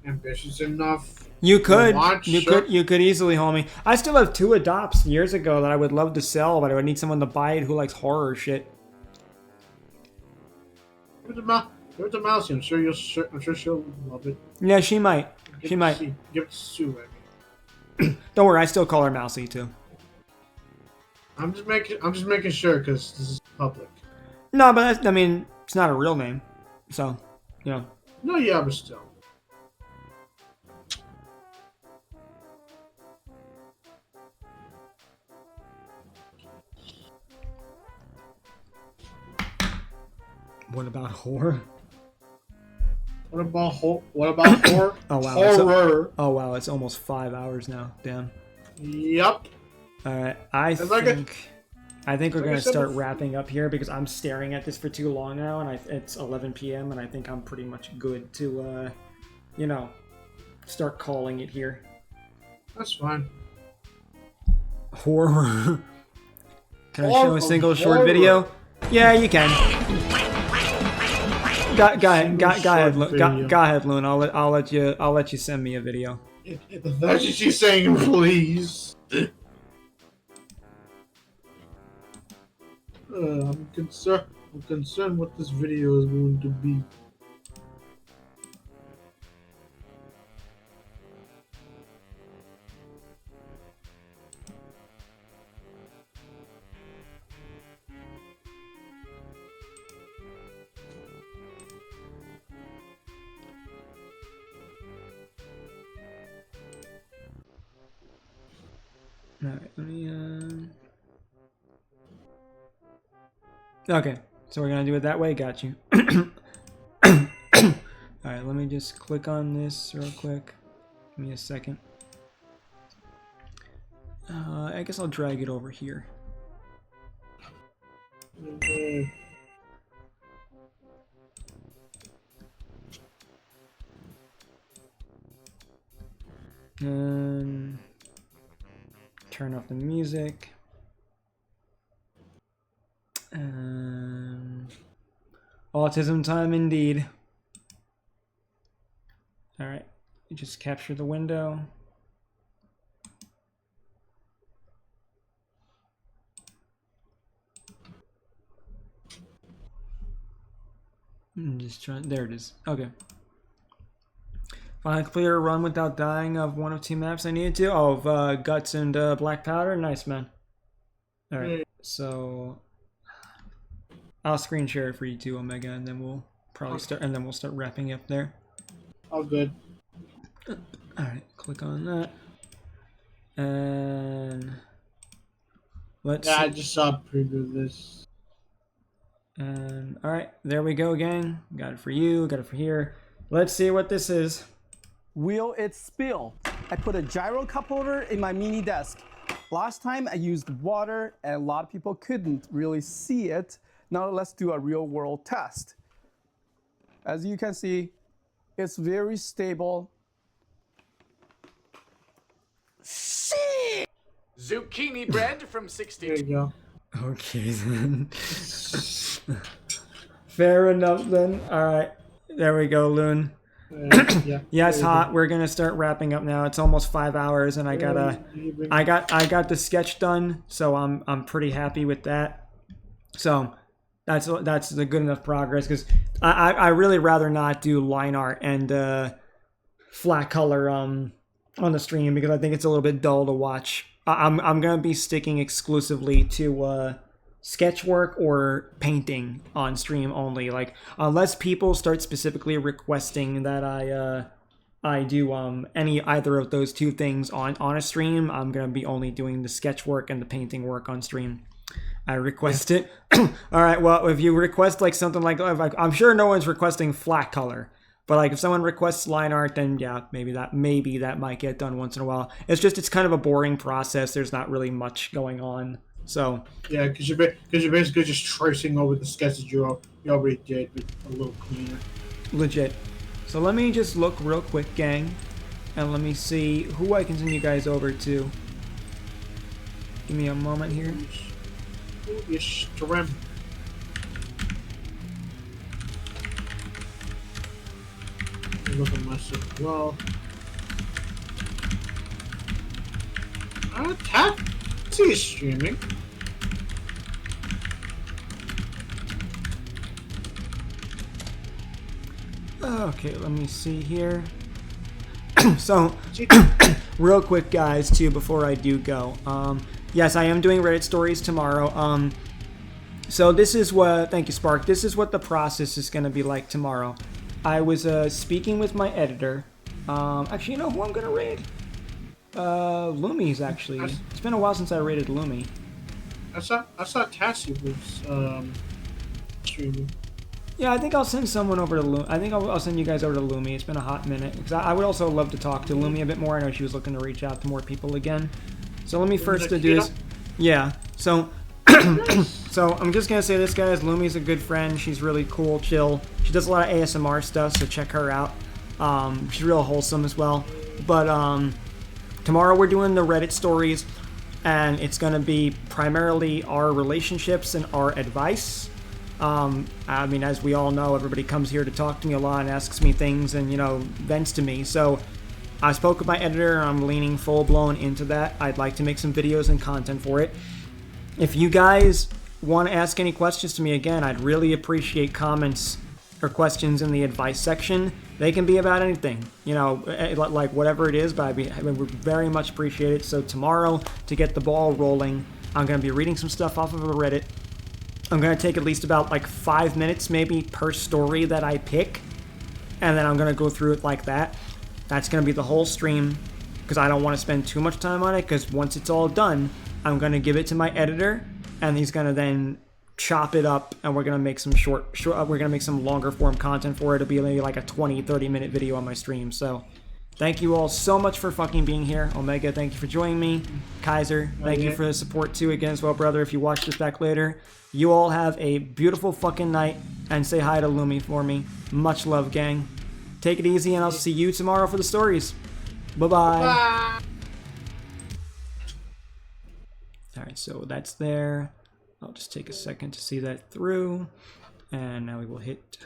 ambitious enough. You could easily, homie. I still have 2 adopts years ago that I would love to sell, but I would need someone to buy it who likes horror shit. Give it to Mousy. I'm sure she'll love it. Yeah, she might. She might. Give it to Sue. Don't worry, I still call her Mousy too. I'm just making sure because this is public. No, but it's not a real name, so you know. No, yeah, but still. What about horror? What about horror? Oh wow! Horror. Oh wow! It's almost 5 hours now. Damn. Yep. All right, I think we're gonna start wrapping up here because I'm staring at this for too long now, and it's 11 p.m. and I think I'm pretty much good to, start calling it here. That's fine. Horror. Can I show a single short video? Yeah, you can. Go ahead, Loon. I'll let you send me a video. That's what she's saying, please. I'm concerned what this video is going to be. Alright, let me, Okay, so we're gonna do it that way, got you. Alright, let me just click on this real quick. Give me a second. I guess I'll drag it over here. And turn off the music. Autism time indeed. Alright, you just capture the window. Just trying, there it is. Okay. Finally clear a run without dying of one of two maps I needed to. Oh, of Guts and Black Powder. Nice, man. Alright, so I'll screen share it for you too, Omega, and then we'll probably start, and then we'll start wrapping up there. All good. Alright, click on that. And let's Yeah, I just saw a preview of this. And alright, there we go, gang. Got it for you, got it for here. Let's see what this is. Will it spill? I put a gyro cup holder in my mini desk. Last time I used water and a lot of people couldn't really see it. Now let's do a real world test. As you can see, it's very stable. Zucchini bread from 60. There you go. Okay then. Fair enough then. Alright. There we go, Loon. Yeah. Yes, hot. We're gonna start wrapping up now. It's almost 5 hours and I got the sketch done, so I'm pretty happy with that. So that's the good enough progress, because I really rather not do line art and flat color on the stream, because I think it's a little bit dull to watch. I'm gonna be sticking exclusively to sketch work or painting on stream only. Like, unless people start specifically requesting that I do either of those two things on a stream, I'm gonna be only doing the sketch work and the painting work on stream. I request it. All right. Well, if you request like something like I'm sure no one's requesting flat color, but like if someone requests line art, then yeah, maybe that might get done once in a while. It's kind of a boring process. There's not really much going on. So yeah, because you're basically just tracing over the sketches you already did, but a little cleaner. Legit. So let me just look real quick, gang, and let me see who I can send you guys over to. Give me a moment here. Yes, Strem. Look at myself. Well, Taxi is streaming. Okay, let me see here. So, real quick, guys, too, before I do go. Yes, I am doing Reddit stories tomorrow. So this is what, thank you, Spark. This is what the process is going to be like tomorrow. I was speaking with my editor. Actually, you know who I'm going to raid? Lumi's actually. It's been a while since I raided Lumi. I saw Taxi was streaming. Yeah, I think I'll send someone over to Lumi. I think I'll send you guys over to Lumi. It's been a hot minute. Because I would also love to talk to Lumi a bit more. I know she was looking to reach out to more people again. So let me first do this. Yeah, so so I'm just going to say this, guys. Lumi's a good friend. She's really cool, chill. She does a lot of ASMR stuff, so check her out. She's real wholesome as well. But tomorrow we're doing the Reddit stories. and it's going to be primarily our relationships and our advice. I mean, as we all know, everybody comes here to talk to me a lot and asks me things and, you know, vents to me. So I spoke with my editor, and I'm leaning full-blown into that. I'd like to make some videos and content for it. If you guys want to ask any questions to me, again, I'd really appreciate comments or questions in the advice section. They can be about anything, you know, like whatever it is, but I would very much appreciate it. So tomorrow, to get the ball rolling, I'm going to be reading some stuff off of Reddit. I'm going to take at least about like 5 minutes maybe per story that I pick, and then I'm going to go through it like that. That's going to be the whole stream, because I don't want to spend too much time on it, because once it's all done, I'm going to give it to my editor, and he's going to then chop it up, and we're going to make some we're going to make some longer form content for it. It'll be maybe like a 20-30 minute video on my stream. So thank you all so much for fucking being here. Omega, thank you for joining me. Kaiser, thank you for the support too again as well, brother, if you watch this back later. You all have a beautiful fucking night, and say hi to Lumi for me. Much love, gang. Take it easy, and I'll see you tomorrow for the stories. Bye-bye. Alright, so that's there. I'll just take a second to see that through. And now we will hit